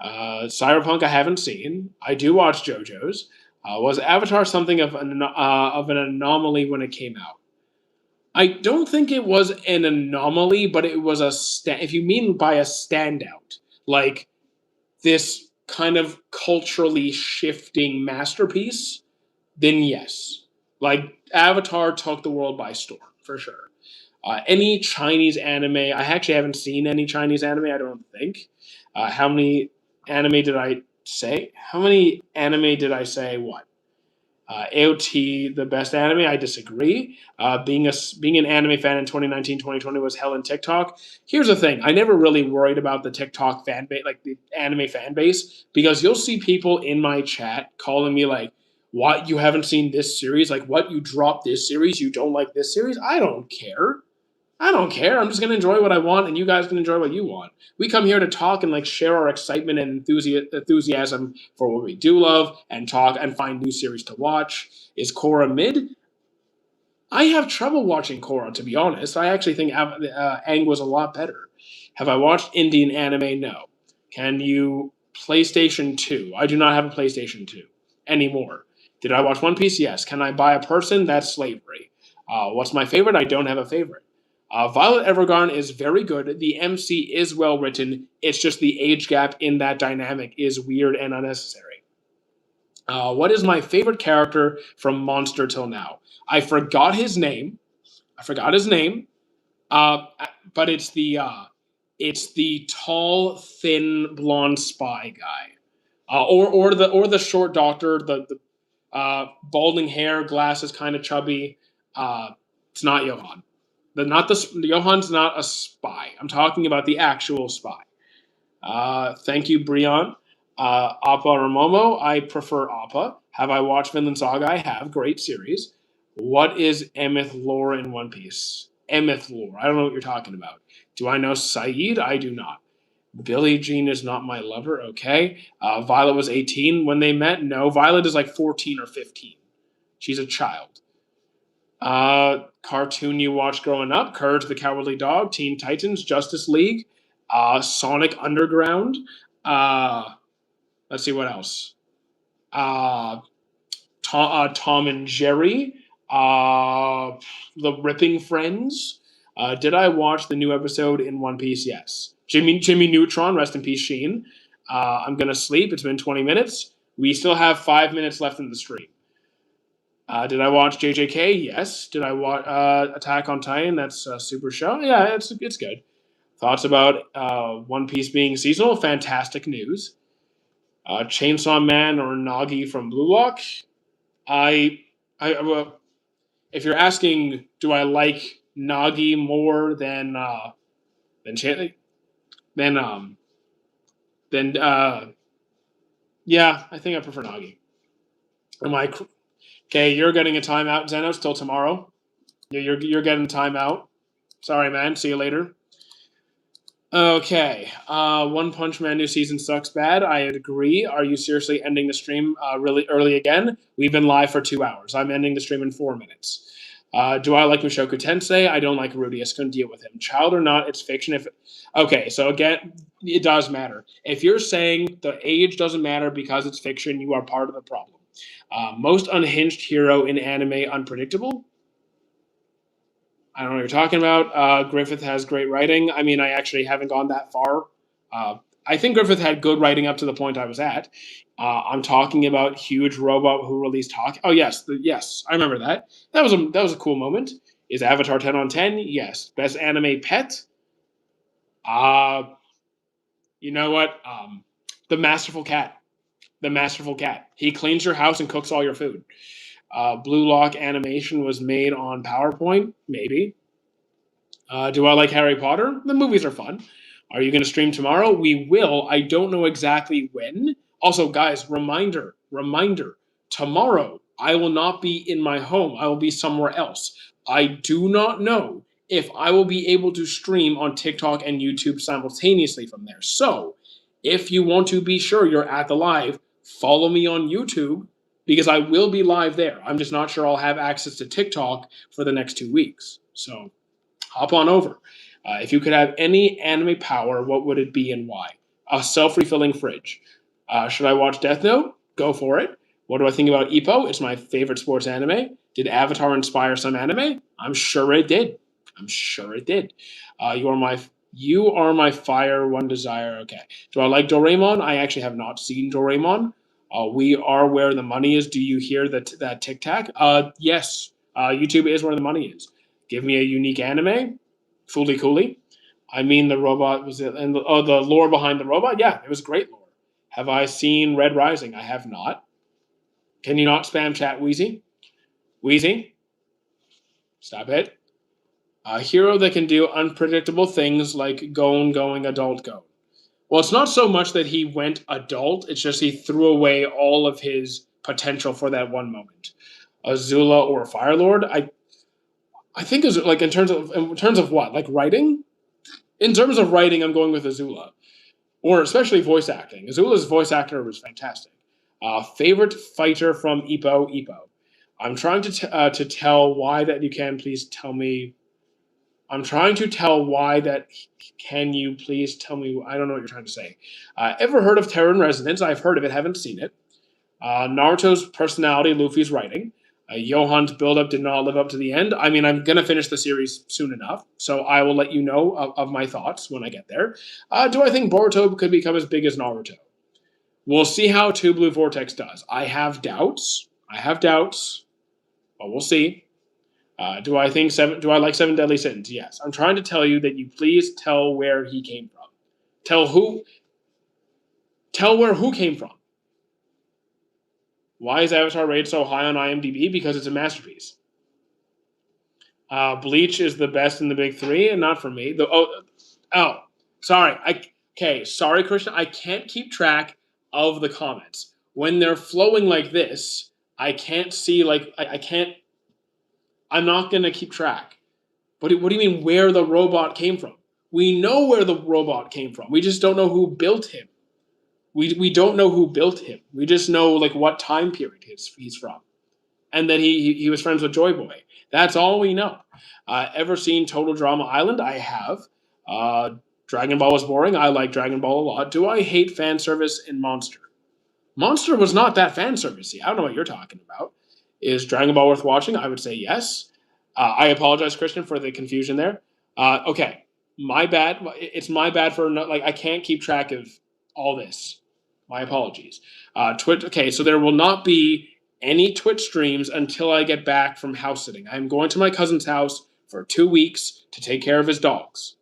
S1: Cyberpunk I haven't seen. I do watch JoJo's. Was Avatar something of an anomaly when it came out? I don't think it was an anomaly, but it was if you mean by a standout, like this kind of culturally shifting masterpiece, then yes. Like Avatar took the world by storm, for sure. Any Chinese anime, I actually haven't seen any Chinese anime, I don't think. How many anime did I say? How many anime did I say what? AOT, the best anime, I disagree. Being an anime fan in 2019, 2020 was hell in TikTok. Here's the thing. I never really worried about the TikTok fan base, like the anime fan base, because you'll see people in my chat calling me like, what, you haven't seen this series? Like, what, you dropped this series? You don't like this series? I don't care. I don't care. I'm just gonna enjoy what I want, and you guys can enjoy what you want. We come here to talk and like share our excitement and enthusiasm for what we do love, and talk and find new series to watch. Is Korra mid? I have trouble watching Korra, to be honest. I actually think Aang was a lot better. Have I watched Indian anime? No. Can you PlayStation 2? I do not have a PlayStation 2 anymore. Did I watch One Piece? Yes. Can I buy a person? That's slavery. What's my favorite? I don't have a favorite. Violet Evergarden is very good. The MC is well written. It's just the age gap in that dynamic is weird and unnecessary. What is my favorite character from Monster till now? I forgot his name. I forgot his name. Uh, but it's the tall, thin, blonde spy guy, or the short doctor, the balding hair, glasses, kind of chubby. It's not Johan. Johan's not a spy. I'm talking about the actual spy. Thank you, Brian. Appa or Momo? I prefer Appa. Have I watched Vinland Saga? I have. Great series. What is Emeth lore in One Piece? Emeth lore. I don't know what you're talking about. Do I know Saeed? I do not. Billie Jean is not my lover. Okay. Violet was 18 when they met. No, Violet is like 14 or 15. She's a child. Cartoon you watched growing up: Courage the Cowardly Dog, Teen Titans, Justice League, Sonic Underground. Uh, let's see what else. Uh, Tom and Jerry, the Ripping Friends. Did I watch the new episode in One Piece? Yes. Jimmy Neutron, rest in peace, Sheen. I'm gonna sleep. It's been 20 minutes. We still have 5 minutes left in the stream. Did I watch JJK? Yes. Did I watch Attack on Titan? That's a super show. Yeah, it's good. Thoughts about One Piece being seasonal? Fantastic news. Chainsaw Man or Nagi from Blue Lock? Well, if you're asking, do I like Nagi more than Chan- then yeah, I think I prefer Nagi. Am I okay? You're getting a timeout, Zenos, till tomorrow. You're getting a timeout. Sorry, man. See you later. Okay. One Punch Man new season sucks bad. I agree. Are you seriously ending the stream really early again? We've been live for 2 hours. I'm ending the stream in 4 minutes. Do I like Mushoku Tensei? I don't like Rudy. I couldn't deal with him. Child or not, it's fiction. Okay, so again, it does matter. If you're saying the age doesn't matter because it's fiction, you are part of the problem. Most unhinged hero in anime unpredictable. I don't know what you're talking about. Griffith has great writing. I mean, I actually haven't gone that far. I think Griffith had good writing up to the point I was at. I'm talking about Huge Robot who released Hawk. Oh yes, yes, I remember that. That was a cool moment. Is Avatar 10 on 10? Yes. Best anime pet? Uh, you know what? The Masterful Cat. The Masterful Cat. He cleans your house and cooks all your food. Blue Lock animation was made on PowerPoint? Maybe. Do I like Harry Potter? The movies are fun. Are you going to stream tomorrow? We will. I don't know exactly when. Also, guys, reminder. Tomorrow, I will not be in my home. I will be somewhere else. I do not know if I will be able to stream on TikTok and YouTube simultaneously from there. So, if you want to be sure you're at the live, follow me on YouTube because I will be live there. I'm just not sure I'll have access to TikTok for the next 2 weeks. So, hop on over. If you could have any anime power, what would it be and why? A self-refilling fridge. Should I watch Death Note? Go for it. What do I think about Ippo? It's my favorite sports anime. Did Avatar inspire some anime? I'm sure it did. You are my fire, one desire. Okay. Do I like Doraemon? I actually have not seen Doraemon. We are where the money is. Do you hear that tic tac? Yes. YouTube is where the money is. Give me a unique anime. Fooly Cooly. I mean, the robot was it, and the lore behind the robot. Yeah, it was great lore. Have I seen Red Rising? I have not. Can you not spam chat, Wheezy? Wheezy, stop it. A hero that can do unpredictable things like going adult go. Well, it's not so much that he went adult. It's just he threw away all of his potential for that one moment. Azula or Firelord. I think is like in terms of what, like writing. In terms of writing, I'm going with Azula, or especially voice acting. Azula's voice actor was fantastic. Favorite fighter from Ipo. I'm trying to tell why that you can please tell me. I'm trying to tell why that. Can you please tell me? I don't know what you're trying to say. Ever heard of Terror in Resonance? I've heard of it, haven't seen it. Naruto's personality, Luffy's writing. Johan's build-up did not live up to the end. I mean, I'm gonna finish the series soon enough, so I will let you know of my thoughts when I get there. Do I think Boruto could become as big as Naruto? We'll see how Two Blue Vortex does. I have doubts. But we'll see. Do I think seven? Do I like Seven Deadly Sins? Yes. I'm trying to tell you that you please tell where he came from. Tell who. Tell where who came from. Why is Avatar rated so high on IMDb? Because it's a masterpiece. Bleach is the best in the big three, and not for me. Sorry. Sorry, Christian. I can't keep track of the comments when they're flowing like this. I can't see I can't. I'm not gonna keep track. What do you mean where the robot came from? We know where the robot came from. We just don't know who built him. We don't know who built him. We just know like what time period he's from, and that he was friends with Joy Boy. That's all we know. Ever seen Total Drama Island? I have. Dragon Ball was boring. I like Dragon Ball a lot. Do I hate fan service in Monster? Monster was not that fan servicey. I don't know what you're talking about. Is Dragon Ball worth watching? I would say yes. I apologize, Christian, for the confusion there. Okay, my bad. It's my bad for I can't keep track of all this. My apologies. Twitch. Okay, so there will not be any Twitch streams until I get back from house sitting. I'm going to my cousin's house for 2 weeks to take care of his dogs.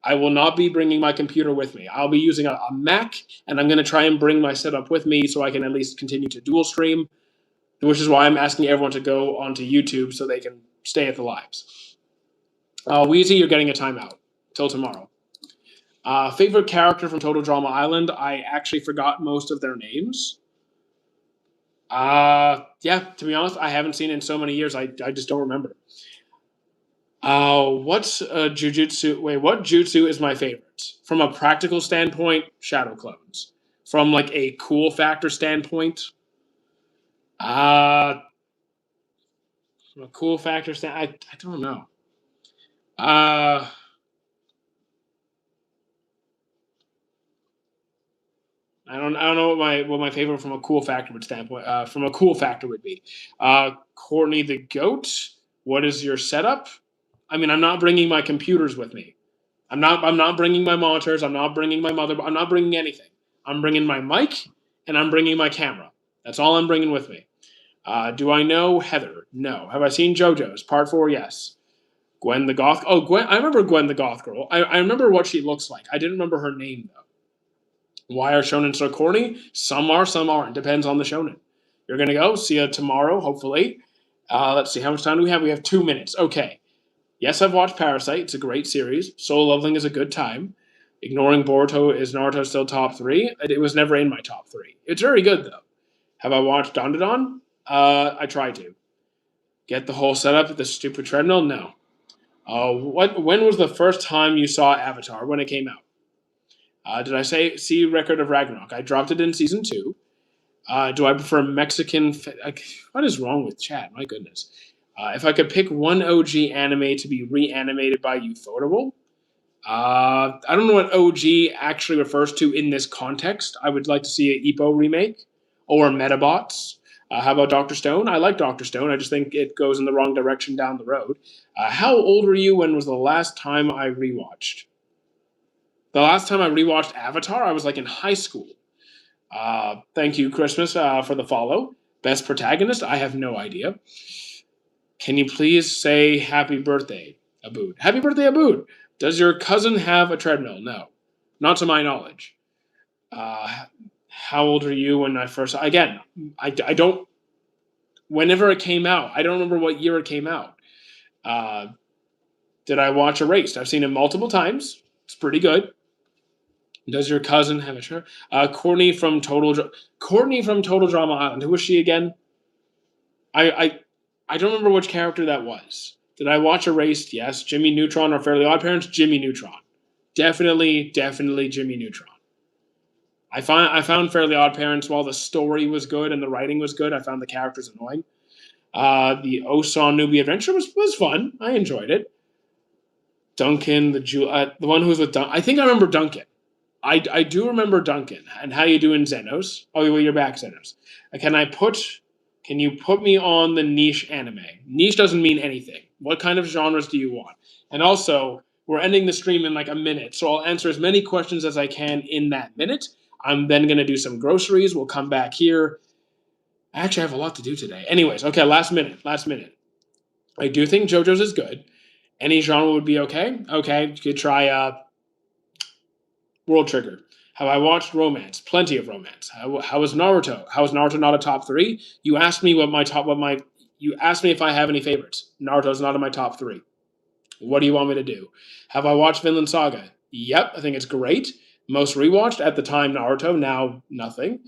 S1: I will not be bringing my computer with me. I'll be using a Mac, and I'm going to try and bring my setup with me so I can at least continue to dual stream, which is why I'm asking everyone to go onto YouTube so they can stay at the lives. Wheezy, you're getting a timeout till tomorrow. Favorite character from Total Drama Island? I actually forgot most of their names. Yeah, to be honest, I haven't seen it in so many years. I just don't remember. What's Jujutsu? Wait, what jutsu is my favorite? From a practical standpoint, Shadow Clones. From like a cool factor standpoint, from a cool factor stand, I don't know. I don't know what my favorite from a cool factor would be. Courtney the Goat. What is your setup? I mean, I'm not bringing my computers with me. I'm not bringing my monitors. I'm not bringing my motherboard. I'm not bringing anything. I'm bringing my mic and I'm bringing my camera. That's all I'm bringing with me. Do I know Heather? No. Have I seen JoJo's? Part 4, yes. Gwen the Goth. Oh, Gwen. I remember Gwen the Goth Girl. I remember what she looks like. I didn't remember her name, though. Why are shonen so corny? Some are, some aren't. Depends on the shonen. You're going to go. See you tomorrow, hopefully. Let's see. How much time do we have? We have 2 minutes. Okay. Yes, I've watched Parasite. It's a great series. Solo Leveling is a good time. Ignoring Boruto, is Naruto still top 3? It was never in my top 3. It's very good, though. Have I watched Dandadan? I tried to. Get the whole setup at the stupid treadmill? No. When was the first time you saw Avatar? When it came out? Did I see Record of Ragnarok? I dropped it in season 2. Do I prefer Mexican? What is wrong with chat? My goodness. If I could pick one OG anime to be reanimated by Ufotable, I don't know what OG actually refers to in this context. I would like to see an Ippo remake or Metabots. How about Dr. Stone? I like Dr. Stone. I just think it goes in the wrong direction down the road. How old were you when was the last time I rewatched? The last time I rewatched Avatar, I was like in high school. Thank you, Christmas, for the follow. Best protagonist? I have no idea. Can you please say happy birthday, Abood? Happy birthday, Abood. Does your cousin have a treadmill? No. Not to my knowledge. How old are you when I first... Again, I don't... Whenever it came out, I don't remember what year it came out. Did I watch Erased? I've seen it multiple times. It's pretty good. Does your cousin have a shirt? Courtney from Total Drama Island. Who was she again? I don't remember which character that was. Did I watch Erased? Yes. Jimmy Neutron or Fairly Odd Parents? Jimmy Neutron. Definitely Jimmy Neutron. I found Fairly Odd Parents, while the story was good and the writing was good, I found the characters annoying. The Osan Newbie Adventure was fun. I enjoyed it. Duncan, the one who was with Duncan. I think I remember Duncan. I do remember Duncan. And how you doing, Xenos? Oh, well, you're back, Xenos. Can you put me on the niche anime? Niche doesn't mean anything. What kind of genres do you want? And also, we're ending the stream in like a minute, so I'll answer as many questions as I can in that minute. I'm then going to do some groceries. We'll come back here. I actually have a lot to do today. Anyways, okay, last minute. I do think JoJo's is good. Any genre would be okay. Okay, you could try World Trigger. Have I watched romance? Plenty of romance. How is Naruto? How is Naruto not a top 3? You asked me you asked me if I have any favorites. Naruto's not in my top 3. What do you want me to do? Have I watched Vinland Saga? Yep, I think it's great. Most rewatched at the time Naruto, now nothing.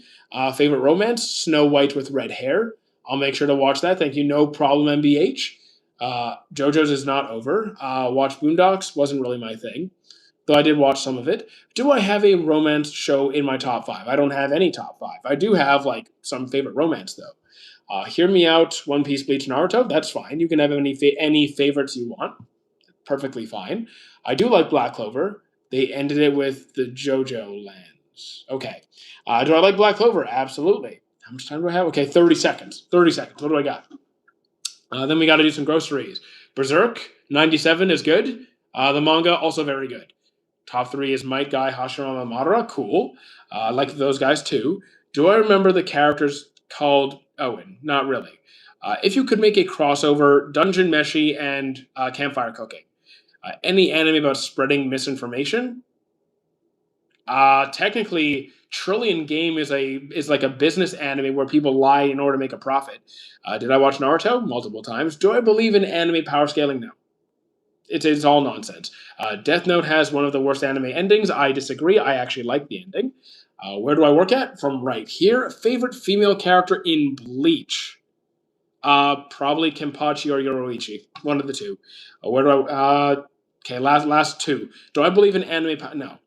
S1: Favorite romance? Snow White with red hair. I'll make sure to watch that. Thank you. No problem, MBH. JoJo's is not over. Watch Boondocks, wasn't really my thing, though I did watch some of it. Do I have a romance show in my top 5? I don't have any top 5. I do have like some favorite romance though. Hear Me Out, One Piece, Bleach, Naruto. That's fine. You can have any favorites you want. Perfectly fine. I do like Black Clover. They ended it with the JoJo lands. Okay. Do I like Black Clover? Absolutely. How much time do I have? Okay, 30 seconds. 30 seconds. What do I got? Then we got to do some groceries. Berserk, 97 is good. The manga, also very good. Top 3 is Might Guy, Hashirama Madara. Cool. I like those guys too. Do I remember the characters called Owen? Not really. If you could make a crossover, Dungeon Meshi and Campfire Cooking. Any anime about spreading misinformation? Technically, Trillion Game is like a business anime where people lie in order to make a profit. Did I watch Naruto? Multiple times. Do I believe in anime power scaling? No. It's all nonsense. Death Note has one of the worst anime endings. I disagree. I actually like the ending. Where do I work at? From right here. Favorite female character in Bleach? Probably Kenpachi or Yoroichi. One of the two. Where do I... okay, last 2. Do I believe in anime... No.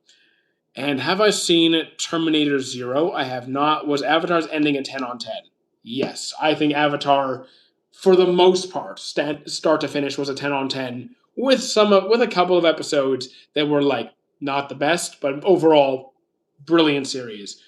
S1: And have I seen Terminator Zero? I have not. Was Avatar's ending a 10 on 10? Yes. I think Avatar, for the most part, start to finish, was a 10 on 10, with a couple of episodes that were like not the best, but overall brilliant series.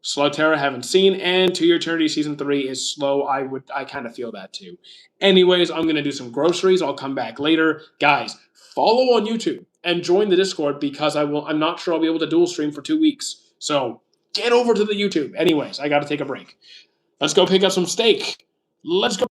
S1: Slowterra haven't seen, and To Your Eternity Season 3 is slow. I kind of feel that too. Anyways, I'm going to do some groceries. I'll come back later. Guys, follow on YouTube and join the Discord because I'm not sure I'll be able to dual stream for 2 weeks. So get over to the YouTube. Anyways, I got to take a break. Let's go pick up some steak. Let's go.